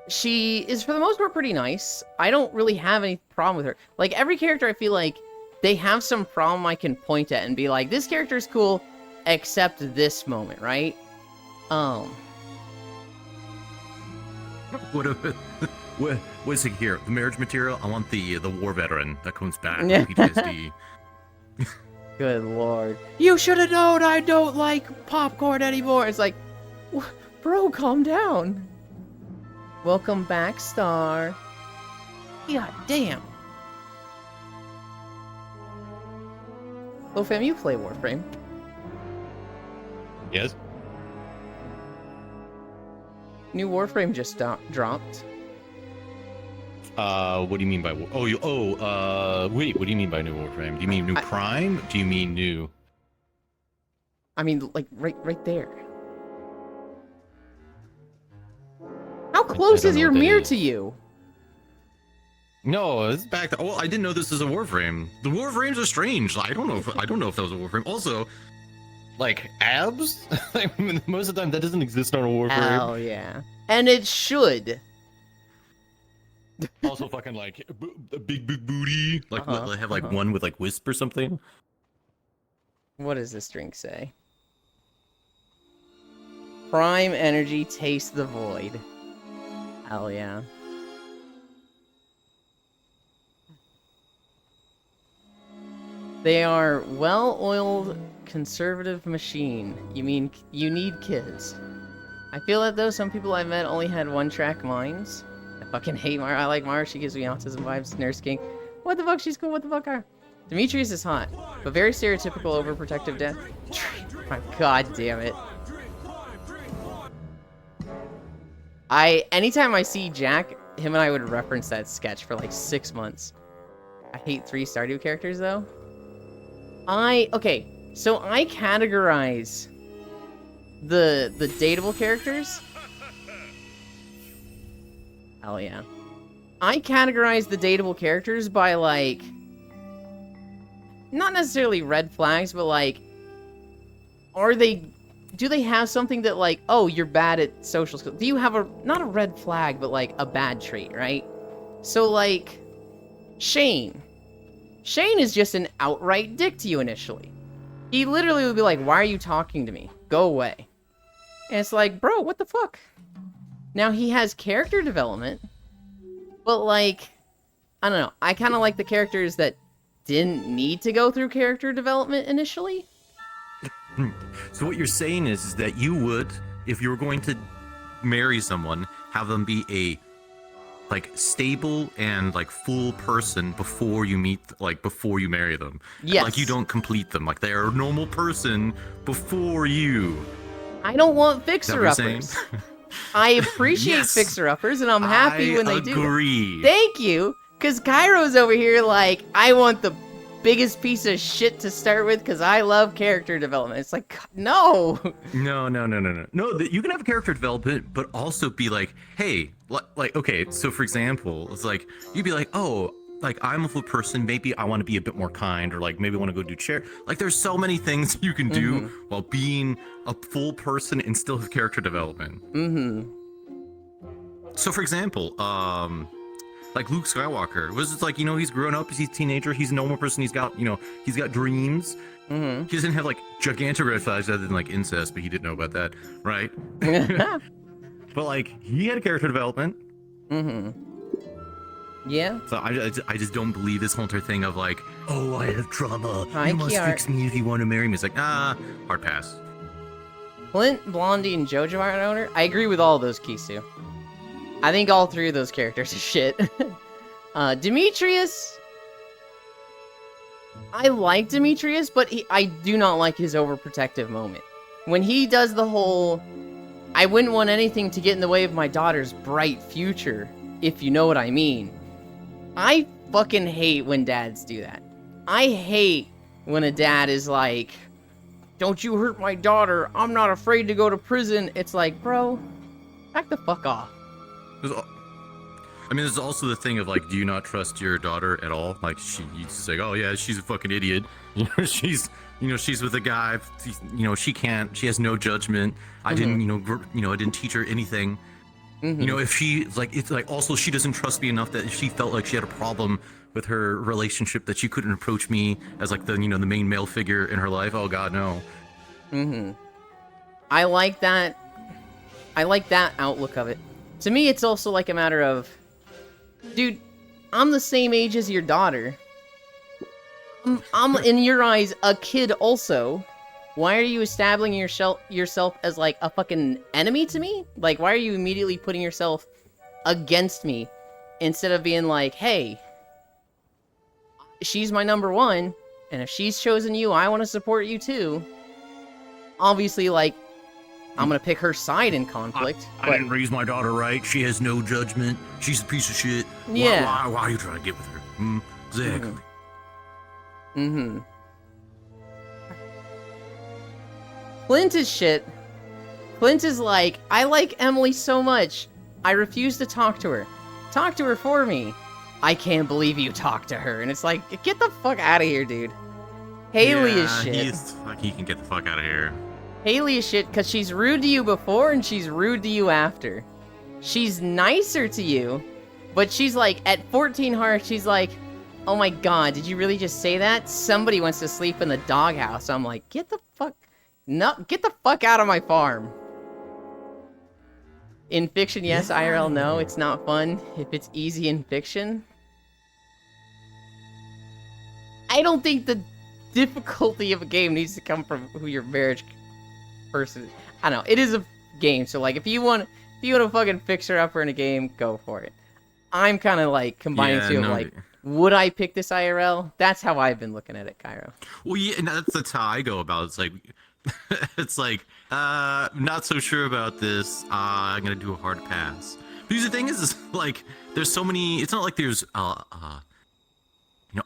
She is, for the most part, pretty nice. I don't really have any problem with her. Like, every character, I feel like, they have some problem I can point at and be like, this character is cool, except this moment, right? What's it here? The marriage material? I want the war veteran that comes back Yeah. with PTSD. Good lord. You should have known I don't like popcorn anymore. It's like, bro, calm down. Welcome back, Star. God damn. Oh, fam, you play Warframe. Yes. New Warframe just dropped. What do you mean by wait, what do you mean by new Warframe? Do you mean new Prime? Do you mean new? I mean, like, right there. How close don't is know your what that mirror is. to you? No, it's back to. Well, I didn't know this is a Warframe. The Warframes are strange. I don't know if that was a Warframe. Also, like abs. Like, most of the time, that doesn't exist on a Warframe. Oh, yeah. And it should. Also, fucking like a big booty. Like what, they have like one with like wisp or something. What does this drink say? Prime energy, taste the void. Hell yeah. They are well-oiled, conservative machine. You mean you need kids. I feel that though some people I've met only had one-track minds. I fucking hate Mara. I like Mara. She gives me autism vibes. Nurse King. What the fuck? She's cool. What the fuck? Demetrius is hot, but very stereotypical overprotective dad. My god damn it. Anytime I see Jack, him and I would reference that sketch for like 6 months. I hate 3 Stardew characters though. Okay, so I categorize the dateable characters. Hell yeah. I categorize the dateable characters by like, not necessarily red flags, but like, do they have something that like, oh, you're bad at social skills? Do you have not a red flag, but like a bad trait, right? So like, Shane. Shane is just an outright dick to you initially. He literally would be like, why are you talking to me? Go away. And it's like, bro, what the fuck? Now he has character development, but like, I don't know. I kind of like the characters that didn't need to go through character development initially. So what you're saying is that you would, if you were going to marry someone, have them be a like stable and like full person before you marry them. Yes. Like you don't complete them. Like they're a normal person before you. I don't want Is that what you're saying? fixer-uppers. I appreciate Yes. fixer-uppers, and I'm happy when they do. Agree. Thank you, because Kairo's over here like, I want the biggest piece of shit to start with because I love character development. It's like, no. No. No, you can have character development, but also be like, hey, like, okay, so for example, it's like, you'd be like, oh, like, I'm a full person, maybe I want to be a bit more kind, or like, maybe I want to go do chair. Like, there's so many things you can do while being a full person and still have character development. So for example, like Luke Skywalker was just like, he's grown up, he's a teenager, he's a normal person, he's got dreams. He doesn't have like gigantic red flags other than like incest, but he didn't know about that, right? But like he had a character development. Yeah. So I just don't believe this whole entire thing of like, oh, I have trauma. Hi, You must Kiara. fix me if you want to marry me. It's like, hard pass. Clint, Blondie, and Jojo are owner. I agree with all of those, Kisu. I think all 3 of those characters are shit. Demetrius. I like Demetrius, but I do not like his overprotective moment. When he does the whole, I wouldn't want anything to get in the way of my daughter's bright future, if you know what I mean. I fucking hate when dads do that. I hate when a dad is like, don't you hurt my daughter, I'm not afraid to go to prison. It's like, bro, back the fuck off. I mean, there's also the thing of like, do you not trust your daughter at all? Like, you just like, oh yeah, she's a fucking idiot. She's with a guy. She has no judgment. I didn't, I didn't teach her anything. If she it's like also she doesn't trust me enough that if she felt like she had a problem with her relationship that she couldn't approach me as like the main male figure in her life. Oh God, no. I like that. I like that outlook of it. To me, it's also like a matter of, dude, I'm the same age as your daughter. I'm in your eyes a kid also. Why are you establishing yourself as like a fucking enemy to me? Like, why are you immediately putting yourself against me instead of being like, hey, she's my number one, and if she's chosen you, I want to support you too. Obviously, like, I'm gonna pick her side in conflict. I didn't raise my daughter right. She has no judgment. She's a piece of shit. Yeah. Why are you trying to get with her? Exactly. Clint is shit. Clint is like, I like Emily so much, I refuse to talk to her. Talk to her for me. I can't believe you talked to her. And it's like, get the fuck out of here, dude. Haley is shit. He can get the fuck out of here. Haley is shit because she's rude to you before and she's rude to you after. She's nicer to you, but she's like, at 14 hearts, she's like, oh my God, did you really just say that? Somebody wants to sleep in the doghouse. I'm like, get the fuck out of my farm. In fiction, yes. IRL, no. It's not fun. If it's easy in fiction. I don't think the difficulty of a game needs to come from who your marriage person is. I don't know. It is a game, so like, if you want to fucking fix her up in a game, go for it. I'm kind of like combining two of like, would I pick this IRL? That's how I've been looking at it, Cairo. Well, yeah, and that's how I go about it. It's like, not so sure about this. I'm gonna do a hard pass. Because the thing is like, there's so many. It's not like there's a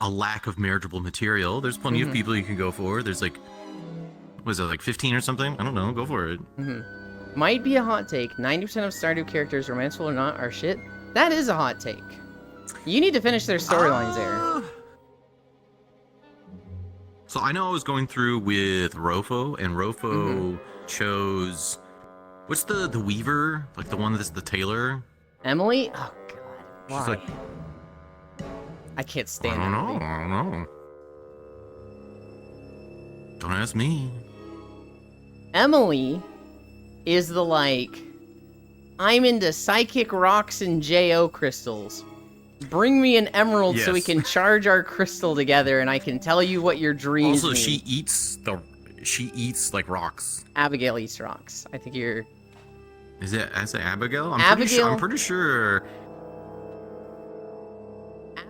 lack of marriageable material. There's plenty of people you can go for. There's like, was it like 15 or something? I don't know. Go for it. Might be a hot take. 90% of Stardew characters, romanceful or not, are shit. That is a hot take. You need to finish their storylines there. So I know I was going through with Rofo, and Rofo chose, what's the weaver, like the one that's the tailor? Emily? Oh God, why? She's like, I can't stand I Emily. don't know. Don't ask me. Emily is the like, I'm into psychic rocks and Jo crystals. Bring me an emerald so we can charge our crystal together, and I can tell you what your dreams Also, mean. she eats like rocks. Abigail eats rocks. I think you're. Is it Abigail? Abigail. I'm pretty sure.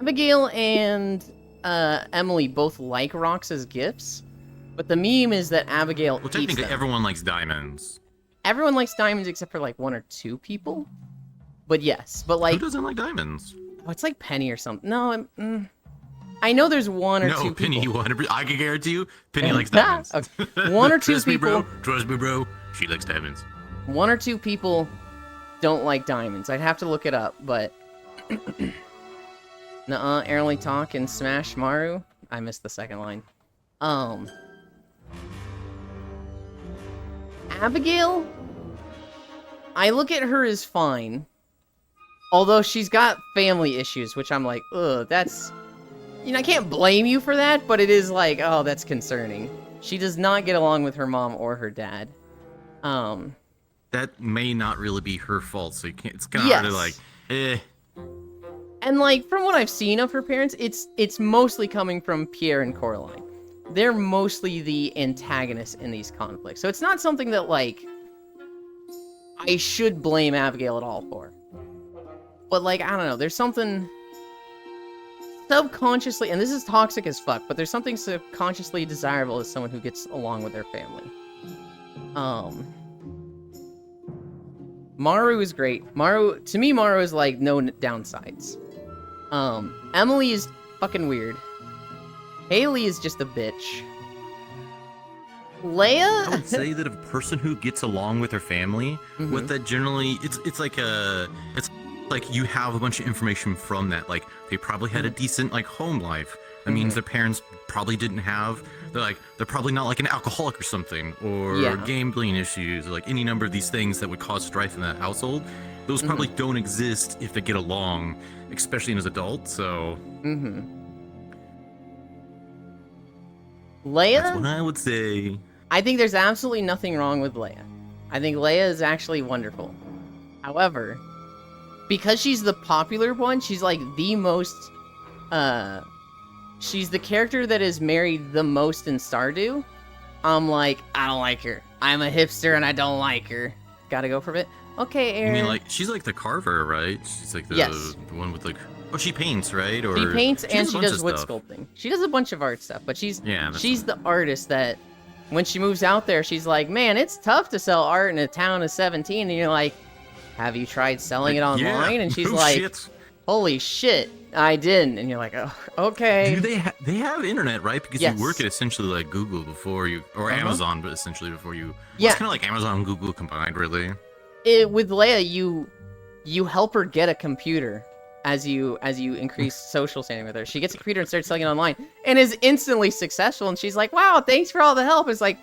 Abigail and Emily both like rocks as gifts, but the meme is that Abigail Well, eats technically, them. everyone likes diamonds. Everyone likes diamonds except for like 1 or 2 people. But yes, but like, Who doesn't like diamonds? oh, it's like Penny or something. No, I know there's 1 or 2 No, Penny, people. 100%. I can guarantee you, Penny likes diamonds. Okay. 1 or 2 Trust people. Me, bro. Trust me, bro. She likes diamonds. 1 or 2 people don't like diamonds. I'd have to look it up, but nuh-uh, Airly Talk and Smash Maru. I missed the second line. Abigail, I look at her as fine. Although she's got family issues, which I'm like, ugh, that's... I can't blame you for that, but it is like, oh, that's concerning. She does not get along with her mom or her dad. That may not really be her fault, so you can't, it's kind of hard to like, And like, from what I've seen of her parents, it's mostly coming from Pierre and Coraline. They're mostly the antagonists in these conflicts. So it's not something that, like, I should blame Abigail at all for. But, like, I don't know, there's something subconsciously, and this is toxic as fuck, but there's something subconsciously desirable as someone who gets along with their family. Maru is great. To me, Maru is, like, no downsides. Emily is fucking weird. Haley is just a bitch. Leia? I would say that a person who gets along with her family, what that generally, it's like a, it's like you have a bunch of information from that. Like they probably had a decent like home life. That means their parents probably didn't have. They're probably not like an alcoholic or something, or gambling issues, or like any number of these things that would cause strife in that household. Those probably don't exist if they get along, especially as adults. So. Leia? That's what I would say. I think there's absolutely nothing wrong with Leia. I think Leia is actually wonderful. However, because she's the popular one, she's like the most, she's the character that is married the most in Stardew. I'm like, I don't like her. I'm a hipster and I don't like her. Gotta go for a bit. Okay, Aaron. You mean like, she's like the carver, right? She's like the one with like, oh, she paints, right? Or she paints and a she bunch does of wood stuff. sculpting. She does a bunch of art stuff, but she's that's the artist that when she moves out there, she's like, man, it's tough to sell art in a town of 17. And you're like, have you tried selling it online? Yeah, And she's no like, shit. holy shit, I didn't. And you're like, oh, okay. Do they have internet, right? Because Yes. you work at essentially like Google before you, or Amazon, but essentially before you. Yeah. It's kind of like Amazon and Google combined, really. With Leia, you help her get a computer as you increase social standing with her. She gets a computer and starts selling it online and is instantly successful. And she's like, wow, thanks for all the help. It's like,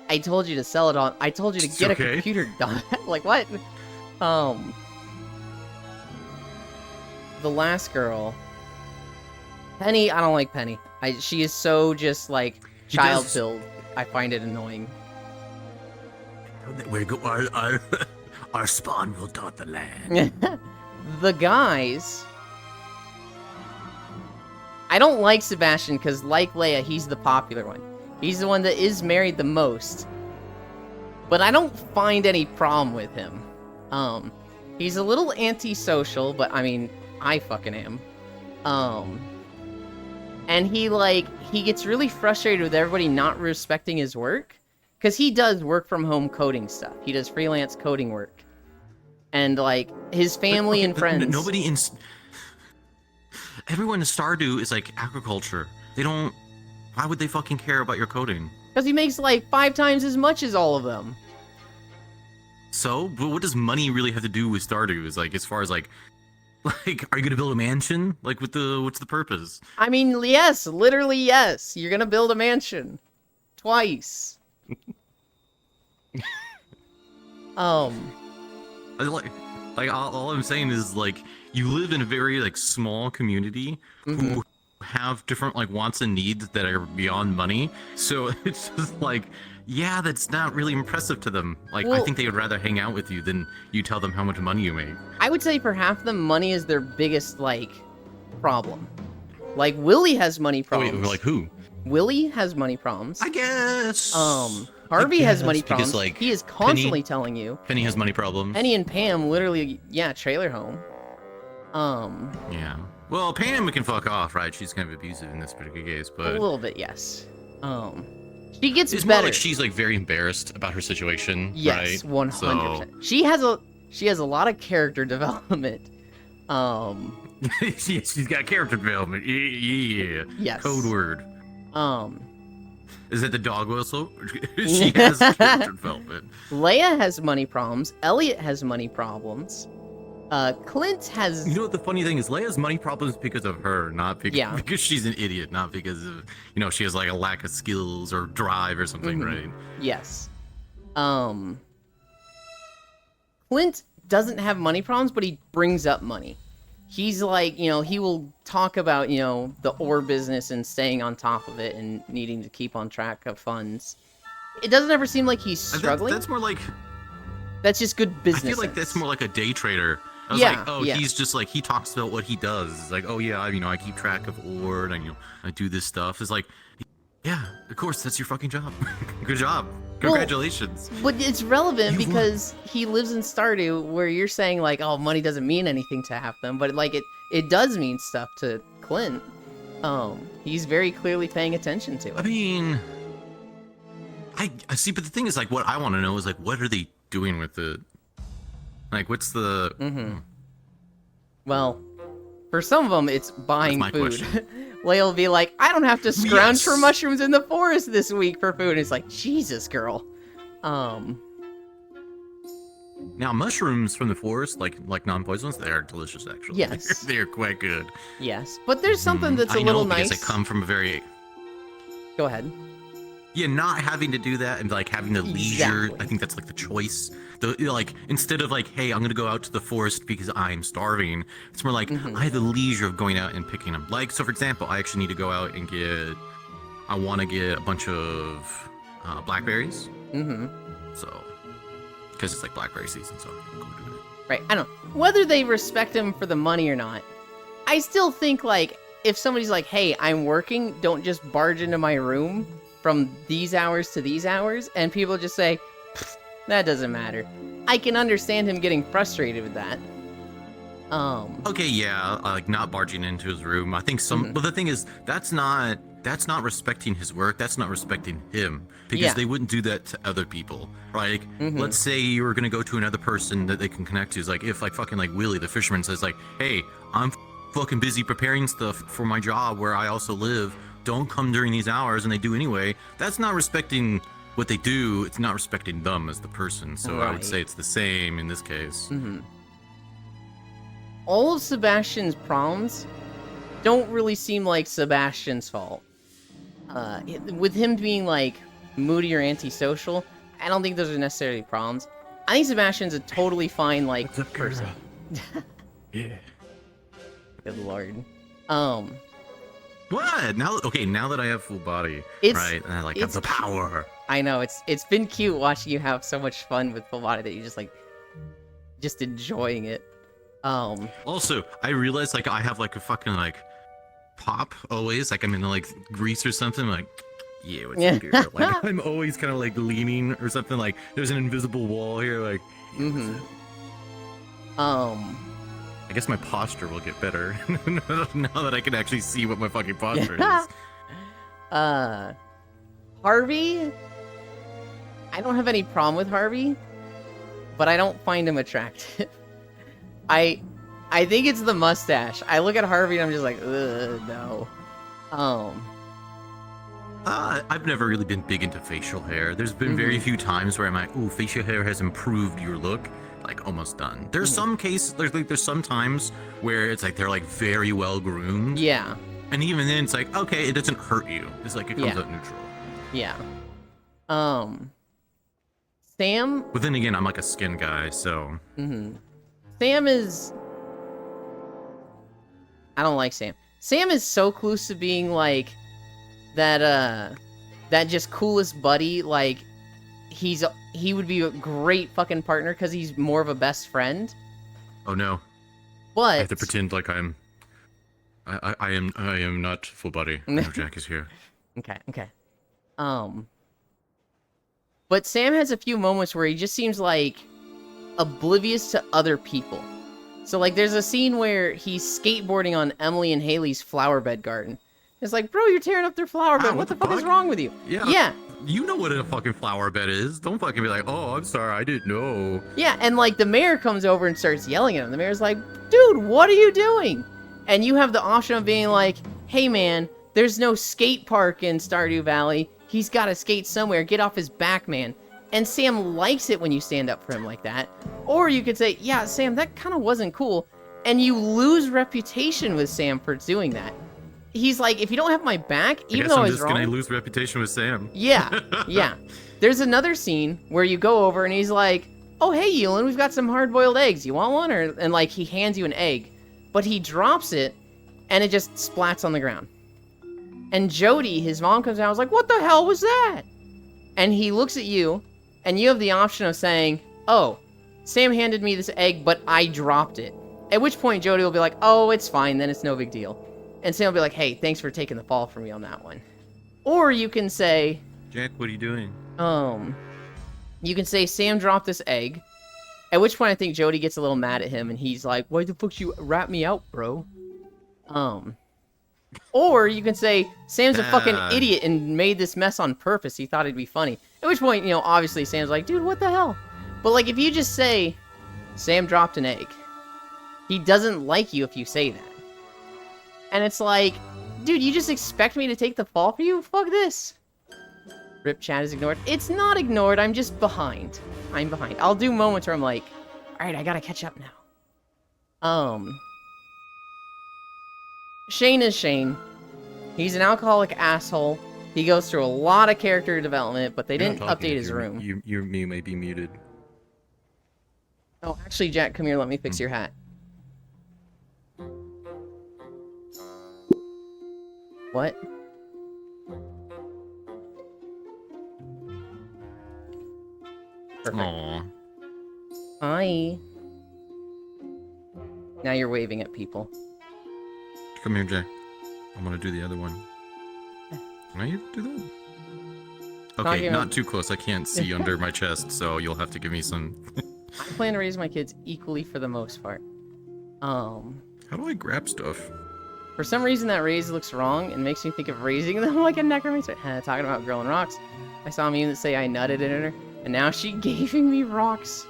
I told you to sell it on. I told you to get a computer done. Like what? The last girl, Penny. I don't like Penny. She is so just like child build. I find it annoying. We go. Our spawn will dot the land. The guys. I don't like Sebastian because, like Leia, he's the popular one. He's the one that is married the most. But I don't find any problem with him. He's a little antisocial, but I mean, I fucking am. And he gets really frustrated with everybody not respecting his work. Because he does work from home coding stuff. He does freelance coding work. And, like, his family and friends... Nobody in... Everyone in Stardew is, like, agriculture. They don't... Why would they fucking care about your coding? Because he makes, like, 5 times as much as all of them. So? But what does money really have to do with Stardew? Is, like, as far as, like, are you gonna build a mansion? Like, what's the purpose? I mean, yes. Literally, yes. You're gonna build a mansion. Twice. All I'm saying is, like, you live in a very, like, small community who have different, like, wants and needs that are beyond money. So it's just like, yeah, that's not really impressive to them. Like, I think they would rather hang out with you than you tell them how much money you make. I would say for half of them, money is their biggest, like, problem. Like, Willie has money problems. Wait, like who? Willie has money problems. I guess. Harvey has money because, problems. like, he is constantly telling you. Penny has money problems. Penny and Pam literally, trailer home. Yeah. Well, Pam can fuck off, right? She's kind of abusive in this particular case, but... A little bit, yes. She gets it's better. More like she's, like, very embarrassed about her situation, yes, right? 100%. So... She has a lot of character development. She's got character development. Yeah. Yes. Code word. Is it the dog whistle? She She has character development. Leia has money problems. Elliot has money problems. Clint has... You know what the funny thing is? Leia's money problems because of her, not because, because she's an idiot, not because of, you know, she has like a lack of skills or drive or something, right? Yes. Clint doesn't have money problems, but he brings up money. He's like, you know, he will talk about, you know, the ore business and staying on top of it and needing to keep on track of funds. It doesn't ever seem like he's struggling. That's more like... That's just good business. I feel like that's more like a day trader. I was like, oh, he's just like, he talks about what he does. It's like, oh yeah, you know, I keep track of ore and I do this stuff. It's like, yeah, of course, that's your fucking job. Good job. Congratulations. Well, but it's relevant because he lives in Stardew, where you're saying like, oh, money doesn't mean anything to half them, but like it does mean stuff to Clint. He's very clearly paying attention to it. I mean, I see, but the thing is, like, what I want to know is like, what are they doing with it? Like, what's the... Well, for some of them, it's buying That's my food. question. Leia will be like, I don't have to scrounge for mushrooms in the forest this week for food. And it's like, Jesus, girl. Now, mushrooms from the forest, like non-poisonous, they are delicious, actually. Yes. They're quite good. Yes, but there's something that's a I little know, nice. because I come from a very... Go ahead. Yeah, not having to do that and like having the leisure, Exactly. I think that's like the choice. Like instead of like, hey, I'm gonna go out to the forest because I'm starving, it's more like I have the leisure of going out and picking them. Like, so for example, I actually need to go out and I want to get a bunch of blackberries. Mm-hmm. So, because it's like blackberry season, so I'm going to do it. Right. I don't know. Whether they respect him for the money or not, I still think, like, if somebody's like, hey, I'm working, don't just barge into my room from these hours to these hours, and people just say, that doesn't matter. I can understand him getting frustrated with that. Okay, yeah, like not barging into his room. I think but the thing is, that's not respecting his work. That's not respecting him, because Yeah. they wouldn't do that to other people. Like, let's say you were gonna go to another person that they can connect to. It's like if like fucking like Willie the fisherman says like, hey, I'm fucking busy preparing stuff for my job where I also live. Don't come during these hours, and they do anyway. That's not respecting what they do. It's not respecting them as the person. So I would Right. say it's the same in this case. All of Sebastian's problems don't really seem like Sebastian's fault. With him being, like, moody or antisocial, I don't think those are necessarily problems. I think Sebastian's a totally fine, like, person. Yeah. Good lord. What? Now that I have full body, It's- right? And I like have it's the power. I know, it's been cute watching you have so much fun with full body that you just enjoying it. Also, I realized like I have like a fucking like pop always, like I'm in like Greece or something. Like, yeah, what's Yeah. up, girl? Like I'm always kind of like leaning or something. Like there's an invisible wall here. Like, yeah, what's up? I guess my posture will get better now that I can actually see what my fucking posture is. Harvey? I don't have any problem with Harvey, but I don't find him attractive. I think it's the mustache. I look at Harvey and I'm just like, ugh, no. I've never really been big into facial hair. There's been very few times where I'm like, ooh, facial hair has improved your look. Like almost done. There's some cases, there's some times where it's like they're like very well groomed. Yeah, And even then, it's like, okay, it doesn't hurt you. It's like it comes Yeah. out neutral. yeah. Sam? But then again, I'm like a skin guy, so Sam is... I don't like Sam. Sam is so close to being like that just coolest buddy. Like he would be a great fucking partner because he's more of a best friend. oh no, But I have to pretend like I am not full body. I know Jack is here. Okay. But Sam has a few moments where he just seems like oblivious to other people. So like there's a scene where he's skateboarding on Emily and Haley's flower bed garden. It's like, bro, you're tearing up their flower bed. Ah, What the fuck is fuck? wrong with you? Yeah. You know what a fucking flower bed is. Don't fucking be like, oh, I'm sorry, I didn't know. Yeah, and like the mayor comes over and starts yelling at him. The mayor's like, dude, what are you doing? And you have the option of being like, hey man, there's no skate park in Stardew Valley. He's got to skate somewhere. Get off his back, man. And Sam likes it when you stand up for him like that. Or you could say, yeah, Sam, that kind of wasn't cool. And you lose reputation with Sam for doing that. He's like, if you don't have my back, I even guess though I I'm was just gonna wrong. lose reputation with Sam. Yeah, yeah. There's another scene where you go over and he's like, oh, hey, Ewan, we've got some hard-boiled eggs. You want one? And like, he hands you an egg. But he drops it, and it just splats on the ground. And Jody, his mom, comes out and was like, what the hell was that? And he looks at you, and you have the option of saying, oh, Sam handed me this egg, but I dropped it. At which point Jody will be like, oh, it's fine, then it's no big deal. And Sam will be like, hey, thanks for taking the fall for me on that one. Or you can say, Jack, what are you doing? you can say Sam dropped this egg. At which point I think Jody gets a little mad at him and he's like, why the fuck you rat me out, bro? Or you can say Sam's a fucking idiot and made this mess on purpose. He thought it'd be funny. At which point, you know, obviously Sam's like, dude, what the hell? But like, if you just say Sam dropped an egg, he doesn't like you if you say that. And it's like, dude, you just expect me to take the fall for you? Fuck this. Rip chat is ignored. It's not ignored. I'm just behind. I'm behind. I'll do moments where I'm like, all right, I gotta catch up now. Shane is Shane. He's an alcoholic asshole. He goes through a lot of character development, but they You're not didn't talking update if his you're- room. You may be muted. Oh, actually, Jack, come here. Let me fix your hat. What? Perfect. Aw. Hi. Now you're waving at people. Come here, Jack. I'm gonna do the other one. Can I do that? Okay, Talking not about- too close. I can't see under my chest, so you'll have to give me some. I plan to raise my kids equally for the most part. How do I grab stuff? For some reason that raise looks wrong and makes me think of raising them like a necromancer. Talking about girl and rocks. I saw a meme that say I nutted in her, and now she giving me rocks.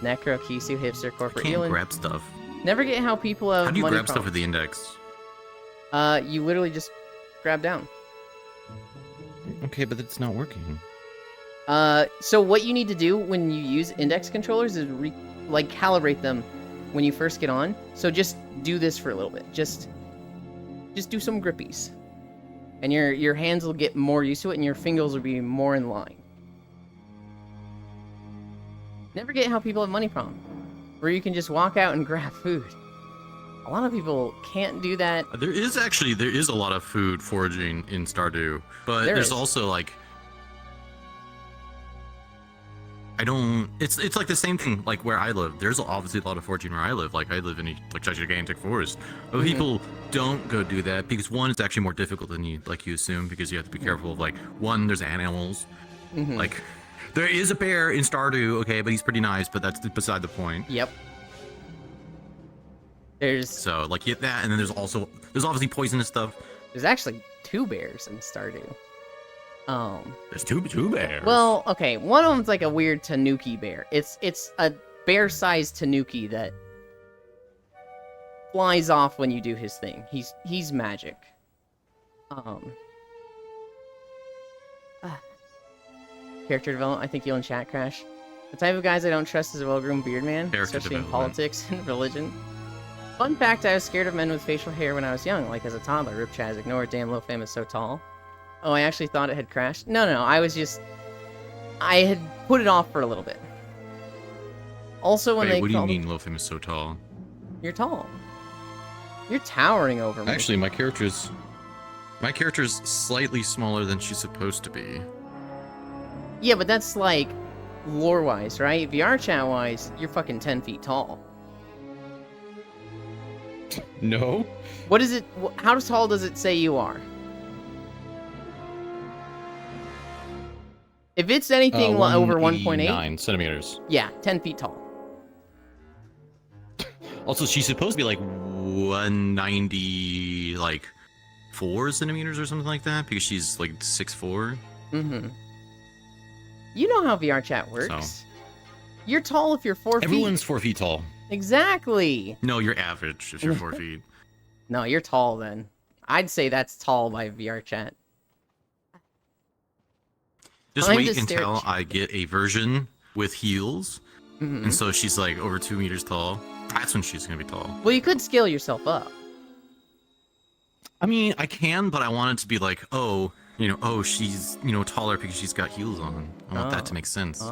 Necro, Kisu, hipster, I corporate can't healing. grab stuff. Never get how people have How do you money grab stuff with problems. the index? You literally just grab down. Okay, but it's not working. So what you need to do when you use index controllers is calibrate them when you first get on. So just do this for a little bit. Just do some grippies. And your hands will get more used to it and your fingers will be more in line. Never get how people have money problems. Where you can just walk out and grab food. A lot of people can't do that. There is a lot of food foraging in Stardew, but There there's is. also like it's like the same thing like where I live. There's obviously a lot of foraging where I live. Like I live in a gigantic forest. But people don't go do that because one, it's actually more difficult than you assume because you have to be careful of like one, there's animals. Like there is a bear in Stardew, okay, but he's pretty nice, but that's beside the point. Yep. There's So like you get that, and then there's obviously poisonous stuff. actually 2 bears in Stardew. There's two bears. Well, okay, one of them's like a weird tanuki bear. It's a bear-sized tanuki that flies off when you do his thing. He's magic. Character development, I think you'll in chat crash. The type of guys I don't trust is a well-groomed beard man, Character especially in development. politics and religion. Fun fact, I was scared of men with facial hair when I was young, like as a toddler. Rip Chaz, ignore damn low fame is so tall. Oh, I actually thought it had crashed? No, I had put it off for a little bit. Also, when Wait, they what do you called mean Lofim is so tall? You're tall. You're towering over me. Actually, my character's slightly smaller than she's supposed to be. Yeah, but that's like lore-wise, right? VR chat-wise, you're fucking 10 feet tall. No. What is it? How tall does it say you are? If it's anything over 1.8, 9 centimeters. yeah, 10 feet tall. Also, she's supposed to be like 190, like 4 centimeters or something like that, because she's like 6'4". Mm-hmm. You know how VR chat works. So. You're tall if you're 4 feet. Everyone's 4 feet tall. Exactly. No, you're average if you're 4 feet. No, you're tall then. I'd say that's tall by VR chat. Just I'm wait just until staring- I get a version with heels, Mhm. and so she's like over 2 meters tall. That's when she's gonna be tall. Well, you could scale yourself up. I mean, I can, but I want it to be like, oh, she's, taller because she's got heels on. I want that to make sense.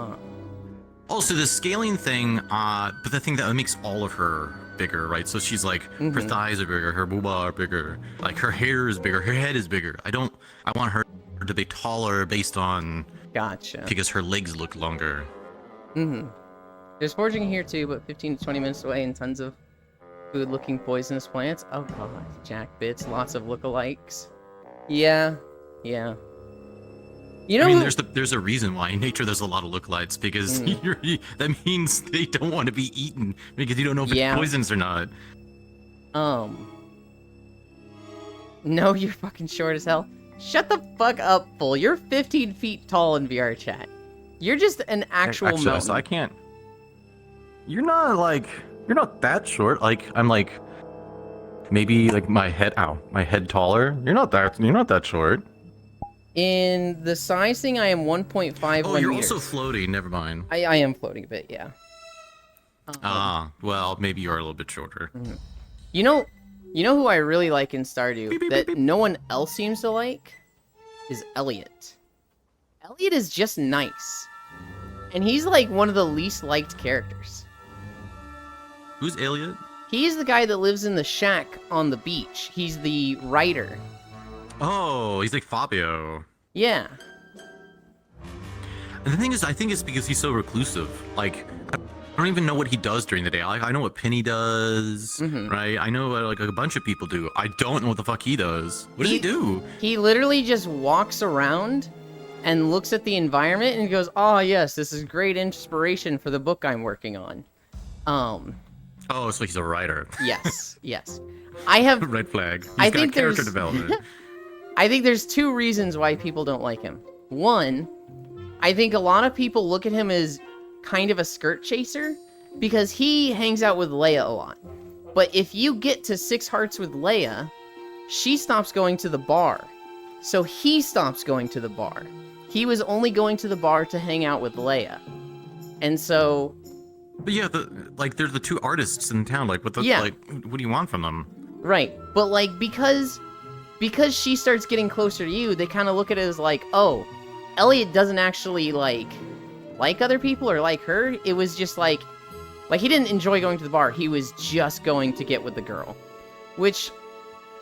Also, the scaling thing, but the thing that makes all of her bigger, right? So she's like, her Mhm. thighs are bigger, her booba are bigger, like her hair is bigger, her head is bigger. I want her to be taller based on, Gotcha. because her legs look longer. Mm-hmm. There's foraging here too, but 15 to 20 minutes away and tons of food-looking poisonous plants. Oh god, jack bits, lots of lookalikes. Yeah. You know, I mean, who- there's a reason why in nature there's a lot of lookalikes, because Mm. that means they don't want to be eaten, because you don't know if Yeah. it's poisonous or not. No, you're fucking short as hell. Shut the fuck up, Bull. You're 15 feet tall in VR chat. You're just an actual mountain. I can't. You're not that short. Like, I'm like, maybe like my head taller. You're not that short. In the size thing, I am 1.51 Oh, you're meters. also floating. Never mind. I am floating a bit, yeah. Well, maybe you are a little bit shorter. You know who I really like in Stardew Beep, beep, that beep, beep. no one else seems to like is Elliot. Elliot is just nice. And he's like one of the least liked characters. Who's Elliot? He's the guy that lives in the shack on the beach. He's the writer. Oh, he's like Fabio. Yeah. And the thing is, I think it's because he's so reclusive. Like, I don't even know what he does during the day. I know what Penny does, Mhm. right? I know what like a bunch of people do. I don't know what the fuck he does. What does he do? He literally just walks around and looks at the environment and goes, "Oh yes, this is great inspiration for the book I'm working on." Oh, so he's a writer. Yes, yes. I have Red flag. He's I got think character there's- development. I think there's two reasons why people don't like him. One, I think a lot of people look at him as kind of a skirt chaser because he hangs out with Leia a lot. But if you get to 6 hearts with Leia, she stops going to the bar. So he stops going to the bar. He was only going to the bar to hang out with Leia. And so, But yeah, they're the two artists in town. Like, what the Yeah. like? What do you want from them? right. But like, because she starts getting closer to you, they kind of look at it as like, oh, Elliot doesn't actually like other people or like her. It was just like he didn't enjoy going to the bar. He was just going to get with the girl. Which,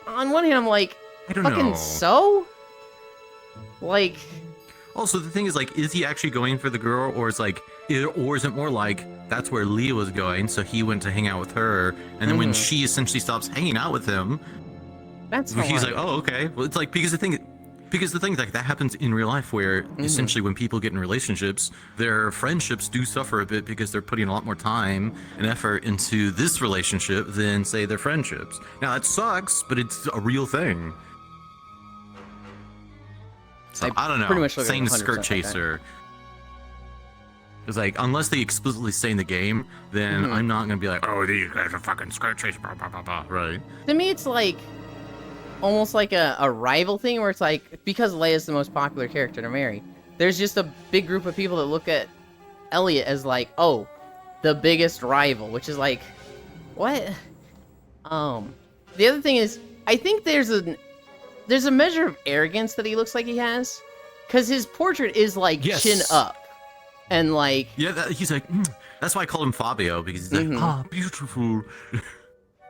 on one hand, I'm like, I don't fucking know. so? Like, Also, the thing is, like, is he actually going for the girl, or is it more like that's where Leah was going, so he went to hang out with her, and then when she essentially stops hanging out with him, that's how he's I- like, oh, okay. Well, it's like because the thing is, like, that happens in real life, where essentially when people get in relationships, their friendships do suffer a bit because they're putting a lot more time and effort into this relationship than, say, their friendships. Now that sucks, but it's a real thing. So I don't know. pretty much look at it Saying 100% skirt like that. chaser. It's like, unless they explicitly say in the game, then I'm not gonna be like, oh, these guys are fucking skirt chaser, blah blah blah blah. Right? To me, it's like almost like a rival thing where it's like, because Leia's the most popular character to marry, there's just a big group of people that look at Elliot as like, oh, the biggest rival, which is like, what? The other thing is, I think there's a measure of arrogance that he looks like he has, because his portrait is like Yes. chin up, and like, Yeah, he's like, that's why I call him Fabio, because he's like, ah, beautiful.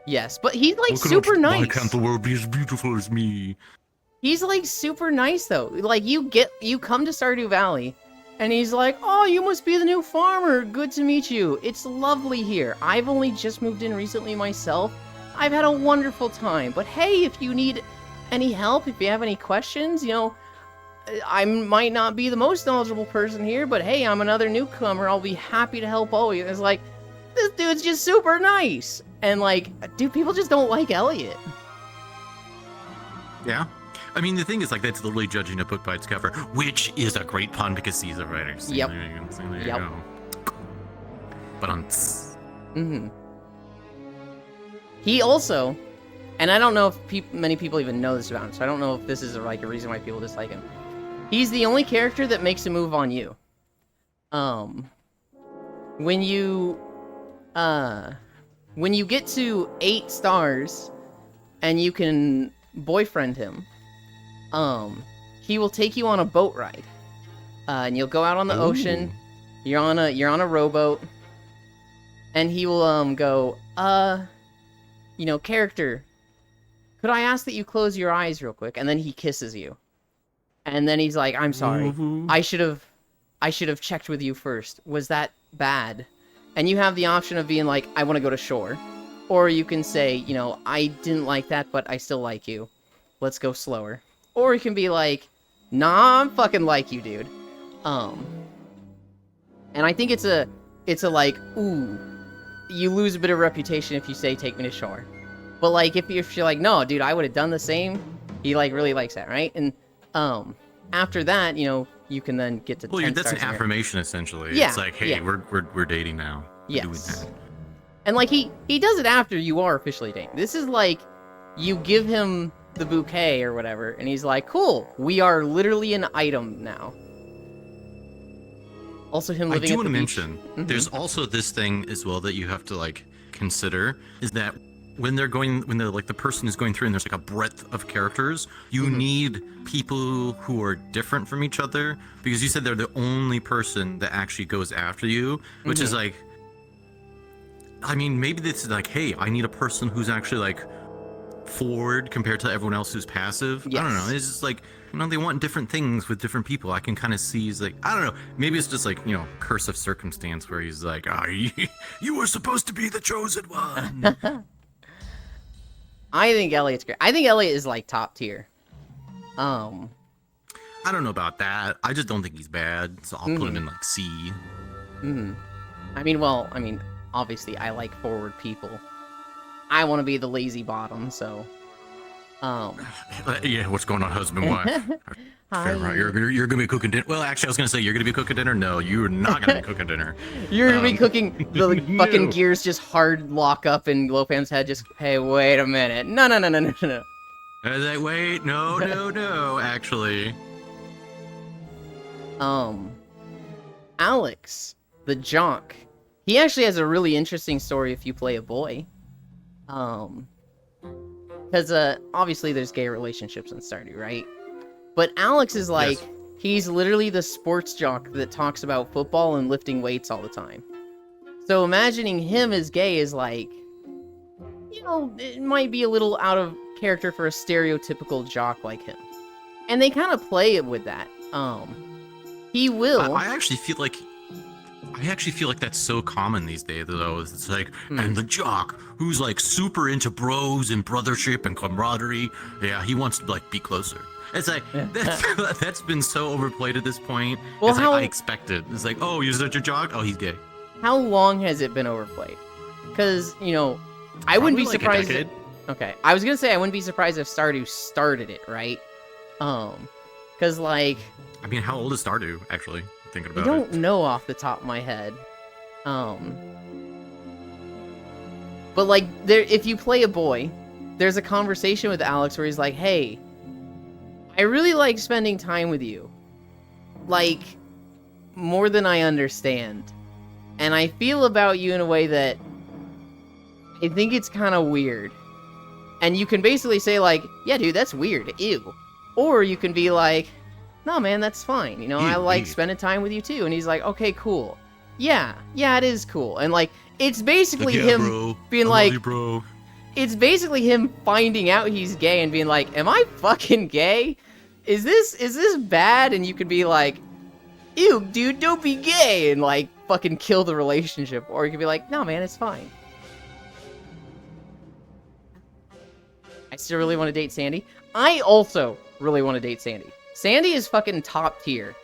yes, but he's like Why can't- super nice. Why can't the world be as beautiful as me? He's like super nice though. Like you come to Stardew Valley and he's like, "Oh, you must be the new farmer. Good to meet you. It's lovely here. I've only just moved in recently myself. I've had a wonderful time. But hey, if you need any help, if you have any questions, I might not be the most knowledgeable person here, but hey, I'm another newcomer. I'll be happy to help always." And it's like, this dude's just super nice. And like, dude, people just don't like Elliot. Yeah. I mean, the thing is, like, that's literally judging a book by its cover, which is a great pun because he's a writer. See, Yep. There you go. See, there you Yep. go. But He also, and I don't know if many people even know this about him, so I don't know if this is like a reason why people dislike him. He's the only character that makes a move on you. When you get to 8 stars, and you can boyfriend him, he will take you on a boat ride, and you'll go out on the ocean. You're on a rowboat, and he will go, character, could I ask that you close your eyes real quick? And then he kisses you. And then he's like, I'm sorry. I should have checked with you first. Was that bad? And you have the option of being like, I want to go to shore. Or you can say, I didn't like that, but I still like you. Let's go slower. Or you can be like, nah, I'm fucking like you, dude. And I think it's a like, ooh, you lose a bit of reputation if you say take me to shore. But like if you're like, no, dude, I would have done the same. He like really likes that, right? And after that, you can then get to. well, 10 that's an stars in there. affirmation essentially. Yeah, It's like, hey, yeah. we're dating now. We're doing Yes. that. And like he does it after you are officially dating. This is like you give him the bouquet or whatever, and he's like, cool, we are literally an item now. Also him I living do at want to the beach. mention, there's also this thing as well that you have to like consider is that when the person is going through and there's like a breadth of characters, you need people who are different from each other, because you said they're the only person that actually goes after you, which is like, I mean, maybe this is like, hey, I need a person who's actually like forward compared to everyone else who's passive. I don't know. Yes. It's just like, you know, they want different things with different people. I can kind of see, he's like, I don't know. Maybe it's just like, you know, curse of circumstance where he's like, you were supposed to be the chosen one. I think Elliot's great. I think Elliot is like top tier. I don't know about that. I just don't think he's bad. So I'll put him in like C. I mean, obviously I like forward people. I want to be the lazy bottom, so. Yeah, what's going on, husband? Wife? Hi. You're gonna be cooking dinner. Well, actually, I was gonna say you're gonna be cooking dinner. No, you're not gonna be cooking dinner. You're gonna be cooking the no. fucking gears just hard lock up in Glowpam's head. Just hey, wait a minute. No. I was like, wait, no. Actually, Alex, the jock. He actually has a really interesting story if you play a boy. Because obviously there's gay relationships in Stardew, right? But Alex is like, Yes. he's literally the sports jock that talks about football and lifting weights all the time. So imagining him as gay is like, you know, it might be a little out of character for a stereotypical jock like him. And they kind of play it with that. He will. I actually feel like that's so common these days, though. It's like, and the jock who's like super into bros and brothership and camaraderie. Yeah, he wants to like be closer. It's like that's been so overplayed at this point. Well, it's how- like I expected. It's like, oh, you're such a jock. Oh, he's gay. How long has it been overplayed? Because, you know, I wouldn't be Probably like a surprised. decade. Okay, I was gonna say I wouldn't be surprised if Stardew started it, right? Because like I mean, how old is Stardew? Actually, thinking I about don't it. know off the top of my head. But like there, if you play a boy, there's a conversation with Alex where he's like, "Hey, I really like spending time with you, like more than I understand, and I feel about you in a way that I think it's kind of weird." And you can basically say like, "Yeah, dude, that's weird. Ew," or you can be like, "No, man, that's fine. You know, I Ew, like ew. spending time with you too." And he's like, "Okay, cool. Yeah, it is cool." And like, it's basically Like, yeah, him bro. being I love like, you, bro. it's basically him finding out he's gay and being like, "Am I fucking gay? Is this bad?" And you could be like, "Ew, dude, don't be gay," and like fucking kill the relationship. Or you could be like, "No, man, it's fine. I still really want to date Sandy." I also really want to date Sandy. Sandy is fucking top tier.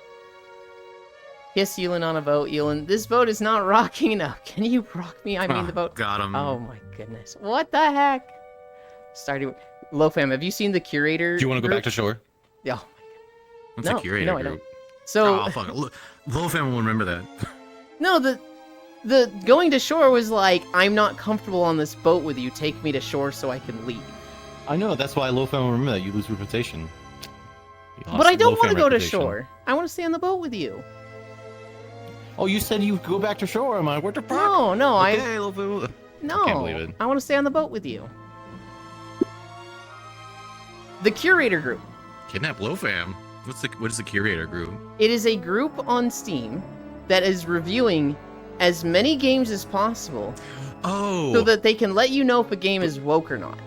Kiss Yulin on a boat. Yulin, this boat is not rocking enough. Can you rock me? I mean, the boat. Got him. Oh my goodness. What the heck? Starting. Lofam, have you seen the curator? Do you want to go group? back to shore? Yeah. What's No, a curator no, I group? don't. So Oh fuck! Lofam will remember that. no, the going to shore was like, "I'm not comfortable on this boat with you. Take me to shore so I can leave." I know, that's why low fan will remember that. You lose reputation. You But lost I don't low want to fan go to reputation. shore. I want to stay on the boat with you. Oh, you said you go back to shore. I'm like, what the fuck? No, Okay, I Lofam. no. can't believe it. I want to stay on the boat with you. The curator group. Kidnap Lofam. What is the curator group? It is a group on Steam that is reviewing as many games as possible Oh. so that they can let you know if a game is woke or not.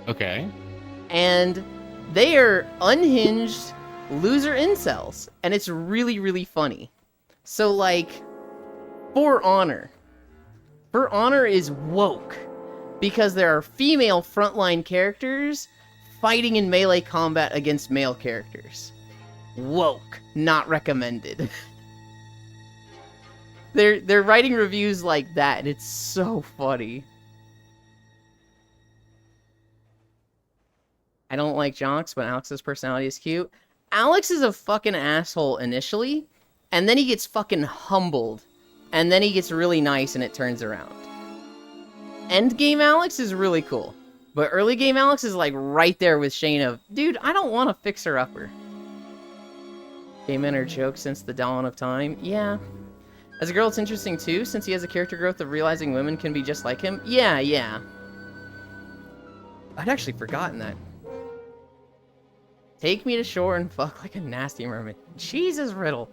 Okay. And they are unhinged loser incels, and it's really, really funny. So, like, For Honor is woke because there are female frontline characters fighting in melee combat against male characters. Woke, not recommended. They're writing reviews like that, and it's so funny. I don't like Jonks, but Alex's personality is cute. Alex is a fucking asshole initially, and then he gets fucking humbled, and then he gets really nice and it turns around. Endgame Alex is really cool. But early game Alex is like right there with Shane of, dude, I don't want a fixer-upper. Gay men are jokes since the dawn of time. Yeah. As a girl, it's interesting too, since he has a character growth of realizing women can be just like him. Yeah, yeah. I'd actually forgotten that. Take me to shore and fuck like a nasty mermaid. Jesus, Riddle.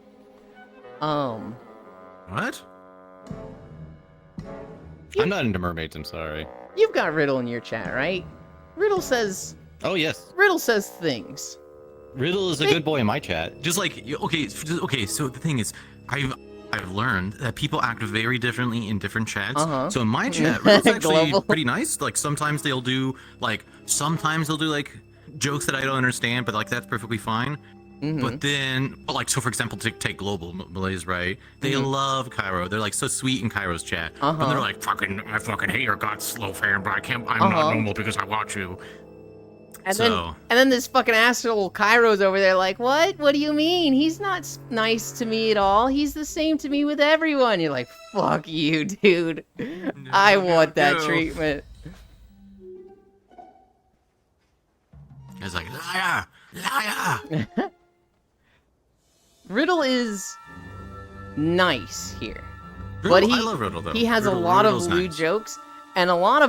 What? I'm not into mermaids. I'm sorry. You've got Riddle in your chat, right? Riddle says Oh yes, things. Riddle is a good boy in my chat. Just like okay, so the thing is, I've learned that people act very differently in different chats. Uh-huh. So in my chat, Riddle's actually Global. pretty nice. Like sometimes they'll do like jokes that I don't understand, but like that's perfectly fine. Mhm. But then, like, so for example, take Global Malays, right? They love Cairo. They're like so sweet in Cairo's chat. Uh-huh. And they're like, I fucking hate your god slow fan, but I'm Uh-huh. not normal because I watch you. And So- then this fucking asshole Kairo's over there like, what? What do you mean? He's not nice to me at all. He's the same to me with everyone. You're like, fuck you, dude. I want that no. treatment. It's like liar. Riddle is nice here. But I love Riddle though. He has Riddle- a lot Riddle's of lewd nice. jokes, and a lot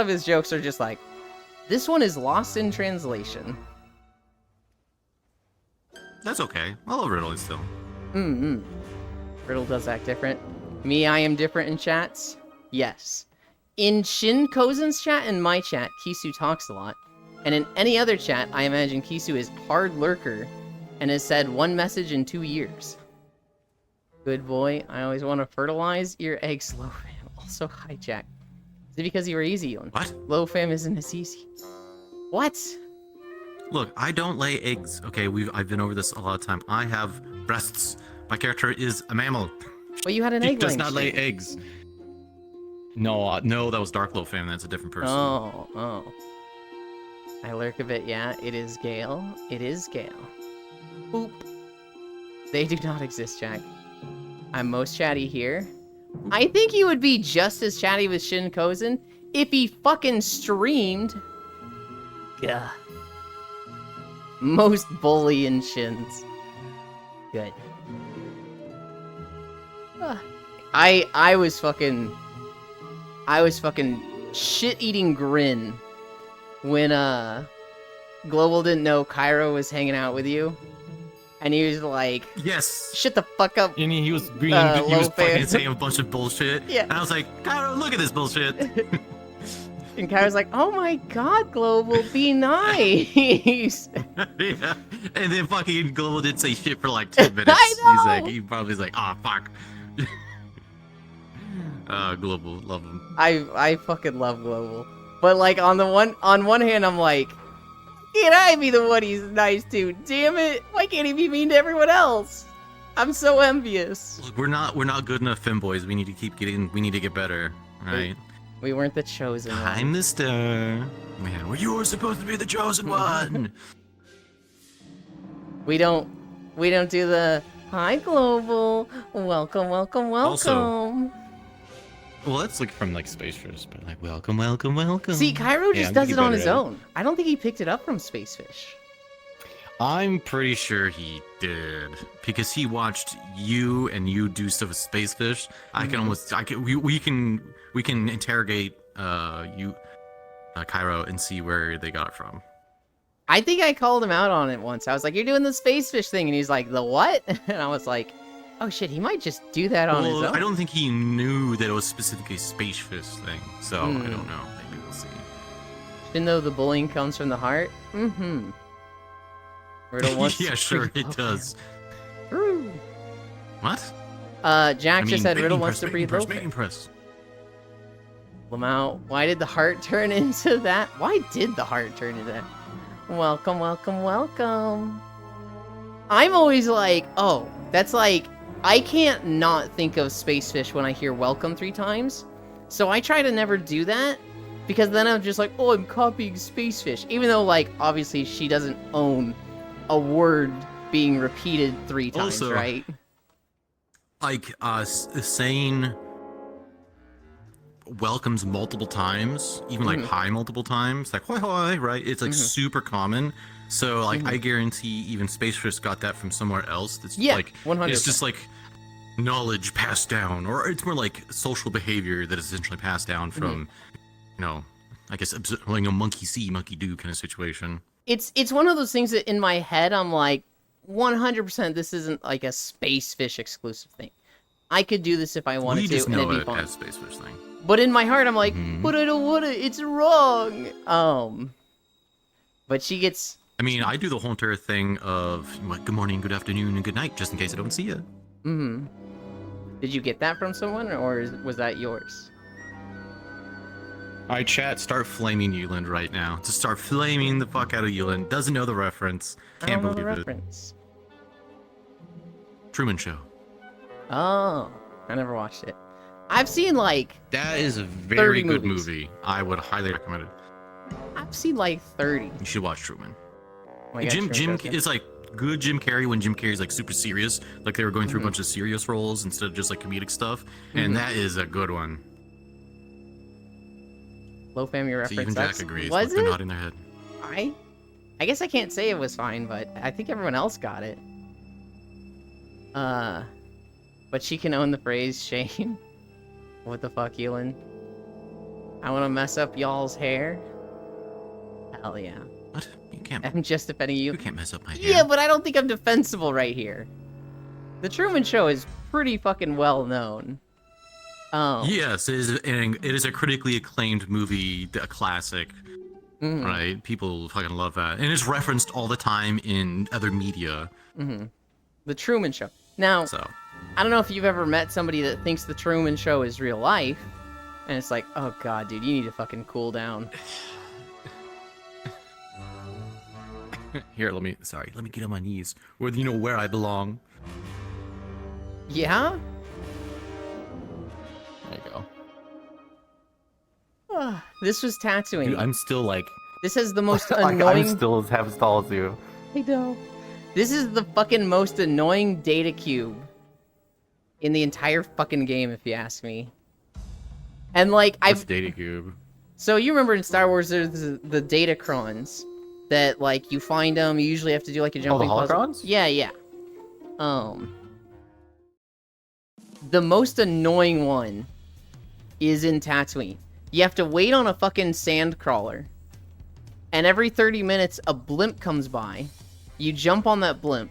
of his jokes are just like, this one is lost in translation. That's okay. I love Riddle still. Riddle does act different. Me, I am different in chats. Yes. In Shin Kozen's chat and my chat, Kisu talks a lot. And in any other chat, I imagine Kisu is hard lurker and has said one message in 2 years. Good boy. I always want to fertilize your eggs, low fam. Also, hi, Jack. Is it because you were easy on? What? Low fam isn't as easy. What? Look, I don't lay eggs. Okay, I've been over this a lot of time. I have breasts. My character is a mammal. Well, you had an He egg does laying not lay streak. eggs. No, that was Dark Low Fam. That's a different person. Oh. I lurk a bit, yeah. It is Gale. It is Gale. Boop. They do not exist, Jack. I'm most chatty here. I think he would be just as chatty with Shin Kozen if he fucking streamed. Gah. Most bully in Shins. Good. I was fucking shit-eating grin when Global didn't know Cairo was hanging out with you, and he was like, Yes. "Shut the fuck up." And he was being He was low fucking fan. saying a bunch of bullshit. Yeah. And I was like, Cairo, look at this bullshit. And Cairo's like, "Oh my god, Global, be nice." Yeah. And then fucking Global didn't say shit for like 2 minutes. I know! He probably was like, ah, fuck. Global, love him. I fucking love Global, but like on one hand, I'm like, can I be the one he's nice to? Damn it! Why can't he be mean to everyone else? I'm so envious. Look, we're not good enough femboys. We need to get better. Right? We weren't the chosen one. I'm the star. Man, well, you were supposed to be the chosen one. We don't do the hi Global, welcome. Also- well, that's like from like Space Fish, but like welcome. See, Cairo Yeah, just I'm does getting it on better his at it. own. I don't think he picked it up from Spacefish. I'm Pretty sure he did because he watched you and you do stuff with Spacefish. We can interrogate Cairo and see where they got it from. I think I called him out on it once. I was like, "You're doing the Spacefish thing," and he's like, "The what?" And I was like, "Oh shit, he might just do that on his own." I don't think he knew that it was specifically a Spacefish thing, so I don't know. Maybe we'll see. Even though the bullying comes from the heart. Riddle wants Yeah, to sure breathe it low does. fam. Woo. What? Jack just said Riddle wants to breathe low Making fam. press. Lamau, why did the heart turn into that? Why did the heart turn into that? Welcome. I'm always like, oh, that's like, I can't not think of Spacefish when I hear welcome 3 times. So I try to never do that, because then I'm just like, oh, I'm copying Spacefish. Even though, like, obviously she doesn't own a word being repeated 3 times, Also, right? Like saying welcomes multiple times, even like hi multiple times, like hi, right? It's like super common. So like I guarantee even Space Fish got that from somewhere else. That's like 100%. it's just like knowledge passed down, or it's more like social behavior that is essentially passed down from, you know, I guess like a monkey see, monkey do kind of situation. It's one of those things that in my head I'm like 100% this isn't like a Space Fish exclusive thing. I could do this if I wanted We to, just and know it'd be it fun. as Space Fish thing. But in my heart I'm like, but I don't want it. It's wrong. But she gets. I mean, I do the whole entire thing of like, good morning, good afternoon, and good night, just in case I don't see you. Did you get that from someone, or was that yours? Alright, chat, start flaming Euland right now. Just start flaming the fuck out of Euland. Doesn't know the reference. I Can't don't know the believe it. reference. Truman Show. Oh, I never watched it. I've seen like That is a very 30 good movies. movie. I would highly recommend it. I've seen like 30. You should watch Truman. Oh my God, Jim Truman Show's good. is like good Jim Carrey when Jim Carrey's like super serious. Like they were going through a bunch of serious roles instead of just like comedic stuff. And that is a good one. Low family So reference. even Jack That's- agrees. Was They're it? nodding their head. I guess I can't say it was fine, but I think everyone else got it. But she can own the phrase, Shane. What the fuck, Elin? I want to mess up y'all's hair? Hell yeah. What? You can't. I'm just defending you. You can't mess up my hair. Yeah, but I don't think I'm defensible right here. The Truman Show is pretty fucking well known. Yes, it is a critically acclaimed movie, a classic. Right? People fucking love that, and it's referenced all the time in other media. The Truman Show. Now, So. I don't know if you've ever met somebody that thinks the Truman Show is real life, and it's like, oh god, dude, you need to fucking cool down. Here, let me get on my knees. Where you know where I belong. Yeah? There you go. This was Tatooine. Dude, I'm still like, This is the most like annoying. I'm still as half as tall as you. I know. This is the fucking most annoying data cube in the entire fucking game, if you ask me. And like, What's Data Cube? So you remember in Star Wars, there's the Datacrons that like you find them. You usually have to do like a jumping puzzle. holocrons? Yeah. The most annoying one is in Tatooine. You have to wait on a fucking sand crawler, and every 30 minutes a blimp comes by. You jump on that blimp,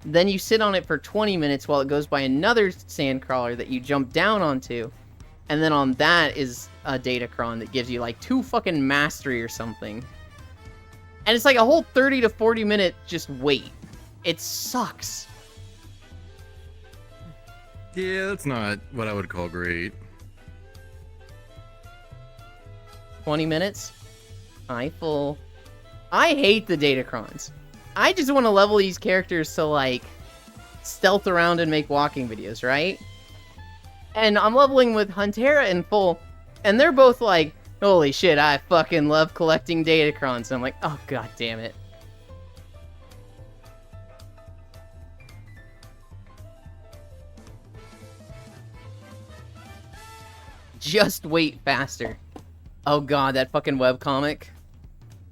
then you sit on it for 20 minutes while it goes by another sand crawler that you jump down onto, and then on that is a Datacron that gives you like 2 fucking mastery or something. And it's like a whole 30 to 40 minute just wait. It sucks. Yeah, that's not what I would call great. 20 minutes? I hate the Datacrons. I just want to level these characters to like stealth around and make walking videos, right? And I'm leveling with Huntera in full, and they're both like, holy shit, I fucking love collecting Datacrons. And I'm like, oh god damn it. Just wait faster. Oh god, that fucking webcomic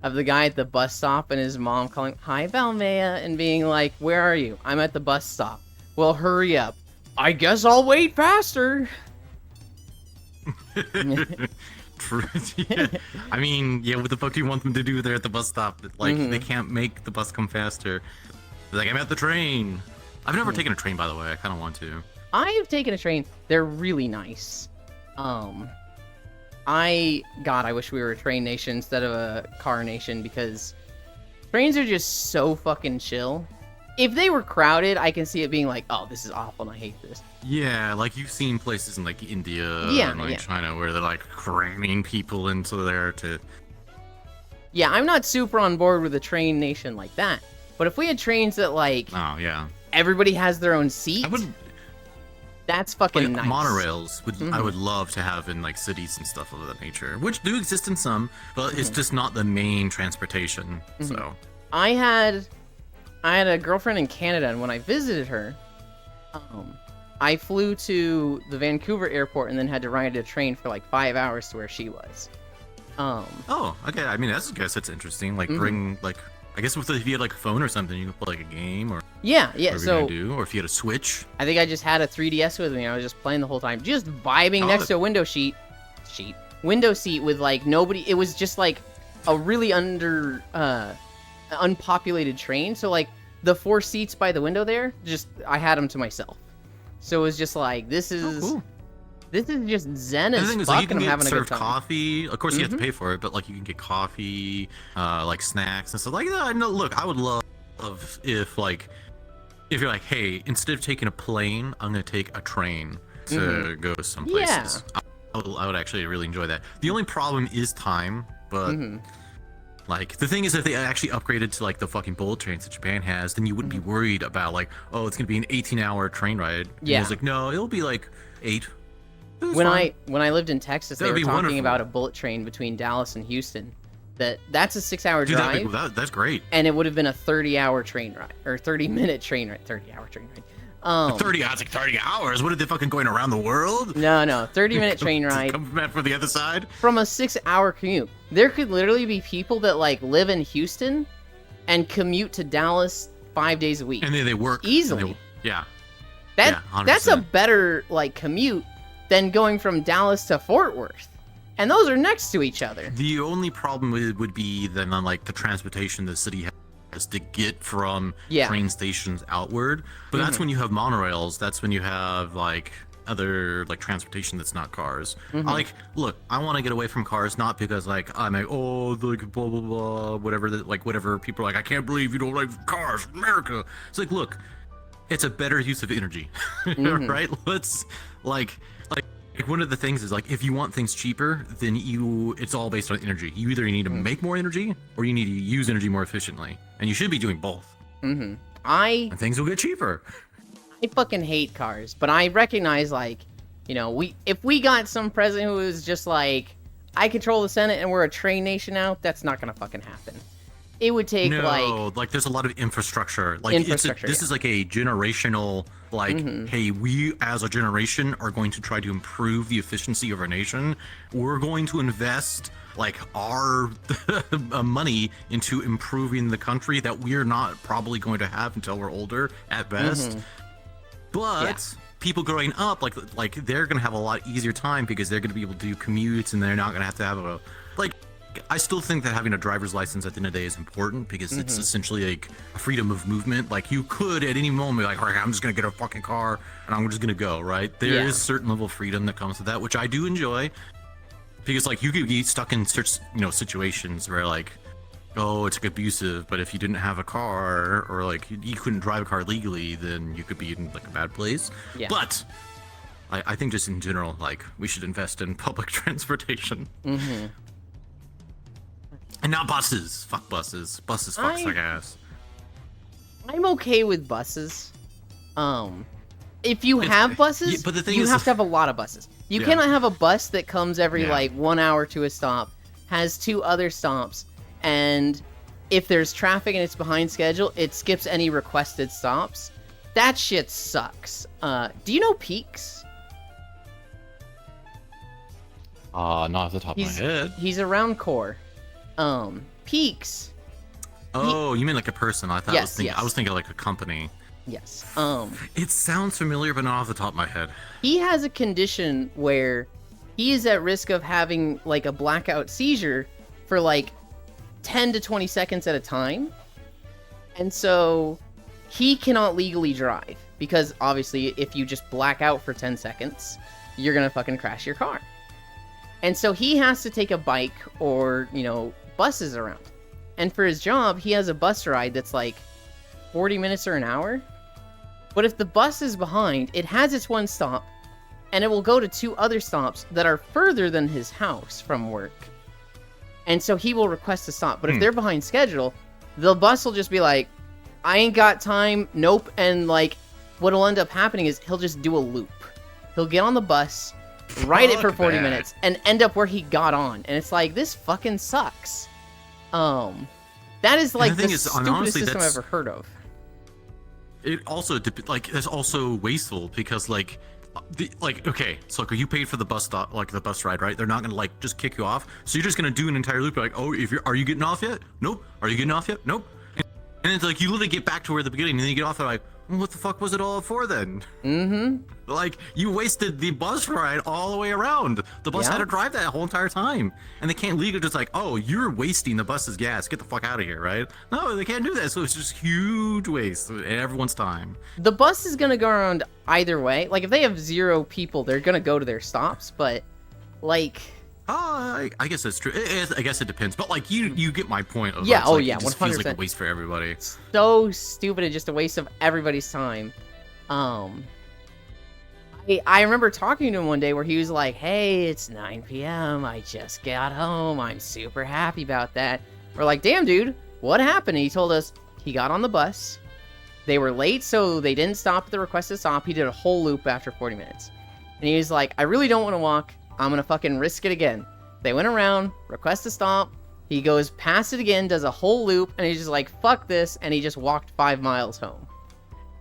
of the guy at the bus stop and his mom calling, hi Valmea, and being like, where are you? I'm at the bus stop. Well, hurry up. I guess I'll wait faster. True. Yeah. I mean, yeah, what the fuck do you want them to do there at the bus stop? Like, they can't make the bus come faster. They're like, I'm at the train. I've never taken a train, by the way. I kind of want to. I have taken a train. They're really nice. I wish we were a train nation instead of a car nation, because trains are just so fucking chill. If they were crowded, I can see it being like, oh, this is awful and I hate this. Yeah, like you've seen places in like India Yeah, and like yeah. China where they're like cramming people into there to. Yeah, I'm not super on board with a train nation like that. But if we had trains that like Oh yeah. everybody has their own seat, I would that's fucking like nice. monorails. I would love to have in like cities and stuff of that nature, which do exist in some, but it's just not the main transportation. So. I had a girlfriend in Canada, and when I visited her, I flew to the Vancouver airport and then had to ride a train for like 5 hours to where she was. Oh, okay. I mean, I guess that's interesting. Like, bring like, I guess if you had like a phone or something, you could play like a game or Yeah. whatever So you're gonna do, or if you had a Switch. I think I just had a 3DS with me. I was just playing the whole time, just vibing next to a window seat with like nobody. It was just like a really unpopulated train. So like the 4 seats by the window there, just I had them to myself. So it was just like this is cool. this is just zen And as the thing is, fuck, like, you can and I'm get having a good served time. coffee. Of course, you have to pay for it, but like you can get coffee, like snacks and stuff. Like, no, look, I would love if you're like, hey, instead of taking a plane, I'm gonna take a train to go some places. I would actually really enjoy that. The only problem is time, but like the thing is, if they actually upgraded to like the fucking bullet trains that Japan has, then you wouldn't be worried about like, oh, it's gonna be an 18-hour train ride. Yeah. And it's like, no, it'll be like 8. It's When fine. I lived in Texas, they That'd were be talking wonderful. about a bullet train between Dallas and Houston. That's a 6-hour Dude, drive, that's great. and it would have been a 30-hour train ride or 30-minute train ride. 30-hour train ride. 30 hours, like 30 hours. What are they fucking going around the world? No, 30-minute train To ride come back for the other side. from a 6-hour commute. There could literally be people that like live in Houston and commute to Dallas 5 days a week. And then they work Easily. Yeah. That's a 100%. better like commute than going from Dallas to Fort Worth, and those are next to each other. The only problem would be then on like the transportation the city has to get from train stations outward. But that's when you have monorails. That's when you have like other like transportation that's not cars. Look, I want to get away from cars, not because like I'm like, oh, like blah blah blah, whatever people are like, I can't believe you don't like cars, America. It's like, look, it's a better use of energy, right? Let's like one of the things is like, if you want things cheaper, then it's all based on energy. You either need to make more energy or you need to use energy more efficiently, and you should be doing both. And things will get cheaper. I fucking hate cars, but I recognize, like, you know, if we got some president who is just like, I control the Senate and we're a train nation now, that's not gonna fucking happen. It would take like there's a lot of infrastructure. Like this is like a generational, like, hey, we as a generation are going to try to improve the efficiency of our nation. We're going to invest like our money into improving the country that we're not probably going to have until we're older at best. But people growing up, like they're gonna have a lot easier time because they're gonna be able to do commutes and they're not gonna have to have a like. I still think that having a driver's license at the end of the day is important because it's essentially like a freedom of movement. Like you could at any moment be like, all right, I'm just gonna get a fucking car and I'm just gonna go, right? There is a certain level of freedom that comes with that, which I do enjoy. Because like you could be stuck in situations where like, oh, it's like abusive, but if you didn't have a car or like you couldn't drive a car legally, then you could be in like a bad place. Yeah. But I think just in general, like we should invest in public transportation. And not buses. Fuck buses. Buses fuck suck ass. I'm okay with buses. If you have buses, but the thing you is, have to have a lot of buses. You cannot have a bus that comes every like 1 hour to a stop, has 2 other stops, and if there's traffic and it's behind schedule, it skips any requested stops. That shit sucks. Do you know Peaks? Not off the top of my head. He's around Core. Peaks. Oh, you mean like a person? I thought I was thinking like a company. Yes. It sounds familiar, but not off the top of my head. He has a condition where he is at risk of having like a blackout seizure for like 10 to 20 seconds at a time. And so he cannot legally drive because obviously if you just black out for 10 seconds, you're going to fucking crash your car. And so he has to take a bike or, buses around. And for his job, he has a bus ride that's like 40 minutes or an hour. But if the bus is behind, it has its one stop, and it will go to 2 other stops that are further than his house from work. And so he will request a stop. But if they're behind schedule, the bus will just be like, I ain't got time, nope. And like, what'll end up happening is he'll just do a loop. He'll get on the bus, ride it for 40 minutes, and end up where he got on. And it's like, this fucking sucks. That is like the stupidest system I've ever heard of. it also like it's also wasteful because like okay, so you paid for the bus stop, like the bus ride, right? They're not gonna like just kick you off, so you're just gonna do an entire loop like, oh, are you getting off yet? Nope. Are you getting off yet? Nope. And it's like you literally get back to where the beginning, and then you get off there like, well, what the fuck was it all for then? Like you wasted the bus ride all the way around. The bus had to drive that whole entire time, and they can't legally just like, oh, you're wasting the bus's gas. Get the fuck out of here, right? No, they can't do that. So it's just huge waste of everyone's time. The bus is gonna go around either way. Like if they have 0 people, they're gonna go to their stops. But like, I guess that's true. I guess it depends. But like you get my point. Of Yeah, it's oh like, yeah, it just feels like a 100%. waste for everybody. so stupid and just a waste of everybody's time. I remember talking to him one day where he was like, hey, it's 9 p.m. I just got home. I'm super happy about that. We're like, damn, dude, what happened? And he told us he got on the bus. They were late, so they didn't stop at the requested stop. He did a whole loop after 40 minutes. And he was like, I really don't want to walk. I'm going to fucking risk it again. They went around, request a stop. He goes past it again, does a whole loop, and he's just like, fuck this. And he just walked 5 miles home.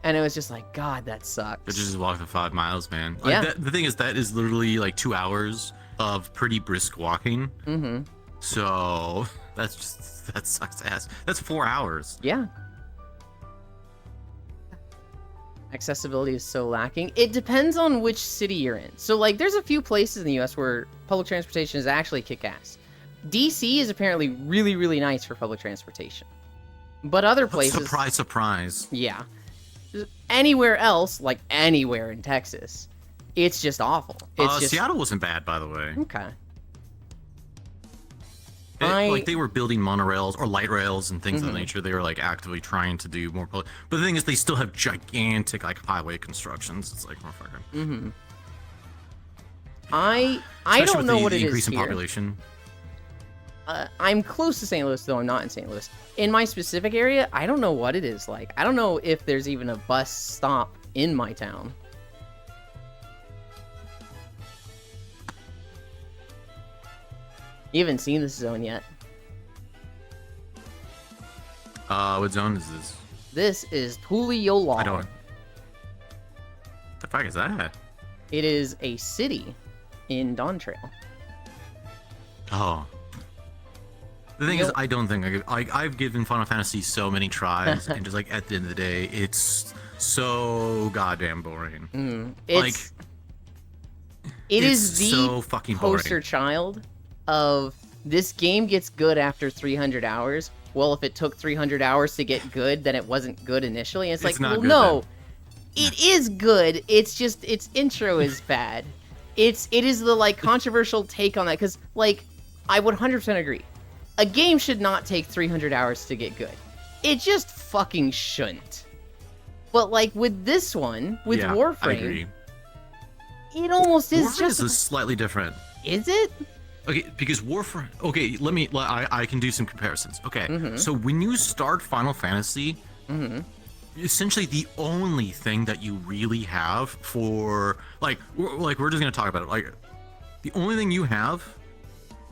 And it was just like, God, that sucks. But just walk the 5 miles, man. Yeah. Like, the thing is, that is literally like 2 hours of pretty brisk walking. Mm-hmm. So that sucks ass. That's 4 hours. Yeah. Accessibility is so lacking. It depends on which city you're in. So, like, there's a few places in the U.S. where public transportation is actually kick-ass. D.C. is apparently really, really nice for public transportation. But other places... Surprise, surprise. Yeah. Anywhere else, like anywhere in Texas, it's just awful. It's just... Seattle wasn't bad, by the way. Okay. Like they were building monorails or light rails and things of that nature. They were like actively trying to do more. But the thing is, they still have gigantic like highway constructions. It's like motherfucker. I Especially don't with know the what it is increase in here. population. I'm close to St. Louis, though I'm not in St. Louis. In my specific area, I don't know what it is like. I don't know if there's even a bus stop in my town. You haven't seen this zone yet. What zone is this? This is Puyallup. I don't. The fuck is that? It is a city in Dawn Trail. Oh. The thing is, I don't think I've given Final Fantasy so many tries, and just like at the end of the day, it's so goddamn boring. It's it's the so fucking boring. poster child of this game gets good after 300 hours. Well, if it took 300 hours to get good, then it wasn't good initially. And it's like, not well, good no, it is good. It's just its intro is bad. It is the like controversial take on that because like I would 100% agree. A game should not take 300 hours to get good. It just fucking shouldn't. But like with this one, with Yeah, I Warframe, agree. it almost is Warframe just. is slightly different. Is it? Okay, because Warframe. Okay, I can do some comparisons. Okay, Mm-hmm. so when you start Final Fantasy, essentially the only thing that you really have for we're just gonna talk about it. Like, the only thing you have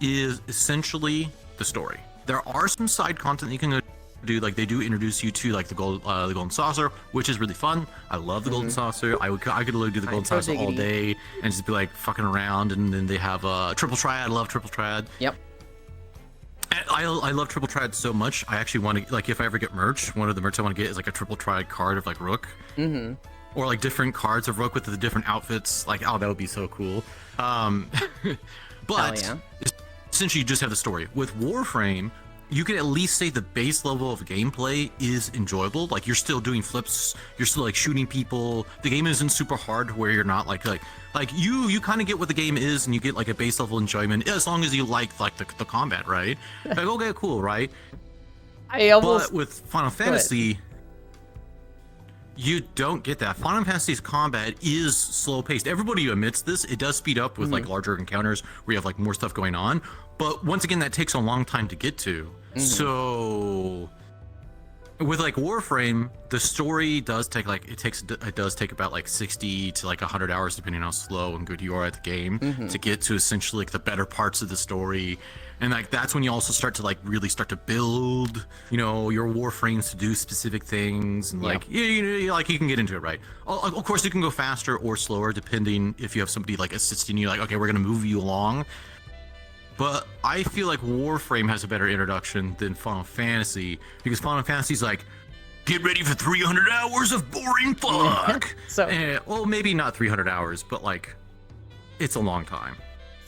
is essentially the story. There are some side content you can do. Like, they do introduce you to like the golden saucer, which is really fun. I love the golden saucer. I could literally do the golden saucer all day and just be like fucking around. And then they have triple triad. I love triple triad. Yep. I love triple triad so much. I actually want to, like, if I ever get merch, one of the merch I want to get is like a triple triad card of like Rook, or like different cards of Rook with the different outfits. Like, oh, that would be so cool. But yeah. with like Warframe, the story does take like it does take about like 60 to like 100 hours depending on how slow and good you are at the game to get to essentially like the better parts of the story. And like that's when you also start to like really start to build, you know, your Warframes to do specific things, and like like you can get into it, right? Of course, you can go faster or slower depending if you have somebody like assisting you, like, okay, we're gonna move you along. But I feel like Warframe has a better introduction than Final Fantasy, because Final Fantasy's like, get ready for 300 hours of boring fuck. So well, maybe not 300 hours, but like, it's a long time.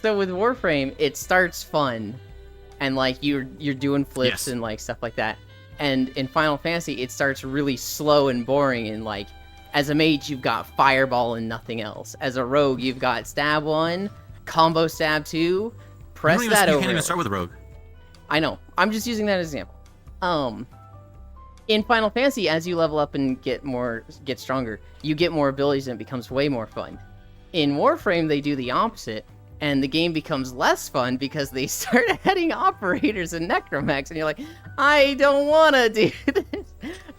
So with Warframe, it starts fun, and like you're doing flips and like stuff like that. And in Final Fantasy, it starts really slow and boring. And like, as a mage, you've got Fireball and nothing else. As a rogue, you've got Stab 1, Combo Stab 2. Press that over. You can't even start with a rogue. I know. I'm just using that as an example. In Final Fantasy, as you level up and get stronger, you get more abilities and it becomes way more fun. In Warframe, they do the opposite. And the game becomes less fun because they start adding operators and necromechs, and you're like, I don't want to do this.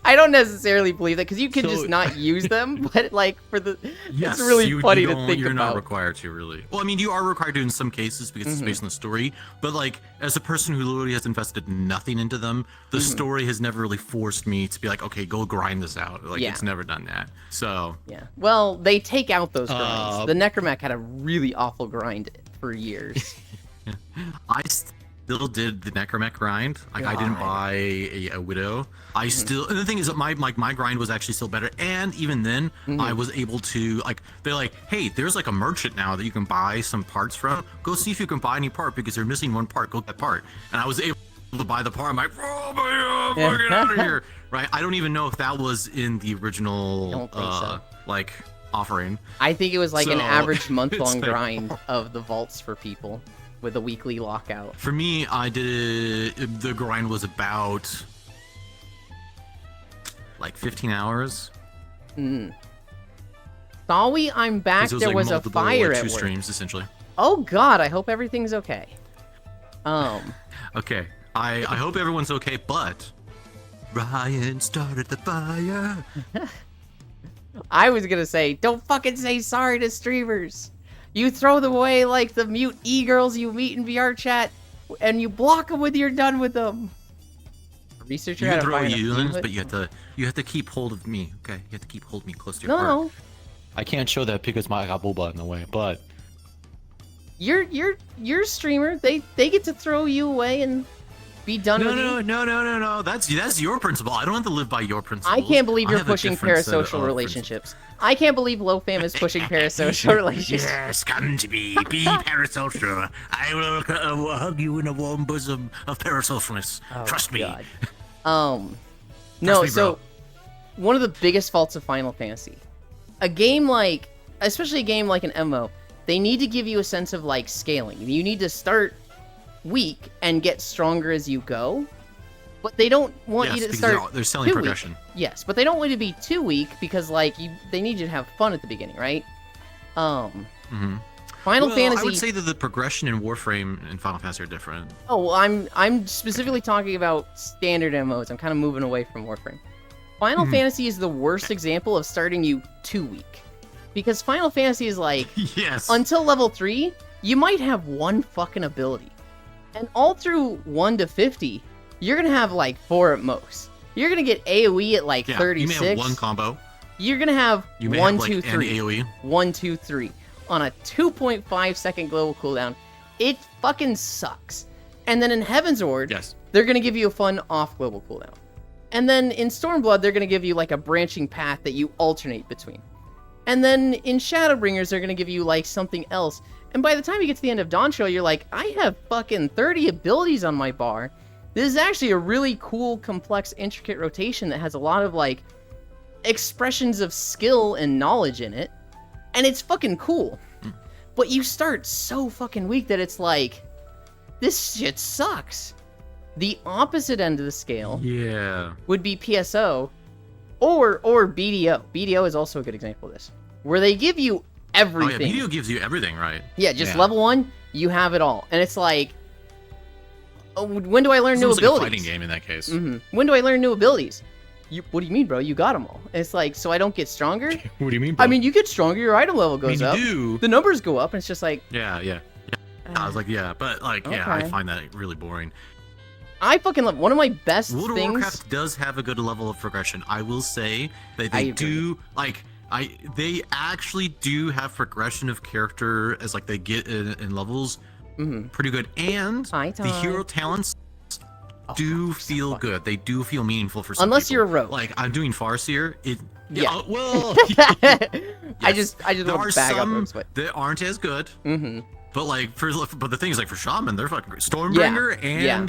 I don't necessarily believe that, because you can just not use them, but like it's really funny to think you're about. Not required to, really. Well, I mean, you are required to in some cases because it's based on the story, but like as a person who literally has invested nothing into them, the story has never really forced me to be like, okay, go grind this out. Like it's never done that. So yeah. Well, they take out those grinds. The necromech had a really awful grind for years. I still did the necromech grind. Like I didn't buy a widow. I still, and the thing is that my grind was actually still better. And even then, I was able to, like, they're like, hey, there's like a merchant now that you can buy some parts from. Go see if you can buy any part, because they're missing one part. Go get that part. And I was able to buy the part. I'm like, oh my God, get out of here. Right? I don't even know if that was in the original like offering. I think it was like an average month-long grind of the vaults for people with a weekly lockout. For me, I did the grind was about like 15 hours. Sorry, I'm back. There like was a fire at work. Streams essentially. Oh God, I hope everything's okay. Okay, I hope everyone's okay, but Ryan started the fire. I was gonna say, don't fucking say sorry to streamers. You throw them away like the mute e-girls you meet in VR chat, and you block them when you're done with them. Researcher, you can throw humans, but you have to keep hold of me. Okay, you have to keep hold of me close to your heart. No, I can't show that because my got boba in the way, but you're streamer. They get to throw you away and be done with you. No. That's your principle. I don't have to live by your principles. I can't believe you're pushing parasocial relationships. I can't believe LowFam is pushing parasocial relationships. Yes, come to me. Be parasocial. I will hug you in a warm bosom of parasocialness. Trust me. God. No, so one of the biggest faults of Final Fantasy, especially a game like an MMO, they need to give you a sense of like scaling. You need to start weak and get stronger as you go, but they don't want you to start they're selling progression. Weak. Yes, but they don't want you to be too weak because like they need you to have fun at the beginning, right? Final Fantasy. I would say that the progression in Warframe and Final Fantasy are different. Oh, well, I'm specifically talking about standard MMOs. I'm kind of moving away from Warframe. Final Fantasy is the worst example of starting you too weak, because Final Fantasy is like, yes, until level 3, you might have one fucking ability. And all through 1 to 50, you're going to have like 4 at most. You're going to get AoE at like 36. You may have one combo. You're going to have 1, 2, 3. AoE. 1, 2, 3. On a 2.5 second global cooldown. It fucking sucks. And then in Heaven's Ward, they're going to give you a fun off global cooldown. And then in Stormblood, they're going to give you like a branching path that you alternate between. And then in Shadowbringers, they're going to give you like something else. And by the time you get to the end of Dawntrail, you're like, I have fucking 30 abilities on my bar. This is actually a really cool, complex, intricate rotation that has a lot of like expressions of skill and knowledge in it. And it's fucking cool. But you start so fucking weak that it's like, this shit sucks. The opposite end of the scale would be PSO or BDO. BDO is also a good example of this, where they give you everything. Oh yeah, BDO gives you everything, right? Yeah, just level 1, you have it all. And it's like, when do I learn new abilities? Like a fighting game in that case. When do I learn new abilities? what do you mean, bro? You got them all. And it's like, so I don't get stronger? What do you mean, bro? I mean, you get stronger, your item level I goes mean, up. you do. The numbers go up, and it's just like... Yeah. I was like, yeah, but like, yeah, I Okay. find that really boring. I fucking love... One of my best World of things... Warcraft does have a good level of progression. I will say that I they agree. do like they actually do have progression of character as like they get in levels Mhm. pretty good, and Hi, the Ty. hero talents do feel good. They do feel meaningful for some Unless people. you're a rogue. Like I'm doing Farseer. Yeah. Well, I just there want are to bag up some rogues, but... that aren't as good. Mm-hmm. But like but the thing is like for Shaman, they're fucking great. Stormbringer Yeah, and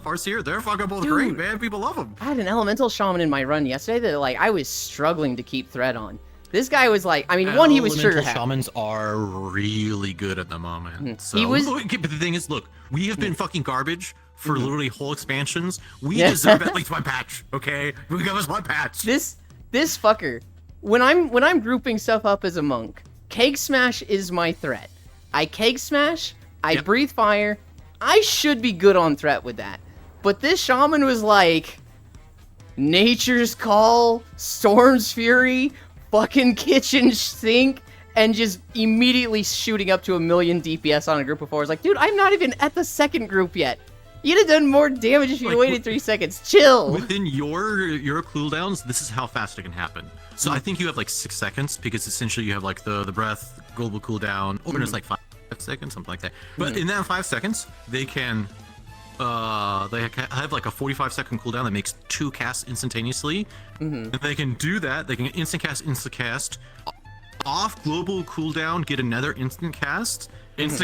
Farseer, they're fucking both Dude. great, man. People love them. I had an elemental shaman in my run yesterday that like I was struggling to keep thread on. This guy was like, I mean, one, he was Elemental trigger happy. shamans Are really good at the moment. Mhm. So He was- look, but the thing is, look, we have been fucking garbage for literally whole expansions. We Yeah. deserve at least one patch, okay? We give us one patch. This fucker. When I'm grouping stuff up as a monk, Keg Smash is my threat. I Keg Smash, I Yep. breathe fire. I should be good on threat with that. But this shaman was like Nature's Call, Storm's Fury, fucking kitchen sink, and just immediately shooting up to 1,000,000 DPS on a group of 4. It's like, dude, I'm not even at the second group yet. You'd have done more damage if you Like, waited 3 seconds. Chill. Within your cooldowns, this is how fast it can happen. So I think you have like 6 seconds because essentially you have like the breath global cooldown, or it's like 5 seconds, something like that. But in that 5 seconds, they can have like a 45-second cooldown that makes 2 casts instantaneously. And they can do that. They can instant cast, off global cooldown, get another instant cast,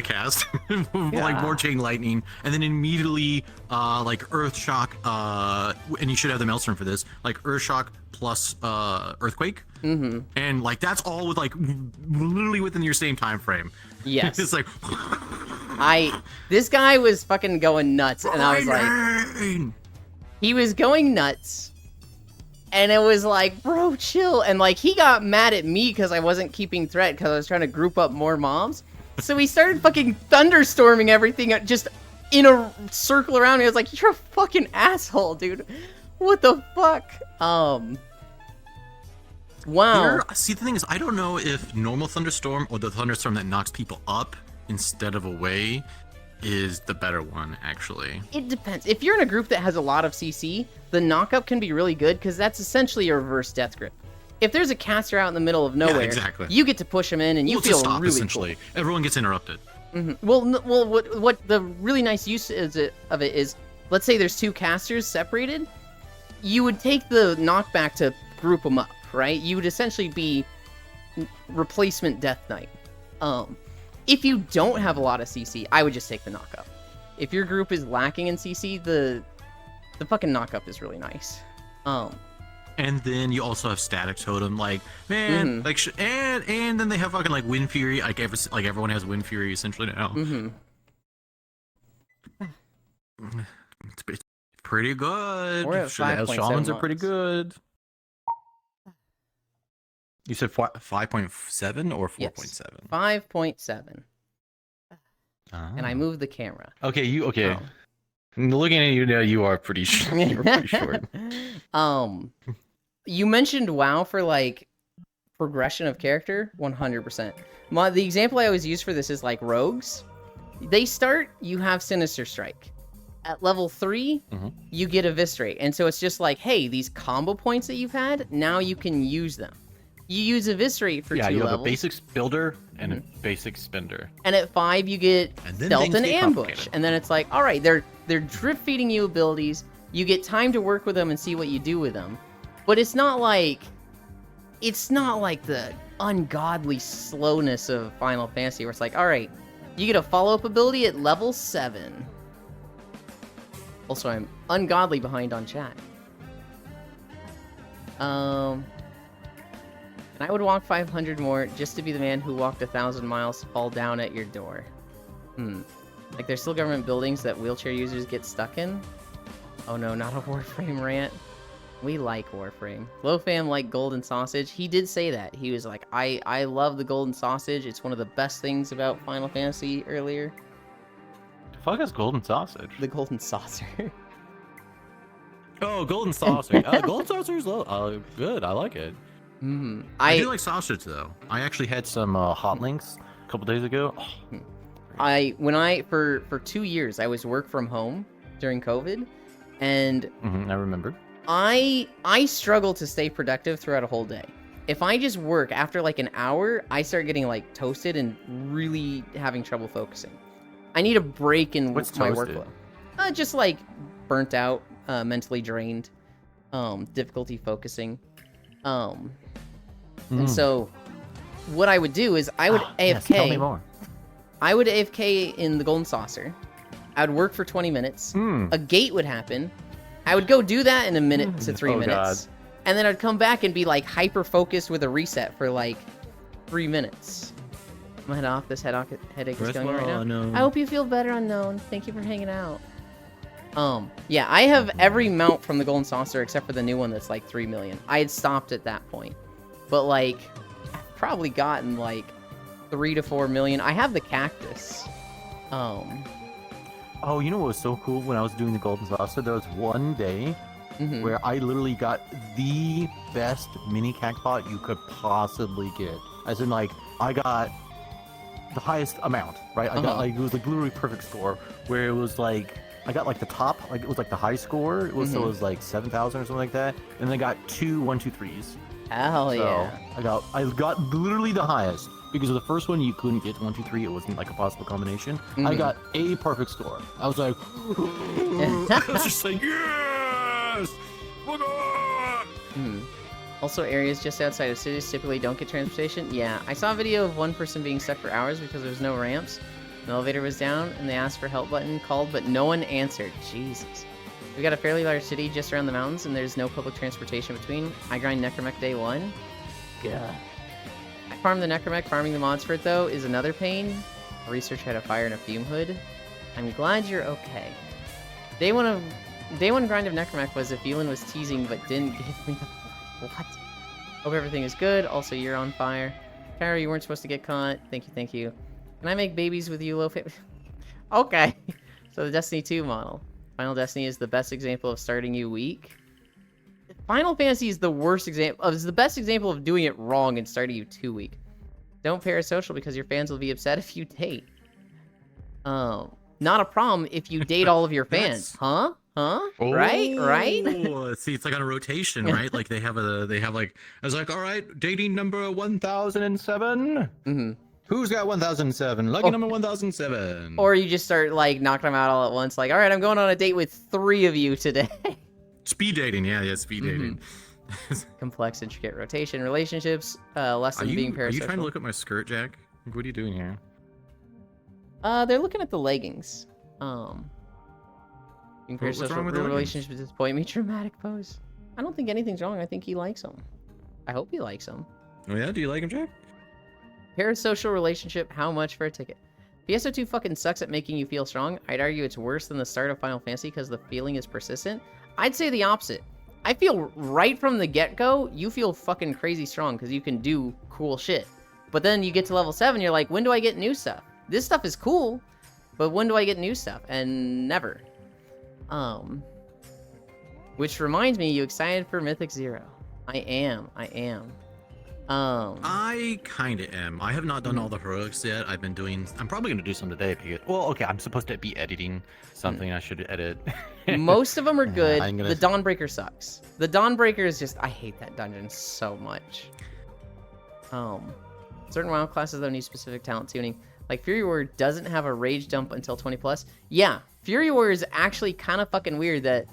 cast, like more chain lightning, and then immediately like earth shock. And you should have the maelstrom for this, like earth shock plus earthquake. And like that's all with like literally within your same time frame. Yes. It's like This guy was fucking going nuts, and I was like, Lightning! he was going nuts, and it was like, bro, chill. And like, he got mad at me because I wasn't keeping threat because I was trying to group up more mobs. So he started fucking thunderstorming everything just in a circle around me. I was like, you're a fucking asshole, dude. What the fuck? Wow. See, the thing is, I don't know if normal thunderstorm or the thunderstorm that knocks people up instead of away is the better one, actually. It depends. If you're in a group that has a lot of CC, the knockup can be really good because that's essentially a reverse death grip. If there's a caster out in the middle of nowhere, exactly. you get to push him in and you Well, it's a feel stop, really essentially. Everyone gets interrupted. cool. Well, what the really nice use of it is, let's say there's 2 casters separated, you would take the knockback to group them up, right? You would essentially be replacement Death Knight. If you don't have a lot of CC, I would just take the knockup. If your group is lacking in CC, the fucking knockup is really nice. And then you also have static totem, like man, like and then they have fucking like wind fury, like everyone has wind fury essentially now. It's pretty good. We're at Shamans 5.7 are pretty months. good. You said 5.7 or 4.7? Yes. 5.7. And I moved the camera. Okay, okay. Oh. Looking at you now, you are pretty you're pretty short. You mentioned WoW for like progression of character, 100%. The example I always use for this is like rogues. They start, you have Sinister Strike. At level 3, you get Eviscerate. And so it's just like, hey, these combo points that you've had, now you can use them. You use Eviscerate for 2 you levels. have a basic builder and a basic spender. And at 5, you get And then Stealth things and get Ambush. complicated. And then it's like, all right, they're drip feeding you abilities. You get time to work with them and see what you do with them. But it's not like the ungodly slowness of Final Fantasy where it's like, all right, you get a follow-up ability at level 7. Also, I'm ungodly behind on chat. And I would walk 500 more just to be the man who walked 1,000 miles to fall down at your door. Like, there's still government buildings that wheelchair users get stuck in? Oh no, not a Warframe rant. We like Warframe. Lofam liked Golden Sausage. He did say that. He was like, I love the Golden Sausage. It's one of the best things about Final Fantasy earlier. The fuck is golden sausage? The Golden Saucer. Oh, golden saucer. Golden saucer is good. I like it. Mm-hmm. I do like sausage though. I actually had some hot links a couple days ago. For 2 years I was work from home during COVID, and I remember. I struggle to stay productive throughout a whole day. If I just work after like an hour, I start getting like toasted and really having trouble focusing. I need a break in What's my toasted? workflow. Just like burnt out, mentally drained, difficulty focusing. And so what I would do is I would AFK. Yes, tell me more. I would AFK in the Golden Saucer. I would work for 20 minutes. A gate would happen. I would go do that in a minute to 3 minutes. And then I'd come back and be like hyper focused with a reset for like 3 minutes. I'm head off. This headache is going right now. Unknown. I hope you feel better, Unknown. Thank you for hanging out. Yeah, I have every mount from the Golden Saucer except for the new one that's like 3 million. I had stopped at that point. But like, I've probably gotten like 3 to 4 million. I have the cactus. Oh, you know what was so cool when I was doing the golden saucer? There was one day where I literally got the best mini cactpot you could possibly get. As in, like, I got the highest amount, right? I got like, it was like literally perfect score where it was like, I got like the top, like it was like the high score. It was so it was like 7,000 or something like that. And then I got 2 1 2 3s. Hell So yeah. I got literally the highest because of the first one you couldn't get 1 2 3. It wasn't like a possible combination. I got a perfect score. I was like, I was just like, yes! Look at Also, areas just outside of cities typically don't get transportation. Yeah, I saw a video of one person being stuck for hours because there was no ramps. The elevator was down, and they asked for help button, called, but no one answered. Jesus. We got a fairly large city just around the mountains, and there's no public transportation between. I grind Necromech day 1. Yeah. I farm the Necromech. Farming the mods for it, though, is another pain. I research how to fire in a fume hood. I'm glad you're okay. Day one grind of Necromech was if Elin was teasing but didn't give me the... What? Hope everything is good. Also, you're on fire. Kyra, you weren't supposed to get caught. Thank you, thank you. Can I make babies with you, low Okay. So the Destiny 2 model. Final Destiny is the best example of starting you weak. Final Fantasy is the worst example. Is the best example of doing it wrong and starting you too weak. Don't parasocial because your fans will be upset if you date. Not a problem if you date all of your fans. Huh? Right? Oh, see, it's like on a rotation, right? Like they have like, I was like, all right, dating number 1007. Who's got 1007? Lucky number 1007. Or you just start like knocking them out all at once. Like, all right, I'm going on a date with 3 of you today. Speed dating, yeah, speed dating. Complex, intricate rotation, relationships, less than being parasocial. Are you trying to look at my skirt, Jack? What are you doing here? They're looking at the leggings. Being What's parasocial wrong with the relationships disappoint me. Dramatic pose. I don't think anything's wrong. I think he likes them. I hope he likes them. Oh yeah, do you like him, Jack? Parasocial relationship, how much for a ticket? PSO2 fucking sucks at making you feel strong. I'd argue it's worse than the start of Final Fantasy because the feeling is persistent. I'd say the opposite. I feel right from the get-go, you feel fucking crazy strong because you can do cool shit. But then you get to level 7, you're like, when do I get new stuff? This stuff is cool, but when do I get new stuff? And never. Which reminds me, you excited for Mythic Zero? I am. I kind of am. I have not done all the heroics yet. I'm probably gonna do some today. Well, okay, I'm supposed to be editing something. I should edit. Most of them are good. I'm gonna- The Dawnbreaker sucks. The Dawnbreaker is just... I hate that dungeon so much. Certain WoW classes, though, need specific talent tuning. Like, Fury Warrior doesn't have a rage dump until 20+. Yeah, Fury Warrior is actually kind of fucking weird that...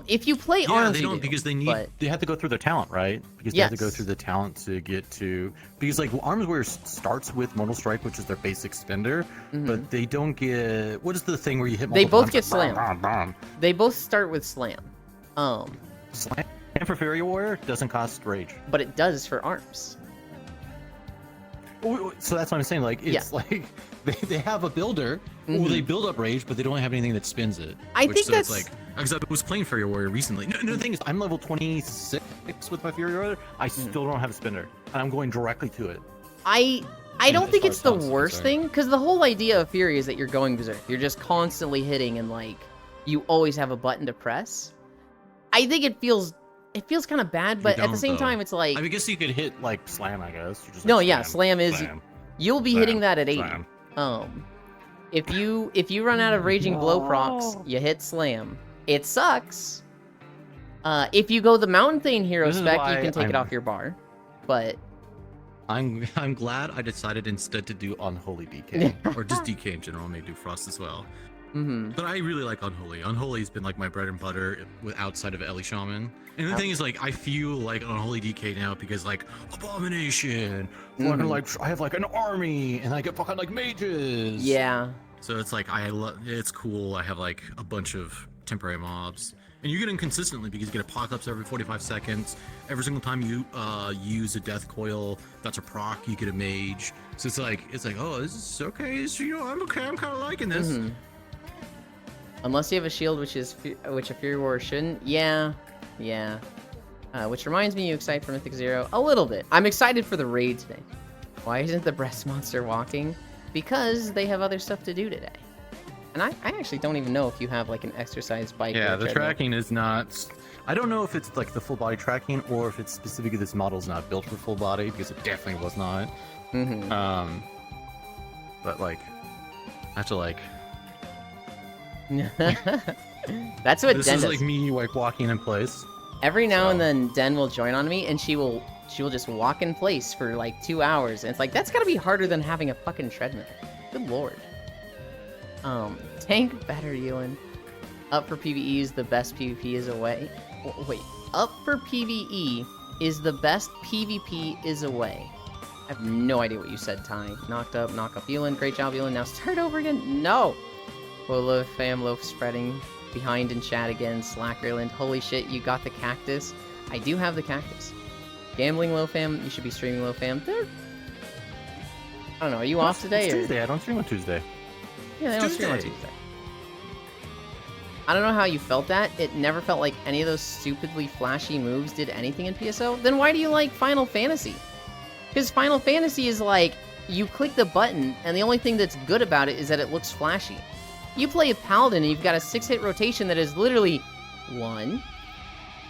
if you play ARMS, they don't, you do, because they need... but- They have to go through their talent, right? Because they have to go Yes. through the talent to get to... Because, like, Arms Warrior starts with Mortal Strike, which is their basic spender, but they don't get... What is the thing where you hit They multiple both get times, like, slammed. bam, bam, They both start with Slam. bam. Slam for Fury Warrior doesn't cost Rage. But it does for ARMS. So that's what I'm saying. Like, it's like they have a builder, or they build up Rage, but they don't have anything that spins it. I think that's... like... Because I was playing Fury Warrior recently. No, The thing is, I'm level 26 with my Fury Warrior. I still don't have a spinner, and I'm going directly to it. I don't as think far it's as the talent's worst concerned. thing, because the whole idea of Fury is that you're going berserk. You're just constantly hitting and, like, you always have a button to press. I think it feels kind of bad, but at the don't, same though. time, it's like I mean, I guess you could hit like slam. I guess. You just, no, like, yeah, slam is slam, you'll be slam, hitting that at 80. slam. If you run out of raging blow procs, you hit slam. It sucks. If you go the Mountain Thane hero This is spec, you why can take it I'm- off your bar, but I'm glad I decided instead to do Unholy DK. or just DK in general. I may do Frost as well. mhm. But I really like Unholy. Unholy's been like my bread and butter with outside of Ellie Shaman. And the thing is, like, I feel like Unholy DK now because like Abomination, Fucking Mhm. like I have like an army, and I get fucking like mages. Yeah. so it's like it's cool. I have like a bunch of temporary mobs. And you get them consistently because you get apocalypse every 45 seconds. Every single time you use a death coil, that's a proc. You get a mage. So it's like, oh, this is okay. I'm okay. I'm kind of liking this. Mhm. Unless you have a shield, which a Fury Warrior shouldn't. Yeah. Which reminds me, you excited for Mythic Zero a little bit. I'm excited for the raid today. Why isn't the breast monster walking? Because they have other stuff to do today. And I actually don't even know if you have like an exercise bike. or Yeah, a the treadmill. tracking is not. I don't know if it's like the full body tracking or if it's specifically this model's not built for full body because it definitely was not. Mhm. But like, I have to like. That's what This Den is does. like me like walking in place. Every now and so- then, Den will join on me, and she'll just walk in place for like 2 hours, and it's like that's gotta be harder than having a fucking treadmill. Good lord. Tank better, Ewan. Up for PvE is the best PvP is away. Wait, up for PvE is the best PvP is away. I have no idea what you said, Ty. Knock up Ewan. Great job, Ewan. Now start over again. No. Wolo fam loaf spreading behind in chat again. Slackerland. Holy shit, you got the cactus. I do have the cactus. Gambling low fam. You should be streaming low fam. I don't know. Are you off today? It's or? Tuesday. I don't stream on Tuesday. Yeah, they don't stream on Tuesday. Tuesday. I don't know how you felt that. It never felt like any of those stupidly flashy moves did anything in PSO. Then why do you like Final Fantasy? Because Final Fantasy is like, you click the button, and the only thing that's good about it is that it looks flashy. You play a Paladin, and you've got a 6-hit rotation that is literally 1,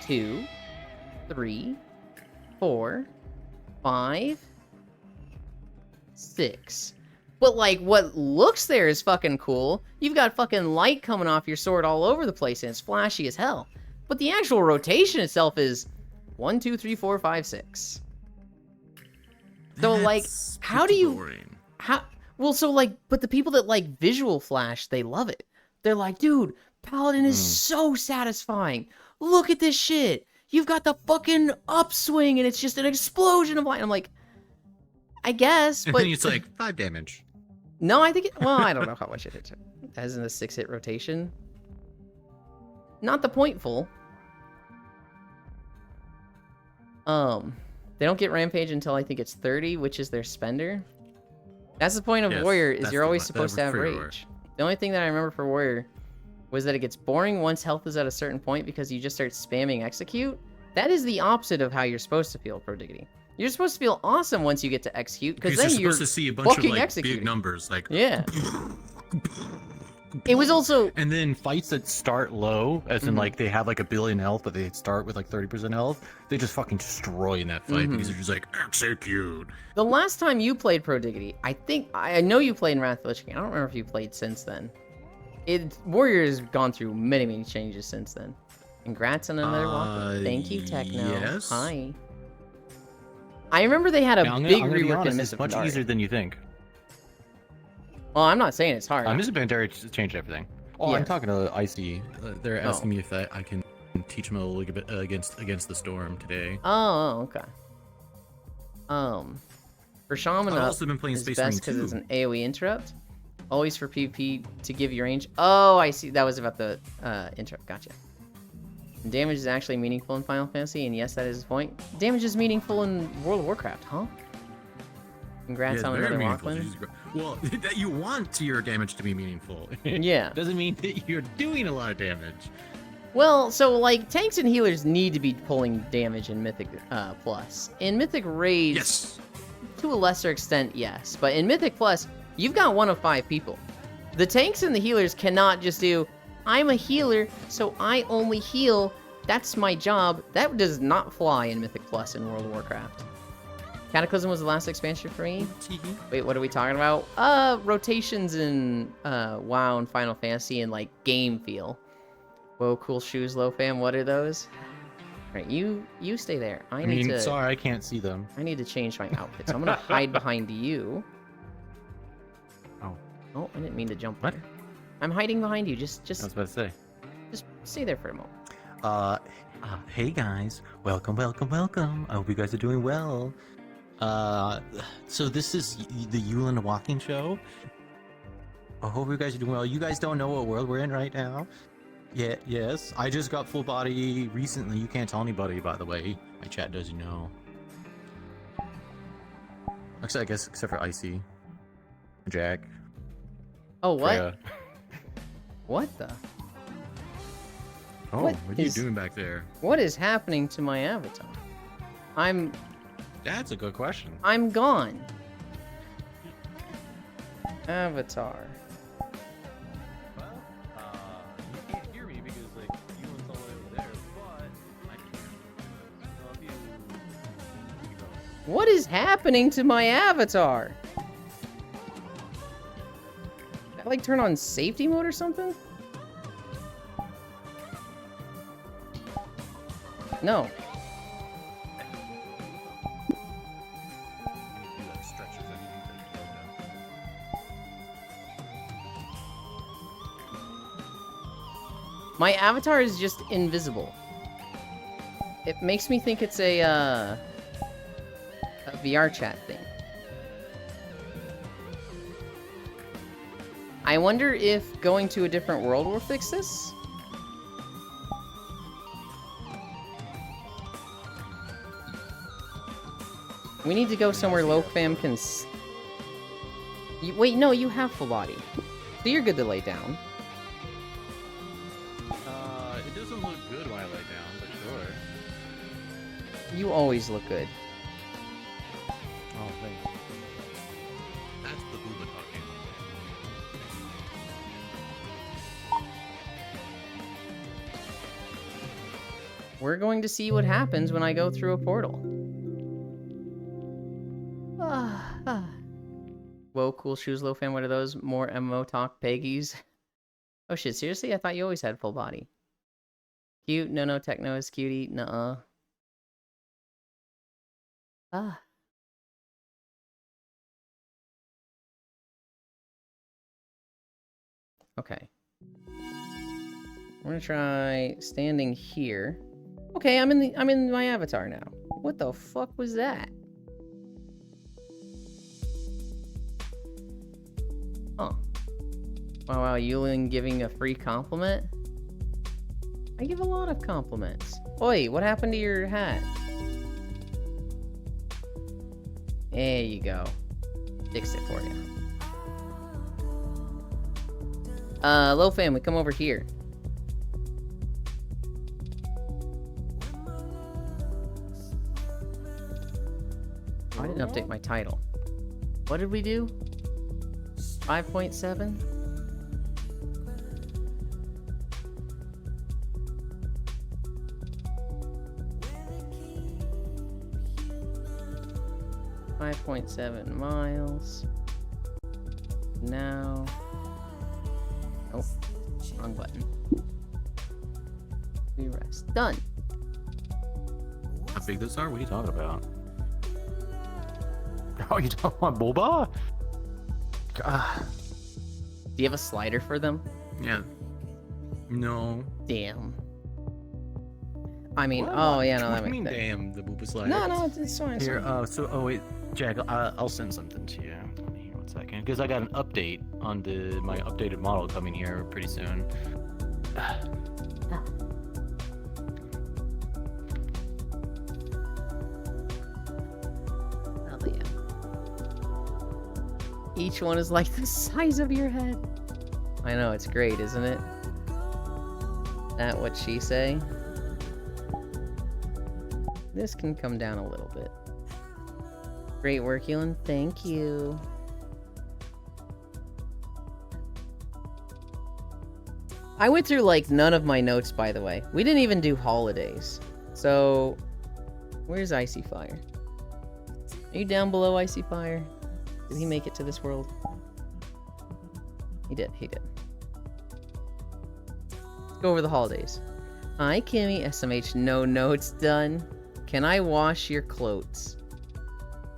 2, 3, 4, 5, 6. But, like, what looks there is fucking cool. You've got fucking light coming off your sword all over the place, and it's flashy as hell. But the actual rotation itself is 1, 2, 3, 4, 5, 6. So, like, That's how do pretty you... boring. Well, so, like, but the people that like visual flash, they love it. They're like, dude, Paladin is so satisfying. Look at this shit. You've got the fucking upswing, and it's just an explosion of light. I'm like, I guess, And but... then it's like 5 damage. No, I think well, I don't know how much it hits. As in a 6-hit rotation. Not the point full. They don't get Rampage until I think it's 30, which is their spender. That's the point of Yes, Warrior, is that's you're the always one- supposed to that have was for Warrior. Rage. The only thing that I remember for Warrior was that it gets boring once health is at a certain point because you just start spamming execute. That is the opposite of how you're supposed to feel, Pro Diggity. You're supposed to feel awesome once you get to execute, because then you're you're supposed to see a bunch of fucking like executing. big numbers, like Yeah. It was also... And then fights that start low, as in Mhm. like they have like 1 billion health, but they start with like 30% health, they just fucking destroy in that fight because Mhm. you're just like execute. The last time you played Pro Diggity, I know you played in Wrath of the Lich King. I don't remember if you played since then. Warrior has gone through many, many changes since then. Congrats on another walk. Thank you, Techno. yes. Hi. I remember they had a I'm big gonna be rework in honest, Mists it's of much Pandaria. easier than you think. Well, I'm not saying it's hard. Mists of Pandaria just changed everything. Oh, Yeah. I'm talking to Icy. They're Oh. asking me if I can teach them a little bit against the storm today. Oh, okay. For Shaman I've Up also been playing is Space best Marine because 2. it's an AoE interrupt. Always for PvP to give you range. Oh, I see. That was about the interrupt. Gotcha. And damage is actually meaningful in Final Fantasy, and yes, that is his point. Damage is meaningful in World of Warcraft, huh? Congrats Yeah, on very another meaningful. Walkman. Jesus Christ. Well, that you want your damage to be meaningful. Yeah. Doesn't mean that you're doing a lot of damage. Well, so like tanks and healers need to be pulling damage in Mythic Plus. In Mythic Raids, Yes. to a lesser extent, yes. But in Mythic Plus, you've got 1 of 5 people. The tanks and the healers cannot just do, I'm a healer, so I only heal That's my job. That does not fly in Mythic Plus in World of Warcraft. Cataclysm was the last expansion for me. Wait, what are we talking about? Rotations in WoW and Final Fantasy and like game feel. Whoa, cool shoes, low fam. What are those? All right, you stay there. I need to. Sorry, I can't see them. I need to change my outfit, so I'm gonna hide behind you. Oh. Oh, I didn't mean to jump What? there. I'm hiding behind you. I was Just about to say. stay there for a moment. Hey guys, welcome. I hope you guys are doing well. So this is the Yulin Walking Show. I hope you guys are doing well. You guys don't know what world we're in right now. Yeah, yes. I just got full body recently. You can't tell anybody, by the way. My chat doesn't know. Actually, I guess except for Icy, Jack. Oh, what? Freya. What the? Oh, What what are you is- doing back there? What is happening to my avatar? I'm That's a good question. gone. Avatar. Well, you can't hear me because like Yulin's all the way over there, but I can hear you. So if you go. What is happening to my avatar? Did I like turn on safety mode or something? No. My avatar is just invisible. It makes me think it's a VR chat thing. I wonder if going to a different world will fix this? We need to go somewhere Lokfam can wait, no, you have full body. So you're good to lay down. It doesn't look good when I lay down, but sure. You always look good. Oh, thanks. That's the booba talking. We're going to see what happens when I go through a portal. Whoa, cool shoes, low fan. What are those? More MMO talk, Peggies. Oh shit, seriously? I thought you always had full body. Cute, no, techno is cutie, nuh-uh. Okay. We're gonna try standing here. Okay, I'm in my avatar now. What the fuck was that? Huh. Wow, Yulin giving a free compliment? I give a lot of compliments. Oi, what happened to your hat? There you go. Fixed it for you. Low family, come over here. I didn't update my title. What did we do? 5.7? .7 miles. Now. Oh, wrong button. We rest. Done. How big those are? What are you talking about? Oh, you don't want boba? God. Do you have a slider for them? Yeah. No. Damn. I mean, What? oh yeah, no, What that do you makes mean, sense. damn, the booba slider? No, it's fine. It's Here, fine. oh wait, Jack, I'll send something to you. Here, 1 second, because I got an update on my updated model coming here pretty soon. Oh, yeah. Each one is like the size of your head. I know, it's great, isn't it? That what she say? This can come down a little bit. Great work, Yulin. Thank you. I went through like none of my notes, by the way. We didn't even do holidays. So, where's Icy Fire? Are you down below, Icy Fire? Did he make it to this world? He did. Let's go over the holidays. Hi, Kimmy. SMH, no notes done. Can I wash your clothes?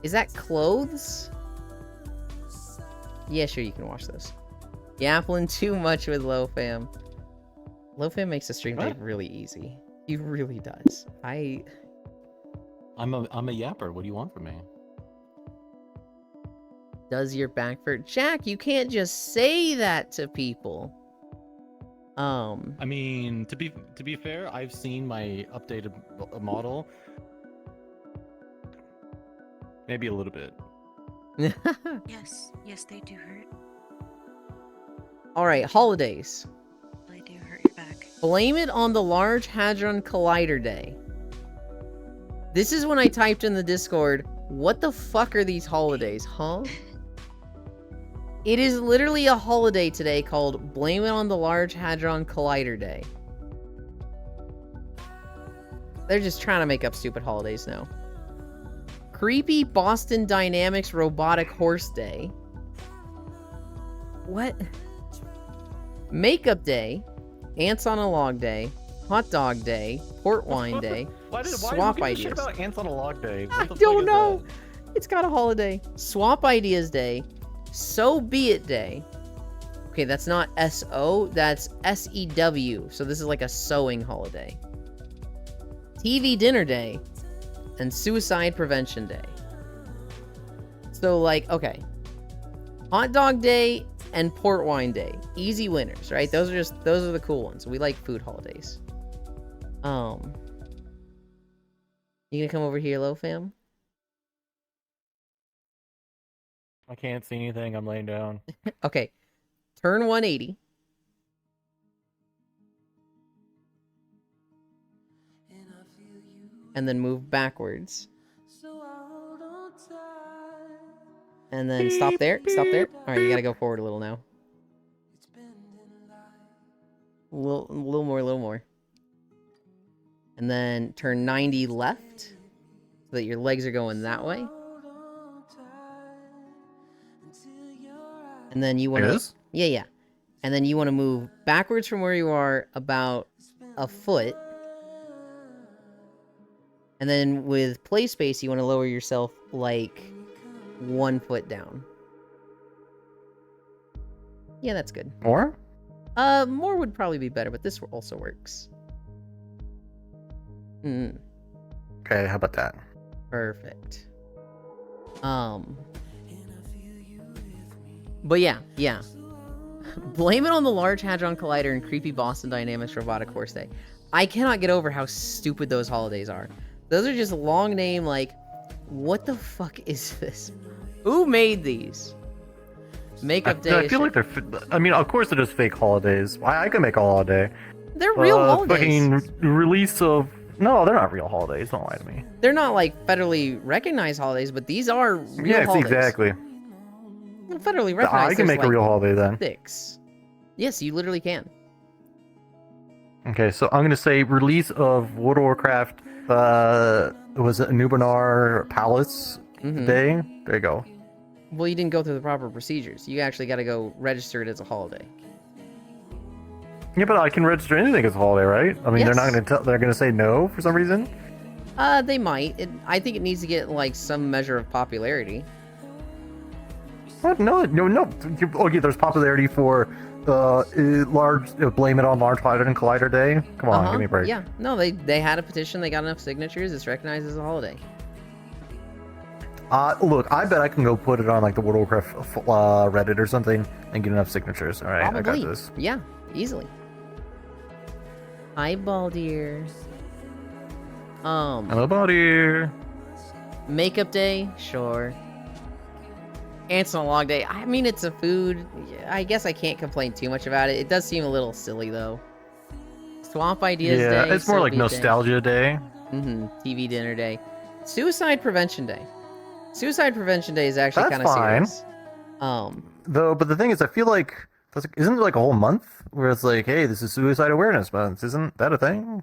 Is that clothes? Yeah, sure, you can wash those. Yappling too much with LoFam. LoFam makes the stream day really easy. He really does. I'm a yapper. What do you want from me? Does your back hurt? Jack, you can't just say that to people. I mean, to be fair, I've seen my updated model. Maybe a little bit. Yes, they do hurt. Alright, holidays. They do hurt your back. Blame it on the Large Hadron Collider Day. This is when I typed in the Discord, what the fuck are these holidays, huh? It is literally a holiday today called Blame It on the Large Hadron Collider Day. They're just trying to make up stupid holidays now. Creepy Boston Dynamics Robotic Horse Day. What? Makeup Day. Ants on a Log Day. Hot Dog Day. Port Wine Day. Swap Ideas. Shit about Ants on a Log Day? I don't know. It's got a holiday. Swap Ideas Day. So Be It Day. Okay, that's not S-O, that's S-E-W. So this is like a sewing holiday. TV Dinner Day. And Suicide Prevention Day. So, like, okay. Hot Dog Day and Port Wine Day. Easy winners, right? Those are the cool ones. We like food holidays. You gonna come over here, LoFam? I can't see anything. I'm laying down. Okay. Turn 180. And then move backwards. And then stop there. Alright, you gotta go forward a little now. A little more. And then turn 90 left. So that your legs are going that way. And then you want to... Yeah. And then you want to move backwards from where you are about a foot. And then with play space, you want to lower yourself like 1 foot down. Yeah, that's good. More? More would probably be better, but this also works. Okay, how about that? Perfect. But yeah. Blame it on the Large Hadron Collider and Creepy Boston Dynamics Robotic Horse Day. I cannot get over how stupid those holidays are. Those are just long name, like, what the fuck is this? Who made these? Makeup Day. I feel like they're. I mean, of course, they're just fake holidays. I can make a holiday. They're real holidays. Fucking release of. No, they're not real holidays. Don't lie to me. They're not like federally recognized holidays, but these are real holidays. Exactly. Well, federally recognized. I can make a real holiday then. 6. Yes, you literally can. Okay, so I'm gonna say release of World of Warcraft. Was it Numenor Palace Day? There you go. Well, you didn't go through the proper procedures. You actually got to go register it as a holiday. Yeah, but I can register anything as a holiday, right? I mean, Yes. they're not gonna they're gonna say no for some reason. They might. I think it needs to get like some measure of popularity. What? No. Okay, there's popularity for large. Blame it on Large Hadron Collider Day. Come on, give me a break. Yeah. No, they had a petition. They got enough signatures. It's recognized as a holiday. Look, I bet I can go put it on like the World of Warcraft Reddit or something and get enough signatures. All right, Probably. I got this. Yeah, easily. Hi, Baldir. Hello, buddy. Makeup Day, sure. Ants on a Log Day. I mean, it's a food. I guess I can't complain too much about it. It does seem a little silly though. Swamp Ideas Day. Yeah, it's more like Soapy Nostalgia Day. TV Dinner Day. Suicide Prevention Day. Suicide Prevention Day is actually kind of serious. Though, but the thing is, I feel like Isn't there like a whole month where it's like, hey, this is Suicide Awareness Month? Isn't that a thing?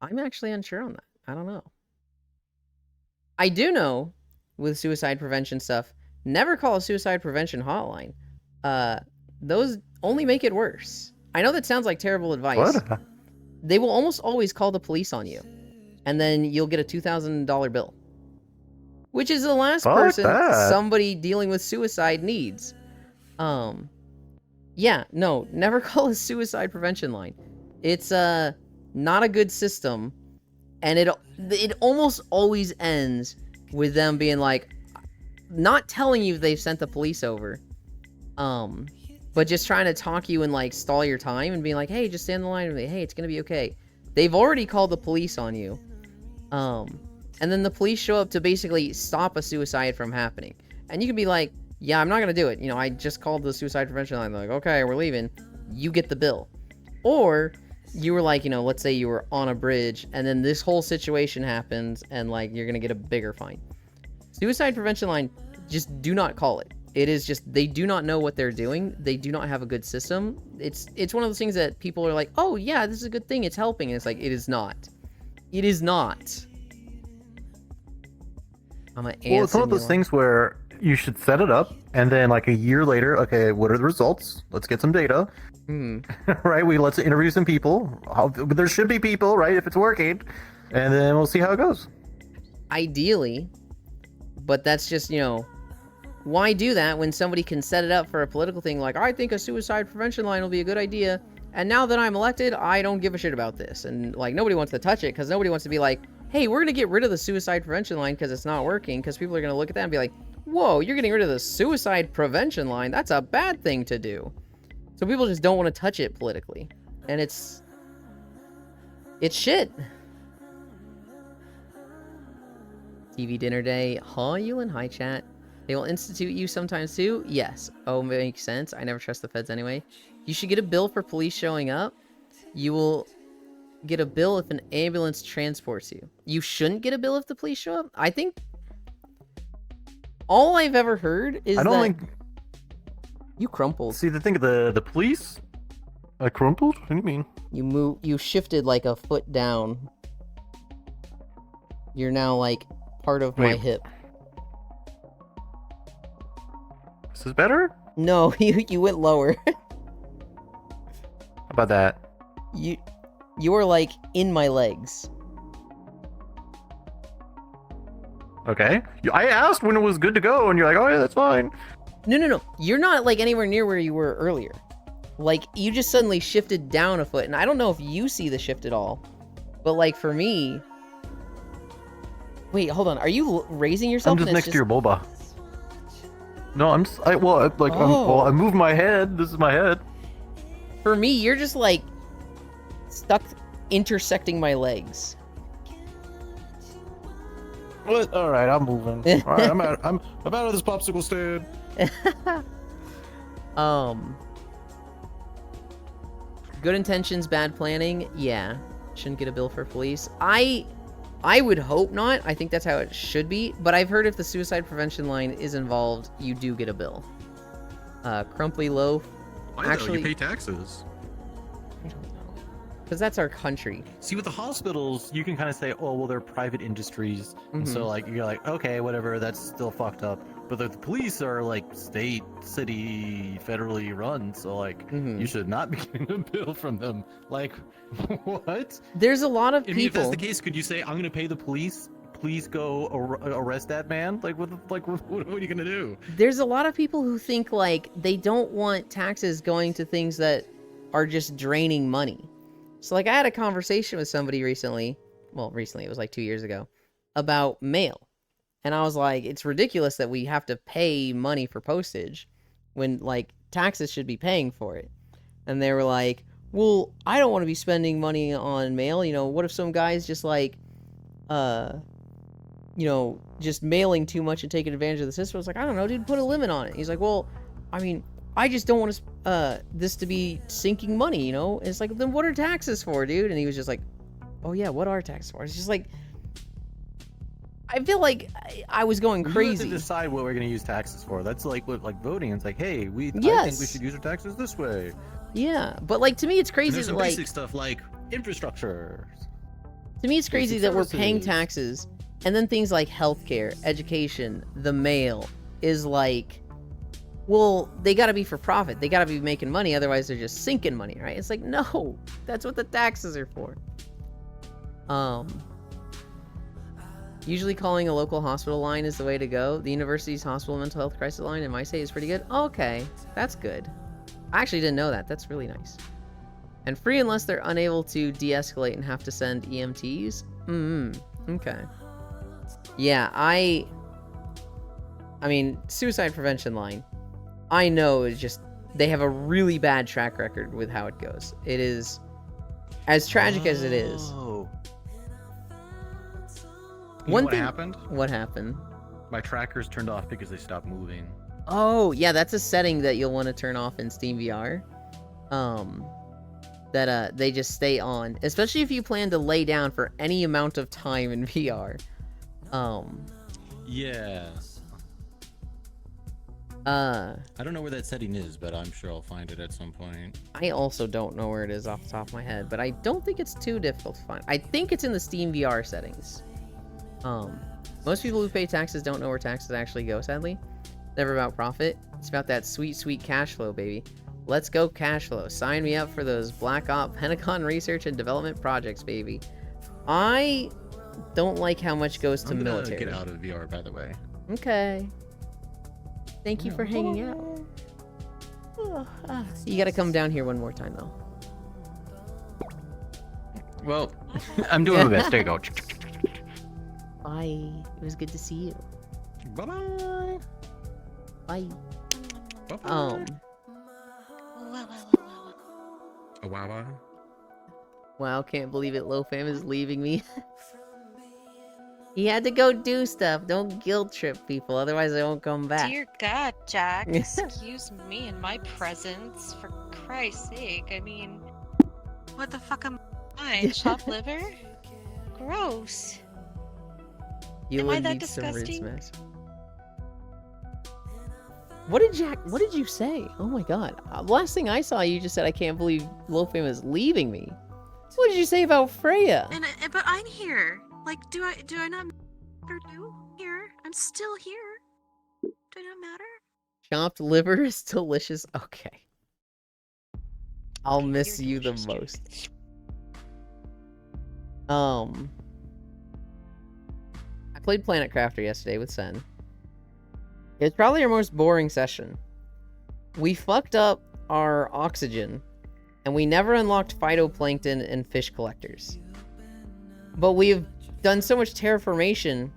I'm actually unsure on that. I don't know. I do know with suicide prevention stuff, never call a suicide prevention hotline. Those only make it worse. I know that sounds like terrible advice. What? They will almost always call the police on you, and then you'll get a $2,000 bill, which is the last Fuck person that. somebody dealing with suicide needs. Yeah, no, never call a suicide prevention line. It's not a good system, and it almost always ends with them being like, not telling you they've sent the police over, but just trying to talk you and like stall your time and being like, hey, just stay on the line with me. Hey, it's gonna be okay. They've already called the police on you, and then the police show up to basically stop a suicide from happening, and you can be like, yeah, I'm not gonna do it. You know, I just called the suicide prevention line. They're like, okay, we're leaving. You get the bill. Or you were like, you know, let's say you were on a bridge and then this whole situation happens and like you're gonna get a bigger fine. Suicide prevention line, just do not call it. It is just, they do not know what they're doing. They do not have a good system. It's one of those things that people are like, oh yeah, this is a good thing. It's helping. And it's like, it is not. It is not. I'm gonna Well, it's one of those things where you should set it up, and then like a year later, okay, what are the results? Let's get some data. Right? Let's interview some people. There should be people, right? If it's working, and then we'll see how it goes. Ideally, but that's just, you know, why do that when somebody can set it up for a political thing like, I think a suicide prevention line will be a good idea, and now that I'm elected, I don't give a shit about this, and like nobody wants to touch it because nobody wants to be like, hey, we're gonna get rid of the suicide prevention line because it's not working, because people are gonna look at that and be like, whoa, you're getting rid of the suicide prevention line? That's a bad thing to do. So people just don't want to touch it politically. And it's shit. TV dinner day. Huh, Ewan? Hi, chat. They will institute you sometimes too? Yes. Oh, makes sense. I never trust the feds anyway. You should get a bill for police showing up. You will get a bill if an ambulance transports you. You shouldn't get a bill if the police show up? I think all I've ever heard is I don't that... think... You crumpled. See, the thing of the police... I crumpled? What do you mean? You shifted like a foot down. You're now like part of my Wait. hip. This is better? No, you went lower. How about that? You were like in my legs. Okay. I asked when it was good to go, and you're like, oh yeah, that's fine. No. You're not like anywhere near where you were earlier. Like, you just suddenly shifted down a foot, and I don't know if you see the shift at all. But like for me... Wait, hold on. Are you raising yourself? I'm just next to your boba. No, I'm just... I moved my head. This is my head. For me, you're just like stuck intersecting my legs. What? All right, I'm moving. All right, I'm out of this popsicle stand. Good intentions, bad planning. Yeah, shouldn't get a bill for police. I would hope not. I think that's how it should be. But I've heard if the suicide prevention line is involved, you do get a bill. Crumply Loaf. Why Actually, though? You pay taxes. I don't know. Because that's our country. See, with the hospitals, you can kind of say, oh, well, they're private industries. And so, like, you're like, okay, whatever, that's still fucked up. But the police are, like, state, city, federally run. So, like, you should not be getting a bill from them. Like, what? There's a lot of I mean, if that's people. the case, could you say, I'm going to pay the police? Please go arrest that man? Like, what are you going to do? There's a lot of people who think, like, they don't want taxes going to things that are just draining money. So, like, I had a conversation with somebody recently. Well, recently, it was like 2 years ago. About mail. And I was like, it's ridiculous that we have to pay money for postage when, like, taxes should be paying for it. And they were like, well, I don't want to be spending money on mail. You know, what if some guy's just like, you know, just mailing too much and taking advantage of the system? I was like, I don't know, dude, put a limit on it. He's like, well, I mean, I just don't want this to be sinking money, you know? And it's like, then what are taxes for, dude? And he was just like, oh yeah, what are taxes for? It's just like, I feel like I was going We have crazy. to decide what we're going to use taxes for. That's like with like voting. It's like, hey, I think we Yes. should use our taxes this way. Yeah, but like to me, it's And crazy. there's That, some like basic stuff like Infrastructure. to me, it's crazy basic that we're paying services. taxes, and then things like healthcare, education, the mail is like, well, they got to be for profit. They got to be making money, otherwise they're just sinking money, right? It's like, no, that's what the taxes are for. Usually calling a local hospital line is the way to go. The university's hospital mental health crisis line in my state is pretty good. Okay, that's good. I actually didn't know that. That's really nice. And free unless they're unable to de-escalate and have to send EMTs. Okay. Yeah, I mean, suicide prevention line. I know it's just they have a really bad track record with how it goes. It is as tragic as it is. Oh. One what thing- happened? What happened? My trackers turned off because they stopped moving. Oh, yeah, that's a setting that you'll want to turn off in Steam VR. That they just stay on, especially if you plan to lay down for any amount of time in VR. Yeah. I don't know where that setting is, but I'm sure I'll find it at some point. I also don't know where it is off the top of my head, but I don't think it's too difficult to find. I think it's in the Steam VR settings. Most people who pay taxes don't know where taxes actually go, sadly. Never about profit. It's about that sweet, sweet cash flow, baby. Let's go cash flow. Sign me up for those Black Op Pentagon research and development projects, baby. I don't like how much goes to I'm gonna military. get out of VR, by the way. Okay. Thank you for hanging out. You gotta come down here one more time, though. Well, I'm doing my best. There you go. Bye. It was good to see you. Bye-bye. Bye. Bye-bye. Wow, wow, wow, wow. a Wawa. Wow, can't believe it. Low Fam is leaving me. He had to go do stuff. Don't guilt trip people, otherwise I won't come back. Dear God, Jack, excuse me in my presence, for Christ's sake. I mean, what the fuck am I? Chopped liver? Gross. You Am I would that need some rinse disgusting? mess. What did you say? Oh my god. Last thing I saw, you just said, I can't believe Low Fam is leaving me. What did you say about Freya? But I'm here. Like, do I not matter too? Here. I'm still here. Do I not matter? Chopped liver is delicious. Okay. I'll Okay, miss you're you the delicious, most. I played Planet Crafter yesterday with Sen. It was probably our most boring session. We fucked up our oxygen, and we never unlocked phytoplankton and fish collectors. But we've done so much terraformation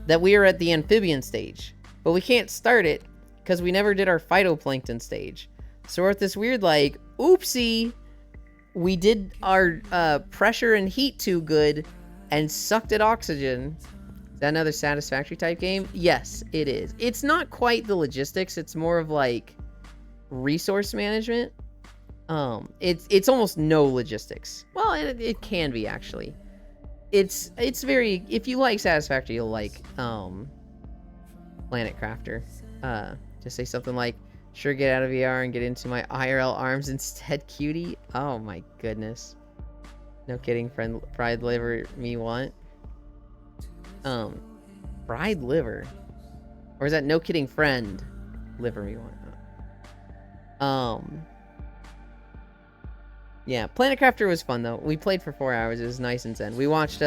that we are at the amphibian stage. But we can't start it because we never did our phytoplankton stage. So we're at this weird, like, oopsie, we did our pressure and heat too good and sucked at oxygen. Is that another Satisfactory type game? Yes, it is. It's not quite the logistics. It's more of like resource management. It's almost no logistics. Well, it can be actually. It's very, if you like Satisfactory, you'll like Planet Crafter. Just say something like, sure, get out of VR and get into my IRL arms instead, cutie. Oh my goodness. No kidding, fried liver me want. Fried liver? Or is that no kidding friend liver me want? Yeah, Planet Crafter was fun though. We played for 4 hours. It was nice and zen. We watched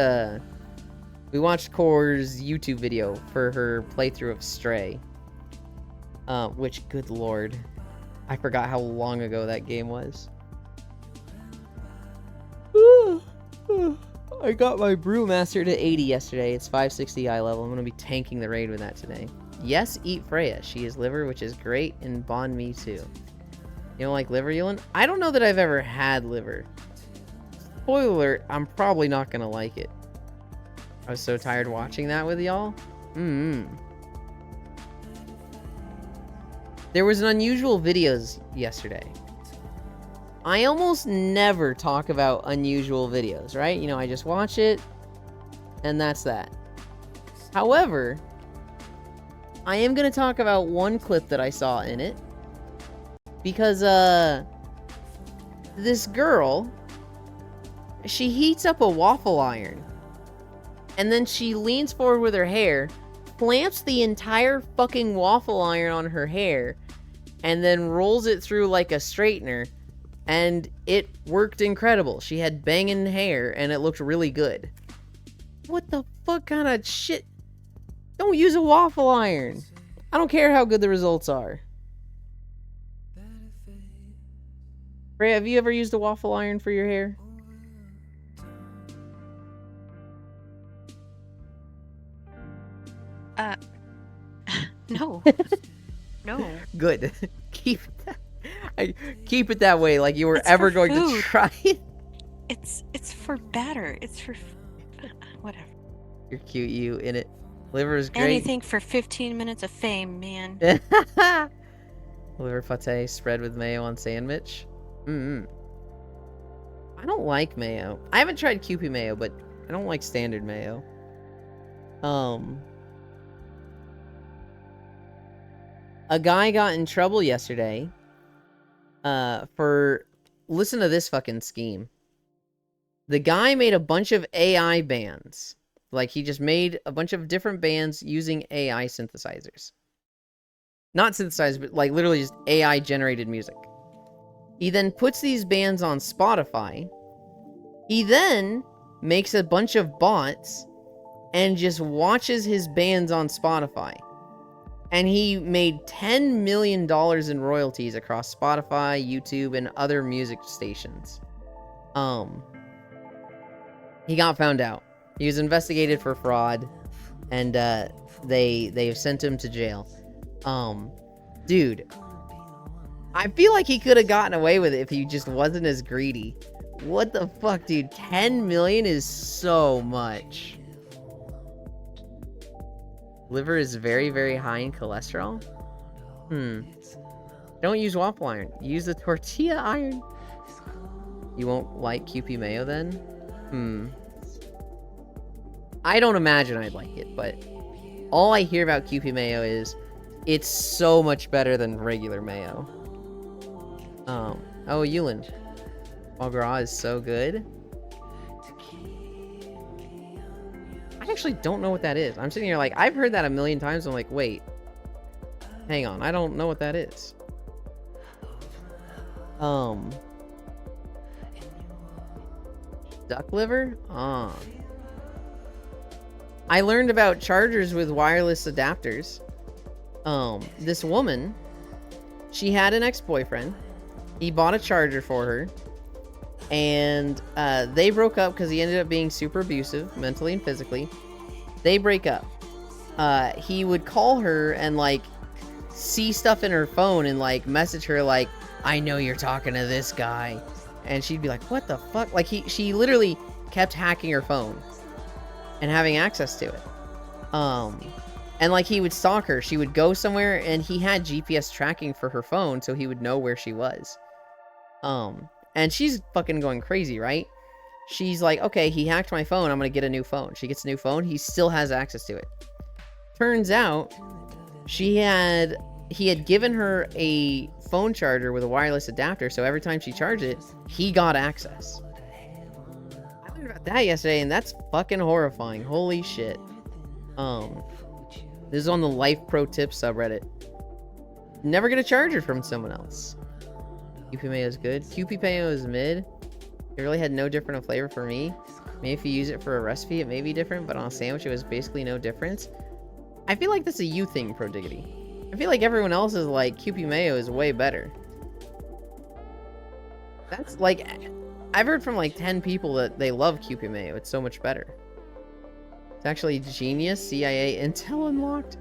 Core's YouTube video for her playthrough of Stray. Which, good lord, I forgot how long ago that game was. I got my Brewmaster to 80 yesterday. It's 560 eye level. I'm gonna be tanking the raid with that today. Yes, eat Freya. She is liver, which is great, and bond me too. You don't like liver, Yulin? I don't know that I've ever had liver. Spoiler alert, I'm probably not gonna like it. I was so tired watching that with y'all. There was an unusual videos yesterday. I almost never talk about unusual videos, right? You know, I just watch it, and that's that. However, I am going to talk about one clip that I saw in it. Because, this girl, she heats up a waffle iron. And then she leans forward with her hair, clamps the entire fucking waffle iron on her hair, and then rolls it through like a straightener. And it worked incredible. She had banging hair, and it looked really good. What the fuck kind of shit? Don't use a waffle iron. I don't care how good the results are. Ray, have you ever used a waffle iron for your hair? No. No. Good. Keep it that way, like you were It's ever for going to food. try it. It's for batter. It's for whatever. You're cute, you in it. Liver is great. Anything for 15 minutes of fame, man. Liver pate spread with mayo on sandwich. I don't like mayo. I haven't tried Kewpie mayo, but I don't like standard mayo. A guy got in trouble yesterday for... Listen to this fucking scheme. The guy made a bunch of AI bands. Like, he just made a bunch of different bands using AI synthesizers. Not synthesized, but like literally just AI-generated music. He then puts these bands on Spotify. He then makes a bunch of bots and just watches his bands on Spotify. And he made $10 million in royalties across Spotify, YouTube, and other music stations. He got found out. He was investigated for fraud, and they've sent him to jail. Dude, I feel like he could have gotten away with it if he just wasn't as greedy. What the fuck, dude? 10 million is so much. Liver is very, very high in cholesterol? Don't use waffle iron. Use the tortilla iron. You won't like Kewpie mayo then? I don't imagine I'd like it, but all I hear about Kewpie mayo is it's so much better than regular mayo. Oh, Yulin. Foie gras is so good. I actually don't know what that is. I'm sitting here like, I've heard that a million times. I'm like, wait. Hang on, I don't know what that is. Duck liver? I learned about chargers with wireless adapters. This woman, she had an ex-boyfriend. He bought a charger for her. And they broke up because he ended up being super abusive, mentally and physically. They break up. He would call her and, like, see stuff in her phone and, like, message her, like, I know you're talking to this guy. And she'd be like, what the fuck? Like, she literally kept hacking her phone and having access to it. And, like, he would stalk her. She would go somewhere, and he had GPS tracking for her phone, so he would know where she was. And she's fucking going crazy, right? She's like, okay, he hacked my phone. I'm gonna get a new phone. She gets a new phone. He still has access to it. Turns out, he had given her a phone charger with a wireless adapter, so every time she charged it, he got access. I learned about that yesterday, and that's fucking horrifying. Holy shit. This is on the Life Pro Tips subreddit. Never get a charger from someone else. Kewpie mayo is good. Kewpie mayo is mid. It really had no different of flavor for me. Maybe if you use it for a recipe, it may be different, but on a sandwich, it was basically no difference. I feel like that's a you thing, Prodiggity. I feel like everyone else is like, Kewpie mayo is way better. That's like, I've heard from like 10 people that they love Kewpie mayo. It's so much better. It's actually genius. CIA Intel unlocked.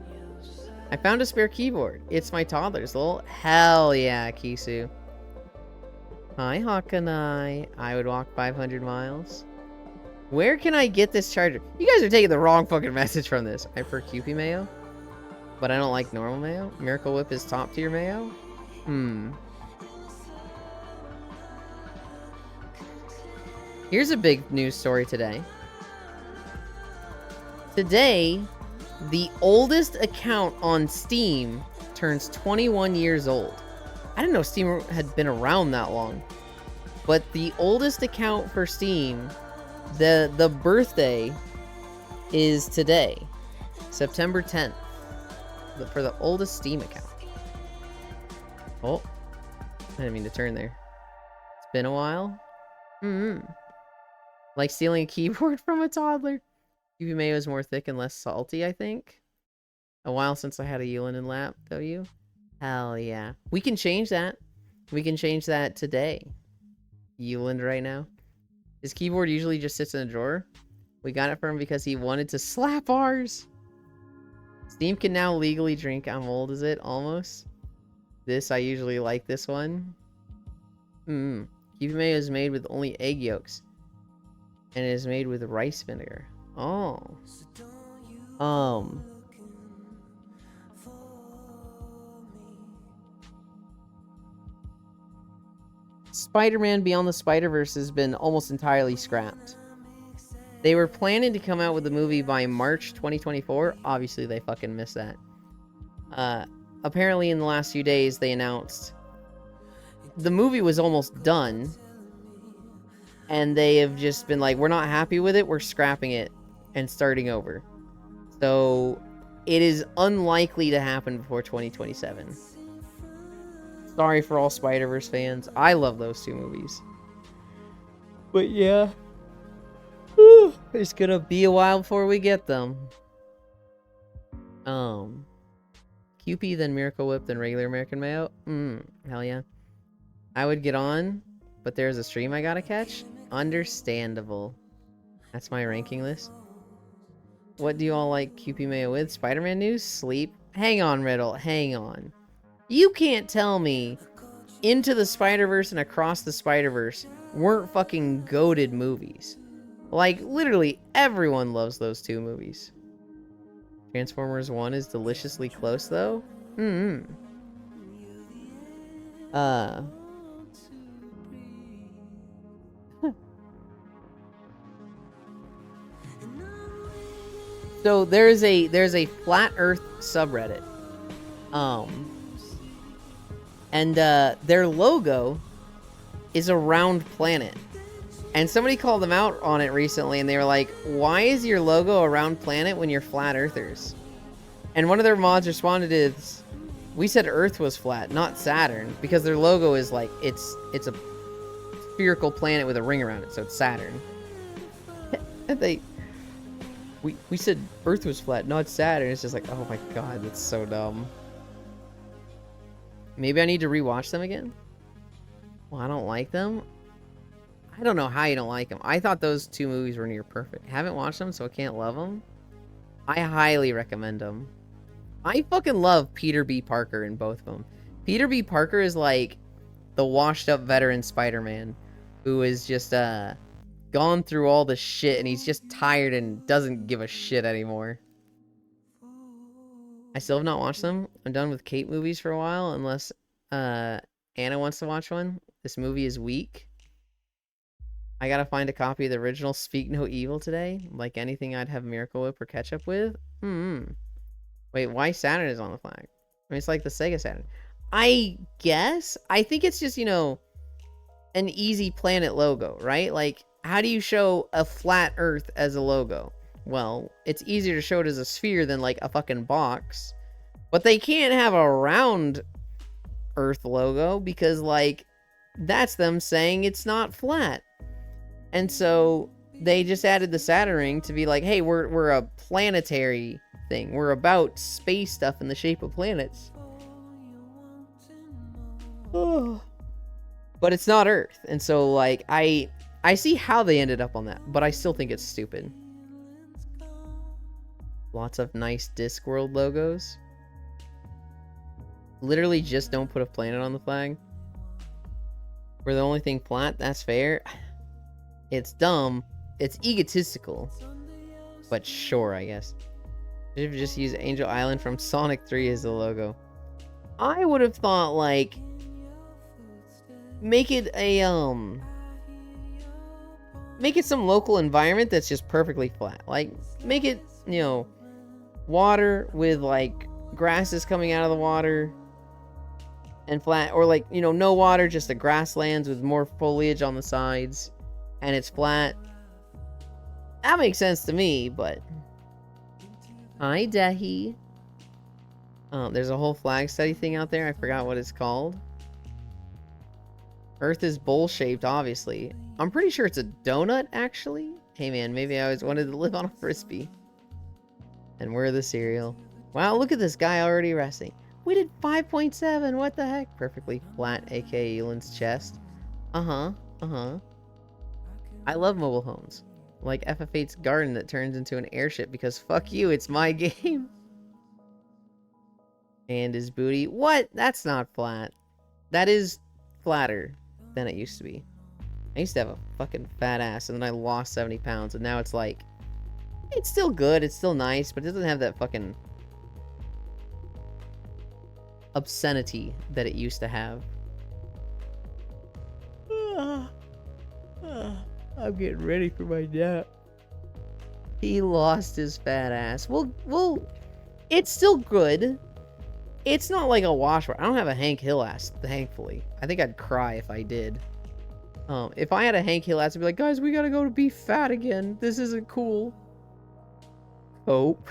I found a spare keyboard. It's my toddler's. Lol. Hell yeah, Kisu. Hi, Hawkanai. I would walk 500 miles. Where can I get this charger? You guys are taking the wrong fucking message from this. I prefer Kewpie mayo, but I don't like normal mayo. Miracle Whip is top tier mayo? Here's a big news story today. Today, The oldest account on Steam turns 21 years old. I didn't know Steam had been around that long. But the oldest account for Steam, the birthday is today, September 10th, for the oldest Steam account. Oh, I didn't mean to turn there. It's been a while. Like stealing a keyboard from a toddler. QP Mayo is more thick and less salty, I think. A while since I had a Yulin in lap, W. Hell yeah. We can change that. We can change that today. Yulin right now. His keyboard usually just sits in a drawer. We got it for him because he wanted to slap ours. Steam can now legally drink. I'm old, is it? Almost. This, I usually like this one. QP Mayo is made with only egg yolks. And it is made with rice vinegar. Oh. Spider-Man Beyond the Spider-Verse has been almost entirely scrapped. They were planning to come out with the movie by March 2024. Obviously, they fucking missed that. Apparently, in the last few days, they announced the movie was almost done. And they have just been like, we're not happy with it. We're scrapping it and starting over. So, it is unlikely to happen before 2027. Sorry for all Spider-Verse fans. I love those two movies. But yeah. It's gonna be a while before we get them. QP, then Miracle Whip, then regular American Mayo? Hell yeah. I would get on, but there's a stream I gotta catch? Understandable. That's my ranking list. What do you all like QP Mayo with? Spider-Man news? Sleep? Hang on, Riddle. Hang on. You can't tell me Into the Spider-Verse and Across the Spider-Verse weren't fucking goated movies. Like, literally everyone loves those two movies. Transformers 1 is deliciously close, though. So there's a Flat Earth subreddit. And their logo is a round planet. And somebody called them out on it recently, and they were like, why is your logo a round planet when you're flat earthers? And one of their mods responded is, we said Earth was flat, not Saturn, because their logo is like, it's a spherical planet with a ring around it, so it's Saturn. And we said Earth was flat, not Saturn. It's just like, oh my god, that's so dumb. Maybe I need to rewatch them again? Well, I don't like them. I don't know how you don't like them. I thought those two movies were near perfect. Haven't watched them, so I can't love them. I highly recommend them. I fucking love Peter B. Parker in both of them. Peter B. Parker is like the washed up veteran Spider-Man who is just gone through all the shit and he's just tired and doesn't give a shit anymore. I still have not watched them. I'm done with Kate movies for a while unless Anna wants to watch one. This movie is weak. I gotta find a copy of the original Speak No Evil today. Like anything I'd have Miracle Whip or ketchup with. Wait, why Saturn is on the flag? I mean, it's like the Sega Saturn. I guess. I think it's just, you know, an easy planet logo, right? Like, how do you show a flat Earth as a logo? Well, it's easier to show it as a sphere than like a fucking box. But they can't have a round Earth logo because, like, that's them saying it's not flat. And so they just added the Saturn ring to be like, hey, we're a planetary thing. We're about space stuff in the shape of planets. Oh. But it's not Earth. And so, like, I see how they ended up on that, but I still think it's stupid. Lots of nice Discworld logos. Literally just don't put a planet on the flag. We're the only thing flat, that's fair. It's dumb. It's egotistical. But sure, I guess. Should have just used Angel Island from Sonic 3 as the logo. I would have thought, like, make it a, make it some local environment that's just perfectly flat. Like, make it, you know, water with like grasses coming out of the water and flat, or like, you know, no water, just the grasslands with more foliage on the sides and it's flat. That makes sense to me, but hi Dehi. There's a whole flag study thing out there. I forgot what it's called. Earth is bowl-shaped, obviously. I'm pretty sure it's a donut, actually. Hey man, maybe I always wanted to live on a frisbee. And we're the cereal. Wow, look at this guy already resting. We did 5.7, what the heck? Perfectly flat, aka Elan's chest. I love mobile homes. Like FF8's garden that turns into an airship because fuck you, it's my game. And his booty. What? That's not flat. That is flatter than it used to be. I used to have a fucking fat ass and then I lost 70 pounds and now it's like, it's still good, it's still nice, but it doesn't have that fucking obscenity that it used to have. I'm getting ready for my nap. He lost his fat ass. Well, it's still good. It's not like a wash. I don't have a Hank Hill ass, thankfully. I think I'd cry if I did. If I had a Hank Hill ass, I'd be like, guys, we gotta go to be fat again. This isn't cool. Hope.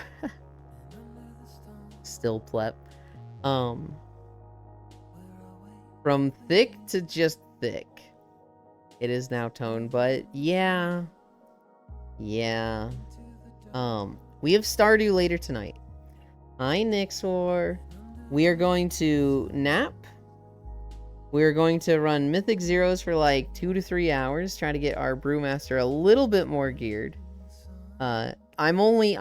Still pleb. From thick to just thick. It is now toned, but yeah. Yeah. We have Stardew later tonight. Hi, Nixor. We are going to nap. We are going to run Mythic Zeros for like 2 to 3 hours, try to get our Brewmaster a little bit more geared. I'm only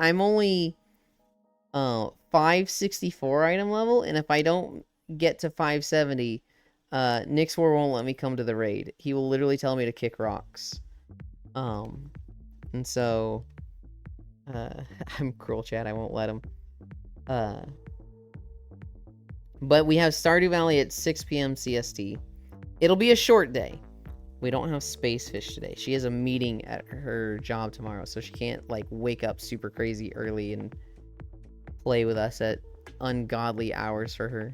564 item level, and if I don't get to 570, Nixor won't let me come to the raid. He will literally tell me to kick rocks. And so I'm cruel, chat. I won't let him. But we have Stardew Valley at 6 p.m. CST. It'll be a short day. We don't have Spacefish today. She has a meeting at her job tomorrow, so she can't like wake up super crazy early and play with us at ungodly hours for her.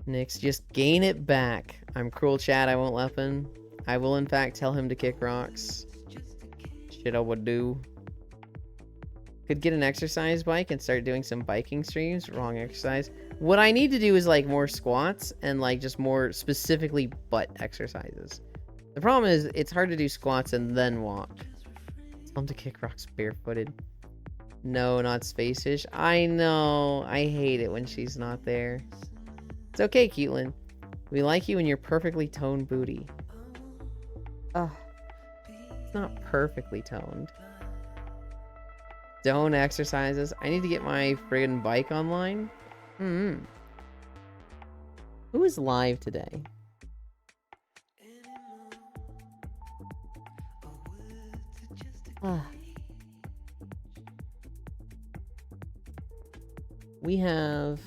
Nix, just gain it back. I'm cruel, chat. I won't let him. I will in fact tell him to kick rocks. Shit I would do. Could get an exercise bike and start doing some biking streams. Wrong exercise. What I need to do is like more squats and like just more specifically butt exercises. The problem is it's hard to do squats and then walk. Tell him to kick rocks barefooted. No, not Spacefish. I know. I hate it when she's not there. It's okay, Keatlin. We like you and your perfectly toned booty. Ugh. It's not perfectly toned. Don't exercises. I need to get my friggin' bike online. Who is live today? We have...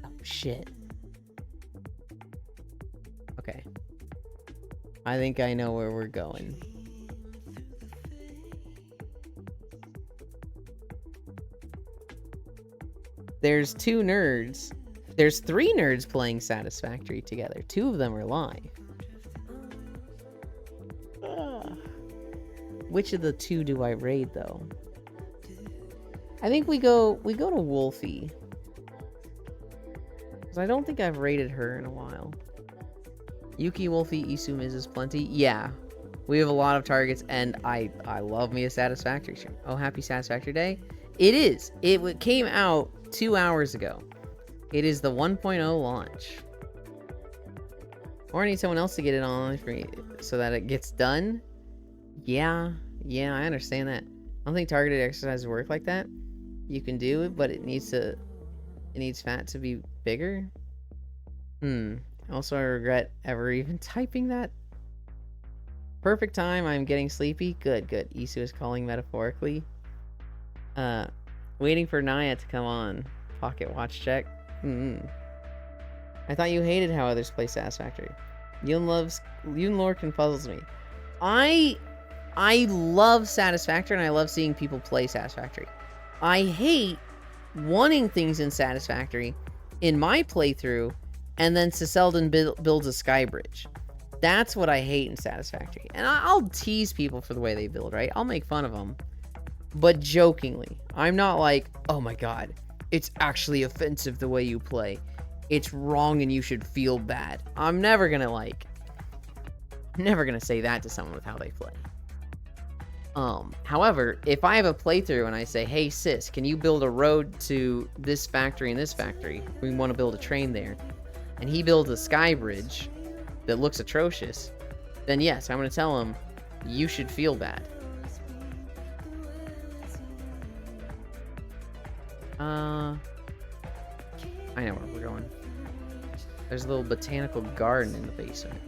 Oh, shit. Okay. I think I know where we're going. There's 2 nerds. There's 3 nerds playing Satisfactory together. 2 of them are live. Which of the 2 do I raid though? I think we go to Wolfie. Because I don't think I've raided her in a while. Yuki, Wolfie, Isu, Mrs. Plenty. Yeah. We have a lot of targets and I love me a Satisfactory stream. Oh, happy Satisfactory Day. It is. It came out 2 hours ago. It is the 1.0 launch. Or I need someone else to get it on for me so that it gets done. Yeah, I understand that. I don't think targeted exercises work like that. You can do it, but it needs fat to be bigger. Also, I regret ever even typing that. Perfect time. I'm getting sleepy. Good. Isu is calling metaphorically. Waiting for Naya to come on. Pocket watch check. I thought you hated how others play Satisfactory. Yun lore confuzzles me. I love Satisfactory and I love seeing people play Satisfactory. I hate wanting things in Satisfactory in my playthrough and then Seseldon builds a sky bridge. That's what I hate in Satisfactory. And I'll tease people for the way they build, right? I'll make fun of them. But jokingly. I'm not like, oh my god, it's actually offensive the way you play. It's wrong and you should feel bad. I'm never gonna say that to someone with how they play. However, if I have a playthrough and I say, hey sis, can you build a road to this factory and this factory? We want to build a train there. And he builds a sky bridge that looks atrocious, then yes, I'm going to tell him, you should feel bad. I know where we're going. There's a little botanical garden in the basement.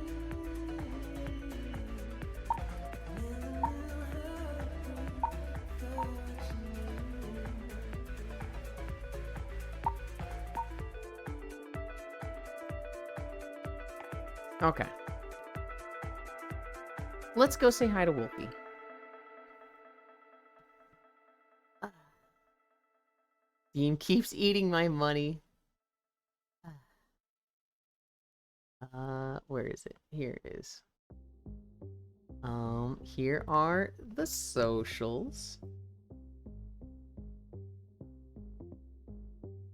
Okay. Let's go say hi to Wolfie. Steam keeps eating my money. Where is it? Here it is. Here are the socials.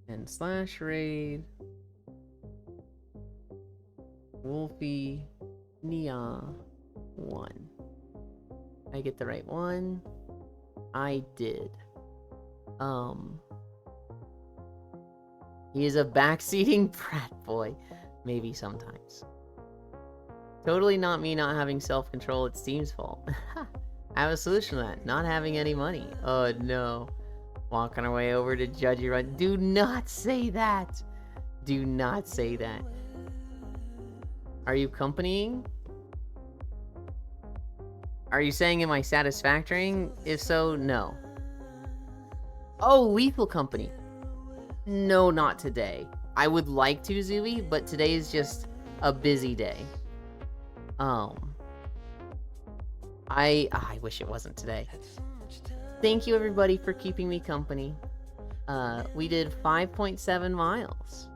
And slash raid. Wolfie Nia 1. I get the right one. I did. He is a backseating brat boy. Maybe sometimes. Totally not me not having self-control, it's Steam's fault. I have a solution to that. Not having any money. Oh no. Walking our way over to Judgy Run. Do not say that. Do not say that. Are you accompanying? Are you saying am I satisfactory? If so, no. Oh, Lethal Company. No, not today. I would like to, Zooey, but today is just a busy day. I wish it wasn't today. Thank you everybody for keeping me company. We did 5.7 miles.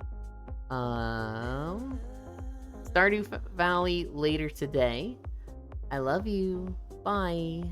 Stardew Valley later today. I love you. Bye.